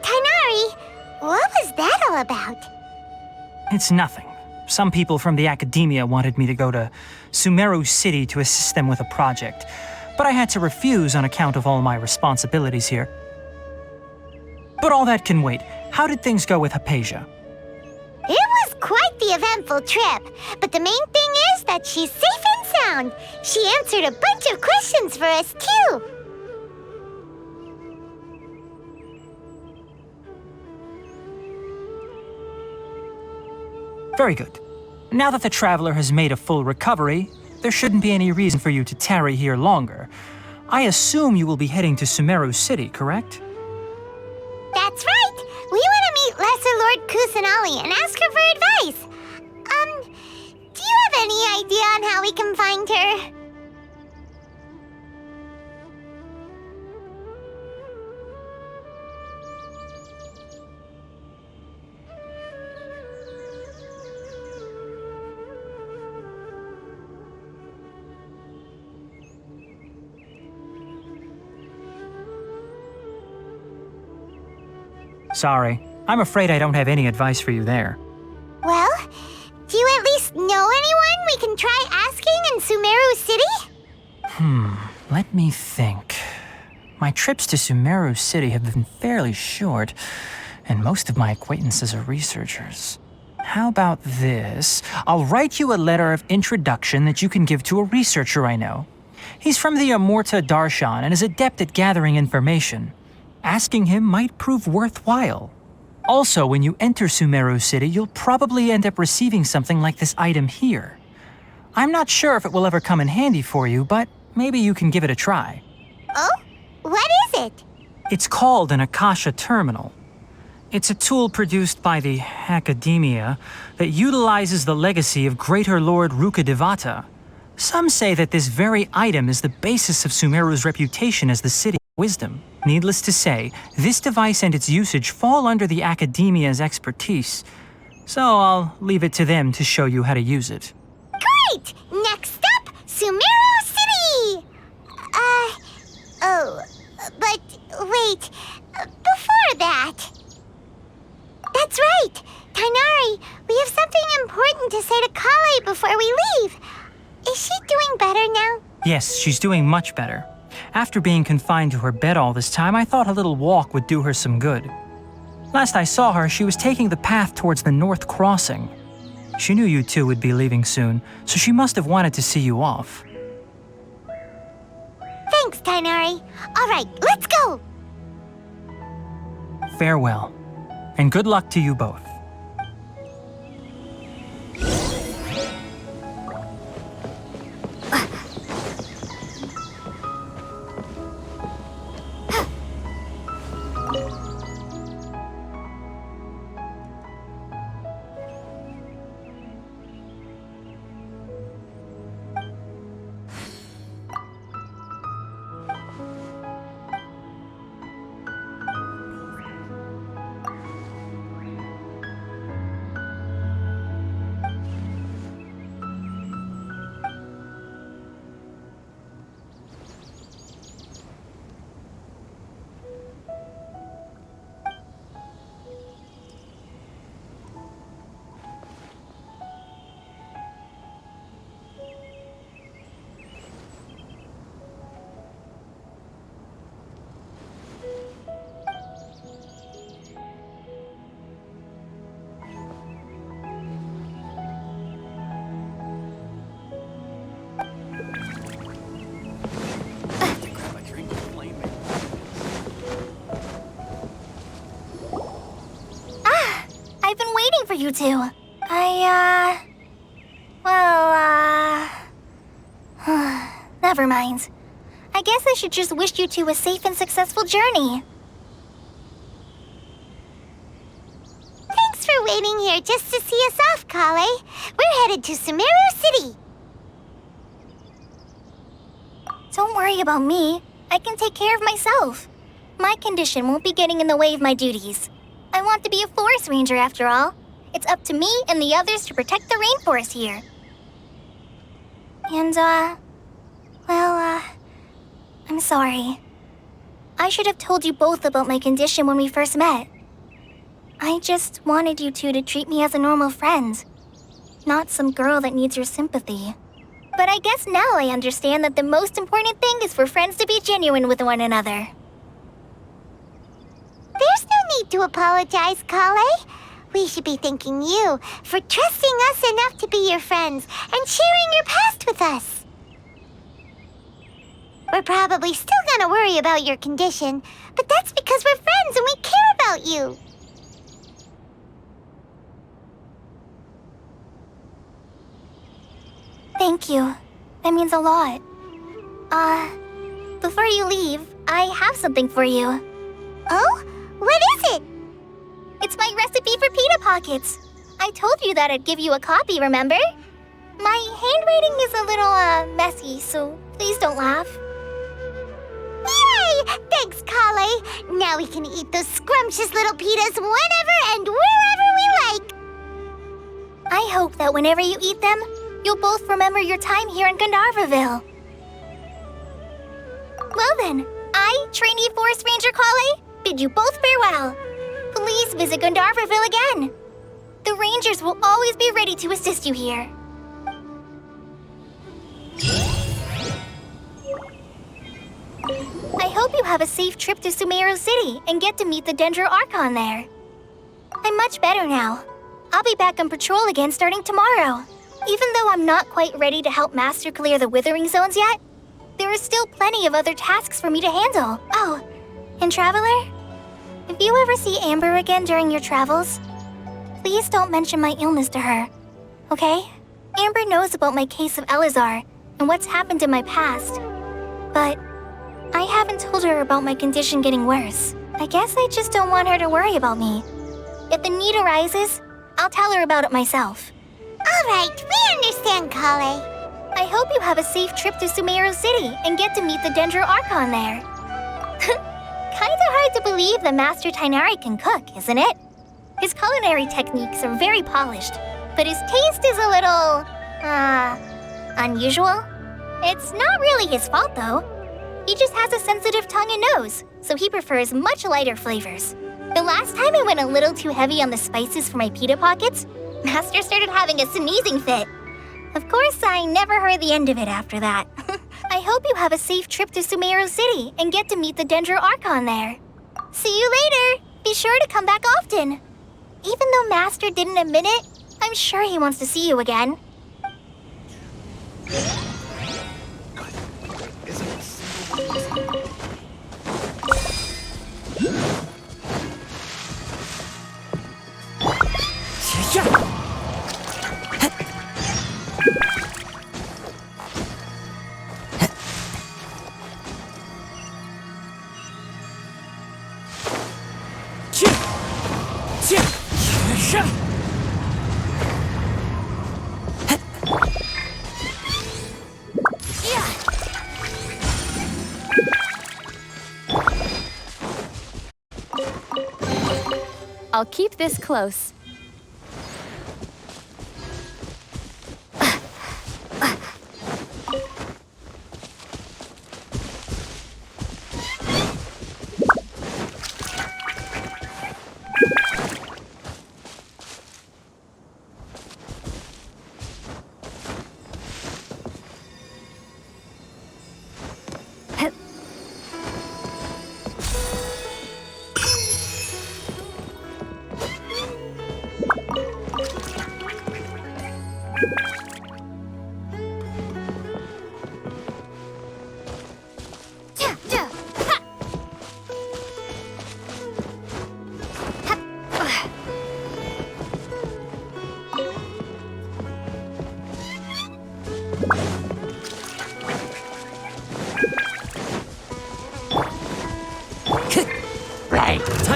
Tighnari, what was that all about? It's nothing. Some people from the academia wanted me to go to Sumeru City to assist them with a project, but I had to refuse on account of all my responsibilities here. But all that can wait. How did things go with Hypatia? It was quite the eventful trip, but the main thing is that she's safe and sound. She answered a bunch of questions for us, too. Very good. Now that the traveler has made a full recovery, there shouldn't be any reason for you to tarry here longer. I assume you will be heading to Sumeru City, correct? That's right! We want to meet Lesser Lord Kusanali and ask her for advice. Do you have any idea on how we can find her? Sorry. I'm afraid I don't have any advice for you there. Well, do you at least know anyone we can try asking in Sumeru City? Let me think. My trips to Sumeru City have been fairly short, and most of my acquaintances are researchers. How about this? I'll write you a letter of introduction that you can give to a researcher I know. He's from the Amurta Darshan and is adept at gathering information. Asking him might prove worthwhile. Also, when you enter Sumeru City, you'll probably end up receiving something like this item here. I'm not sure if it will ever come in handy for you, but maybe you can give it a try. Oh? What is it? It's called an Akasha Terminal. It's a tool produced by the Academia that utilizes the legacy of Greater Lord Rukkhadevata. Some say that this very item is the basis of Sumeru's reputation as the city of wisdom. Needless to say, this device and its usage fall under the Academia's expertise, so I'll leave it to them to show you how to use it. Great! Next up, Sumeru City! But wait, before that... That's right! Tighnari, we have something important to say to Kale before we leave. Is she doing better now? Yes, she's doing much better. After being confined to her bed all this time, I thought a little walk would do her some good. Last I saw her, she was taking the path towards the North Crossing. She knew you two would be leaving soon, so she must have wanted to see you off. Thanks, Tighnari. All right, let's go! Farewell, and good luck to you both. for you two. Never mind. I guess I should just wish you two a safe and successful journey. Thanks for waiting here just to see us off, Kale. We're headed to Sumeru City. Don't worry about me. I can take care of myself. My condition won't be getting in the way of my duties. I want to be a forest ranger after all. It's up to me and the others to protect the rainforest here. And, I'm sorry. I should have told you both about my condition when we first met. I just wanted you two to treat me as a normal friend, not some girl that needs your sympathy. But I guess now I understand that the most important thing is for friends to be genuine with one another. There's no need to apologize, Kale. We should be thanking you for trusting us enough to be your friends and sharing your past with us. We're probably still gonna worry about your condition, but that's because we're friends and we care about you. Thank you. That means a lot. Before you leave, I have something for you. Oh? What is it? It's my recipe for pita pockets. I told you that I'd give you a copy, remember? My handwriting is a little, messy, so please don't laugh. Yay! Thanks, Kale. Now we can eat those scrumptious little pitas whenever and wherever we like. I hope that whenever you eat them, you'll both remember your time here in Gandharvaville. Well then, I, trainee Forest Ranger Kale, bid you both farewell. Please visit Gandharvaville again. The Rangers will always be ready to assist you here. I hope you have a safe trip to Sumeru City and get to meet the Dendro Archon there. I'm much better now. I'll be back on patrol again starting tomorrow. Even though I'm not quite ready to help Master clear the Withering Zones yet, there are still plenty of other tasks for me to handle. Oh, and Traveler, if you ever see Amber again during your travels, please don't mention my illness to her, okay? Amber knows about my case of Elazar and what's happened in my past, but I haven't told her about my condition getting worse. I guess I just don't want her to worry about me. If the need arises, I'll tell her about it myself. All right, we understand, Kale. I hope you have a safe trip to Sumeru City and get to meet the Dendro Archon there. Kinda hard to believe that Master Tighnari can cook, isn't it? His culinary techniques are very polished, but his taste is a little, unusual. It's not really his fault, though. He just has a sensitive tongue and nose, so he prefers much lighter flavors. The last time I went a little too heavy on the spices for my pita pockets, Master started having a sneezing fit. Of course, I never heard the end of it after that. I hope you have a safe trip to Sumeru City and get to meet the Dendro Archon there. See you later! Be sure to come back often. Even though Master didn't admit it, I'm sure he wants to see you again. I'll keep this close.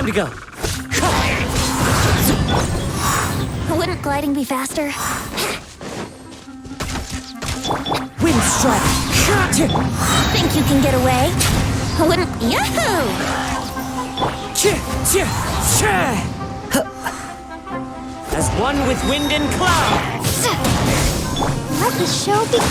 to go. Wouldn't gliding be faster? Wind strike. Think you can get away? Wouldn't... Yahoo! As one with wind and cloud. Let the show begin.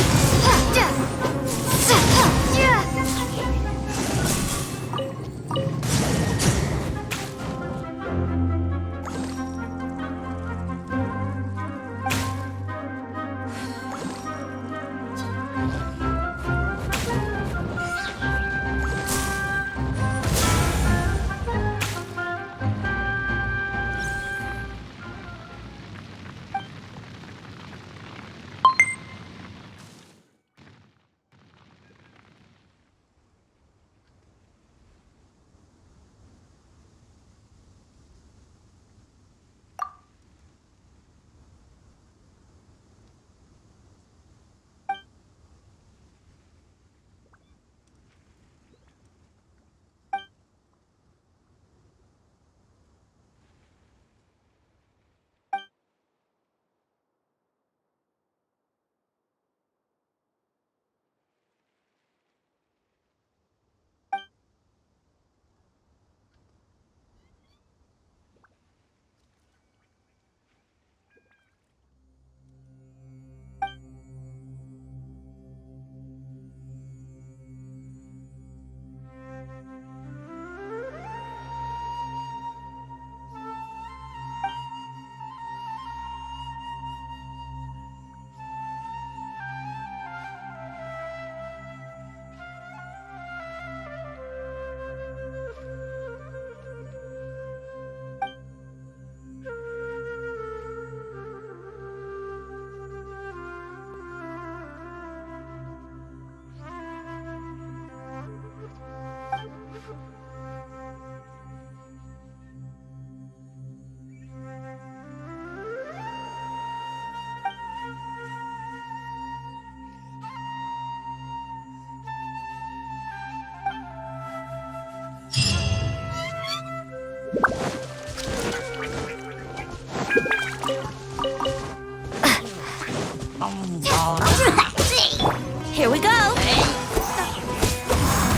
Here we go.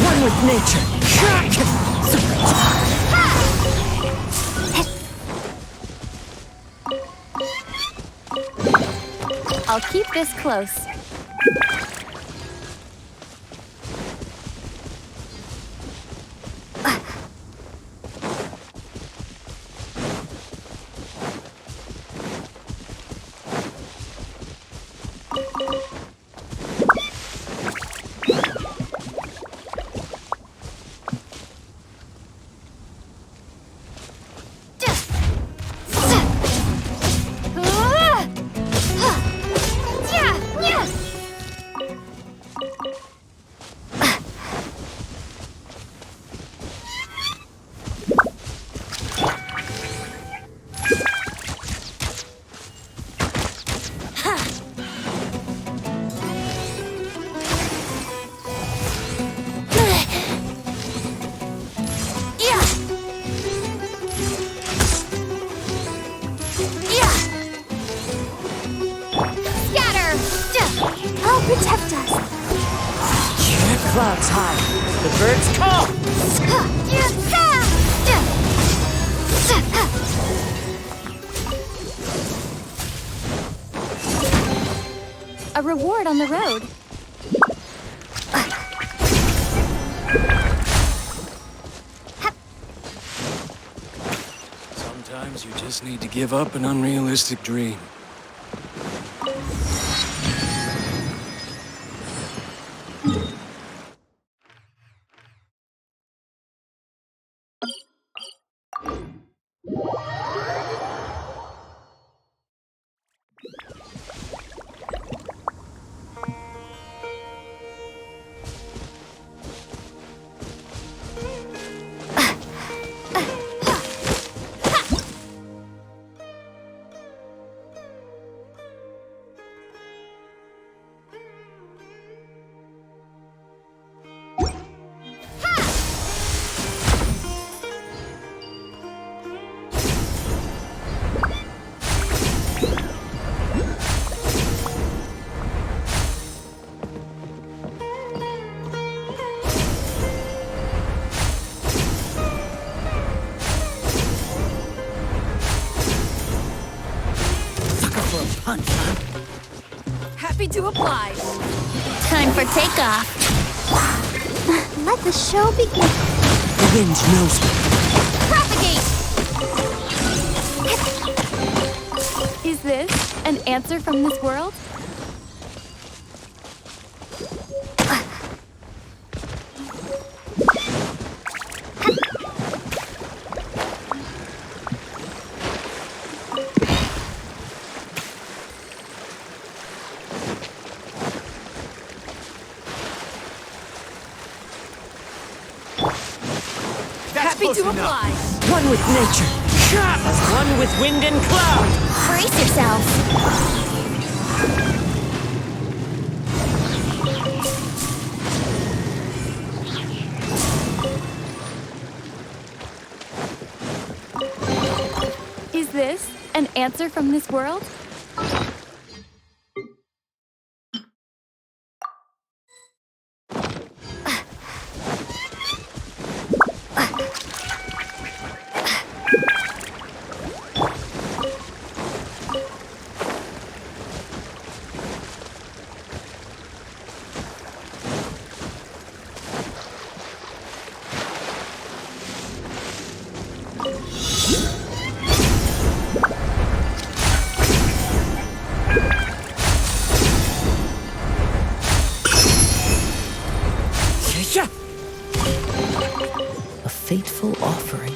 One with nature. I'll keep this close. Protect us. Clouds high. The birds call. A reward on the road. Sometimes you just need to give up an unrealistic dream. apply. Time for takeoff. Let the show begin. The wind knows me. Propagate! Is this an answer from this world? Happy to apply. One with nature. As one with wind and cloud. Brace yourself. Is this an answer from this world? A fateful offering.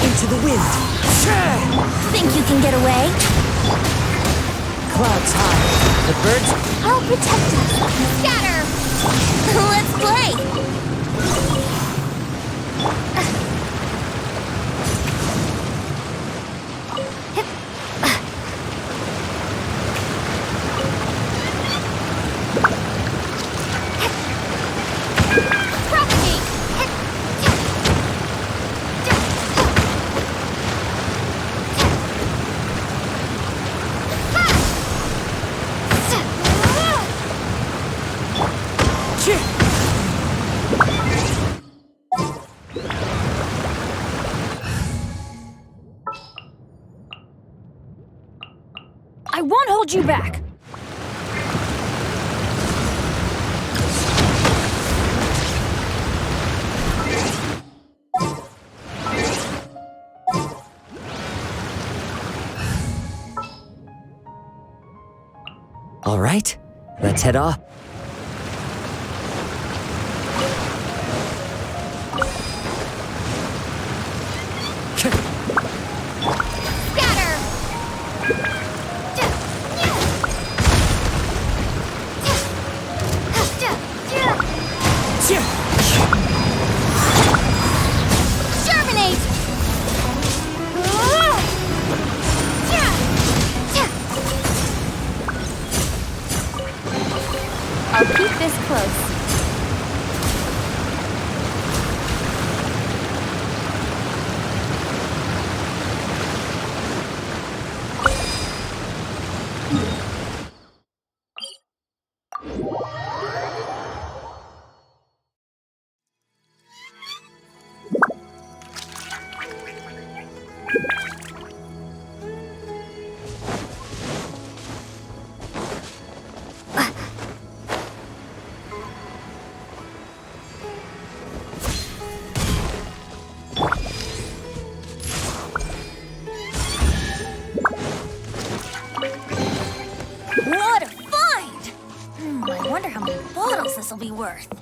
Into the wind. Think you can get away? Clouds high. The birds. I'll protect us. Scatter! Let's play! I won't hold you back. All right, let's head off. I'll keep this close. be worth.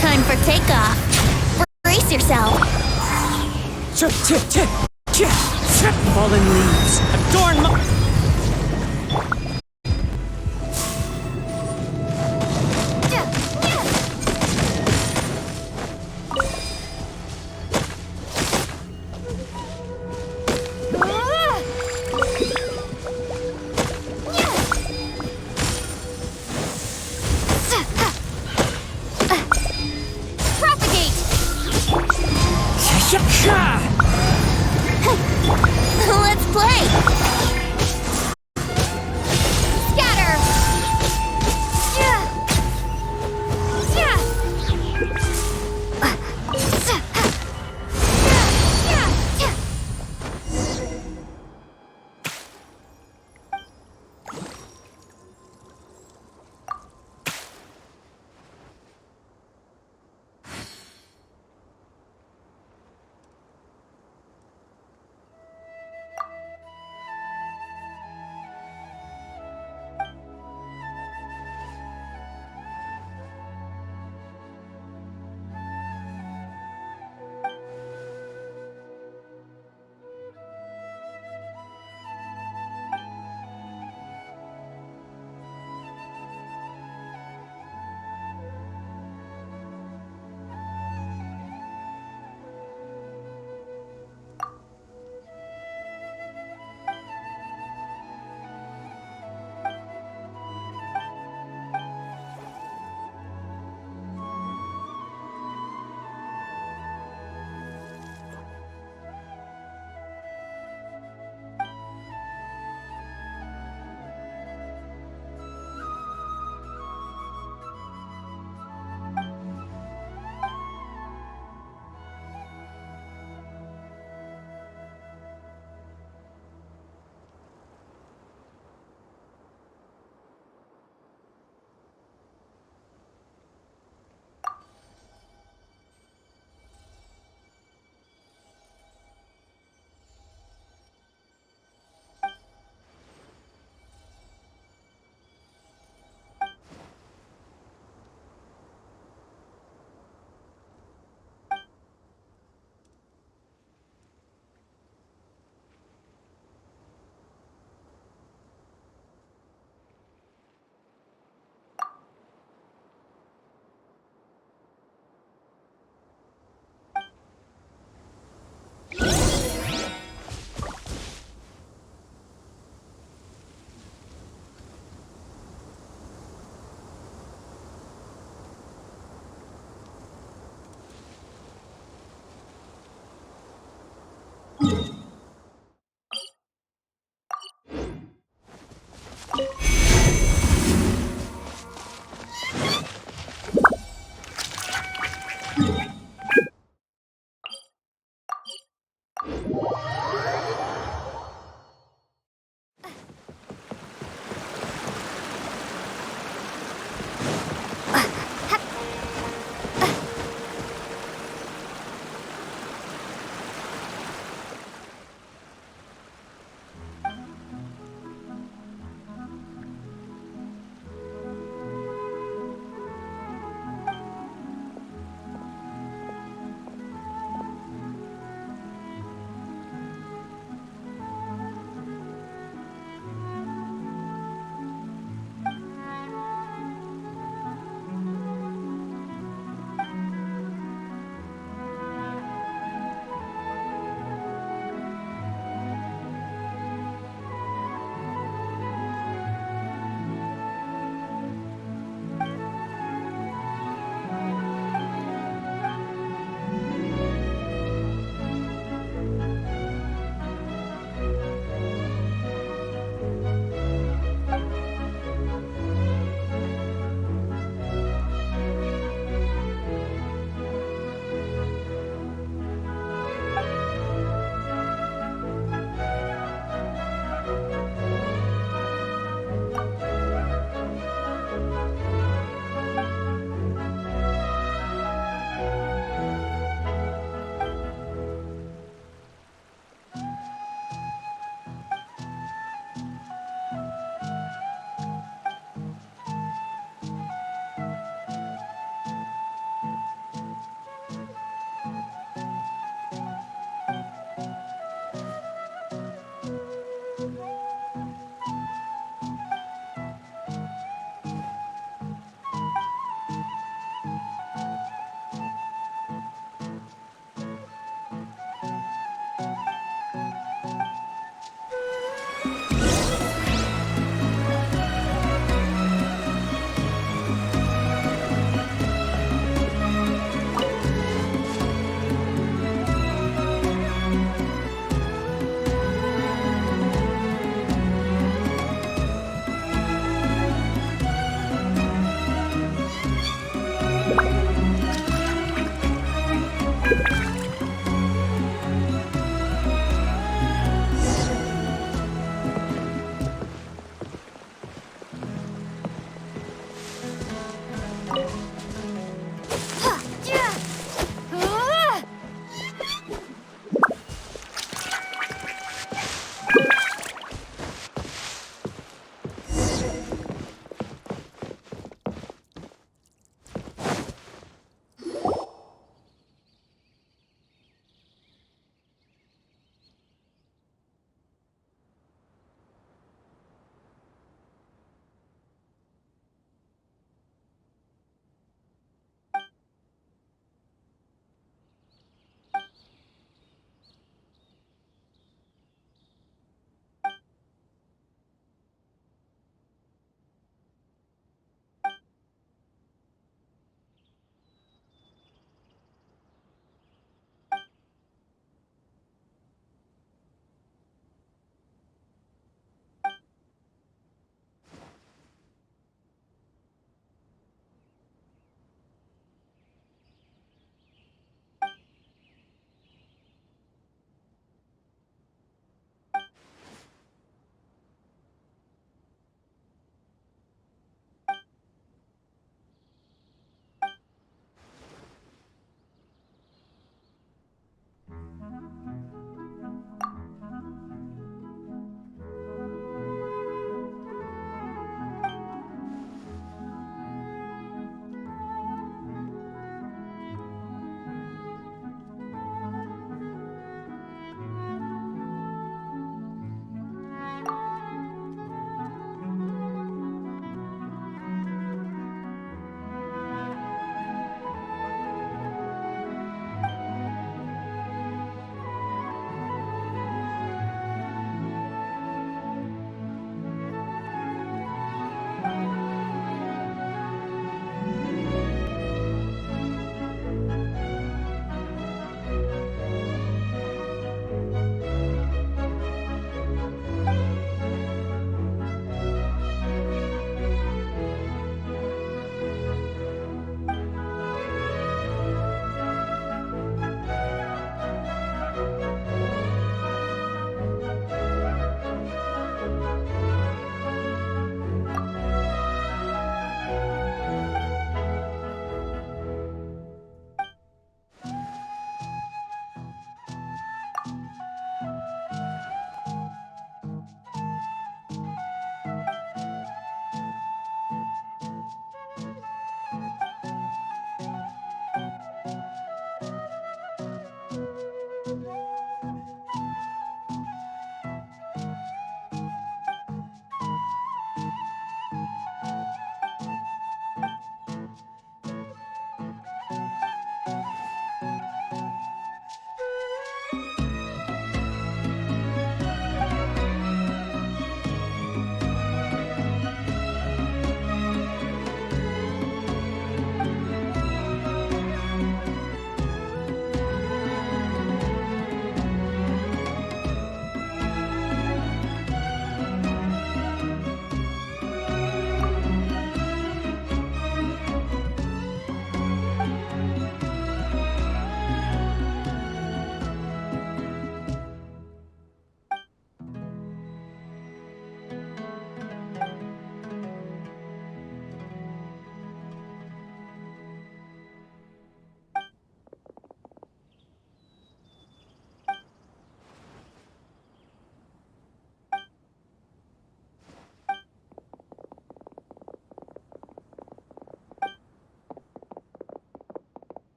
Time for takeoff. Brace yourself. Fallen leaves adorn my...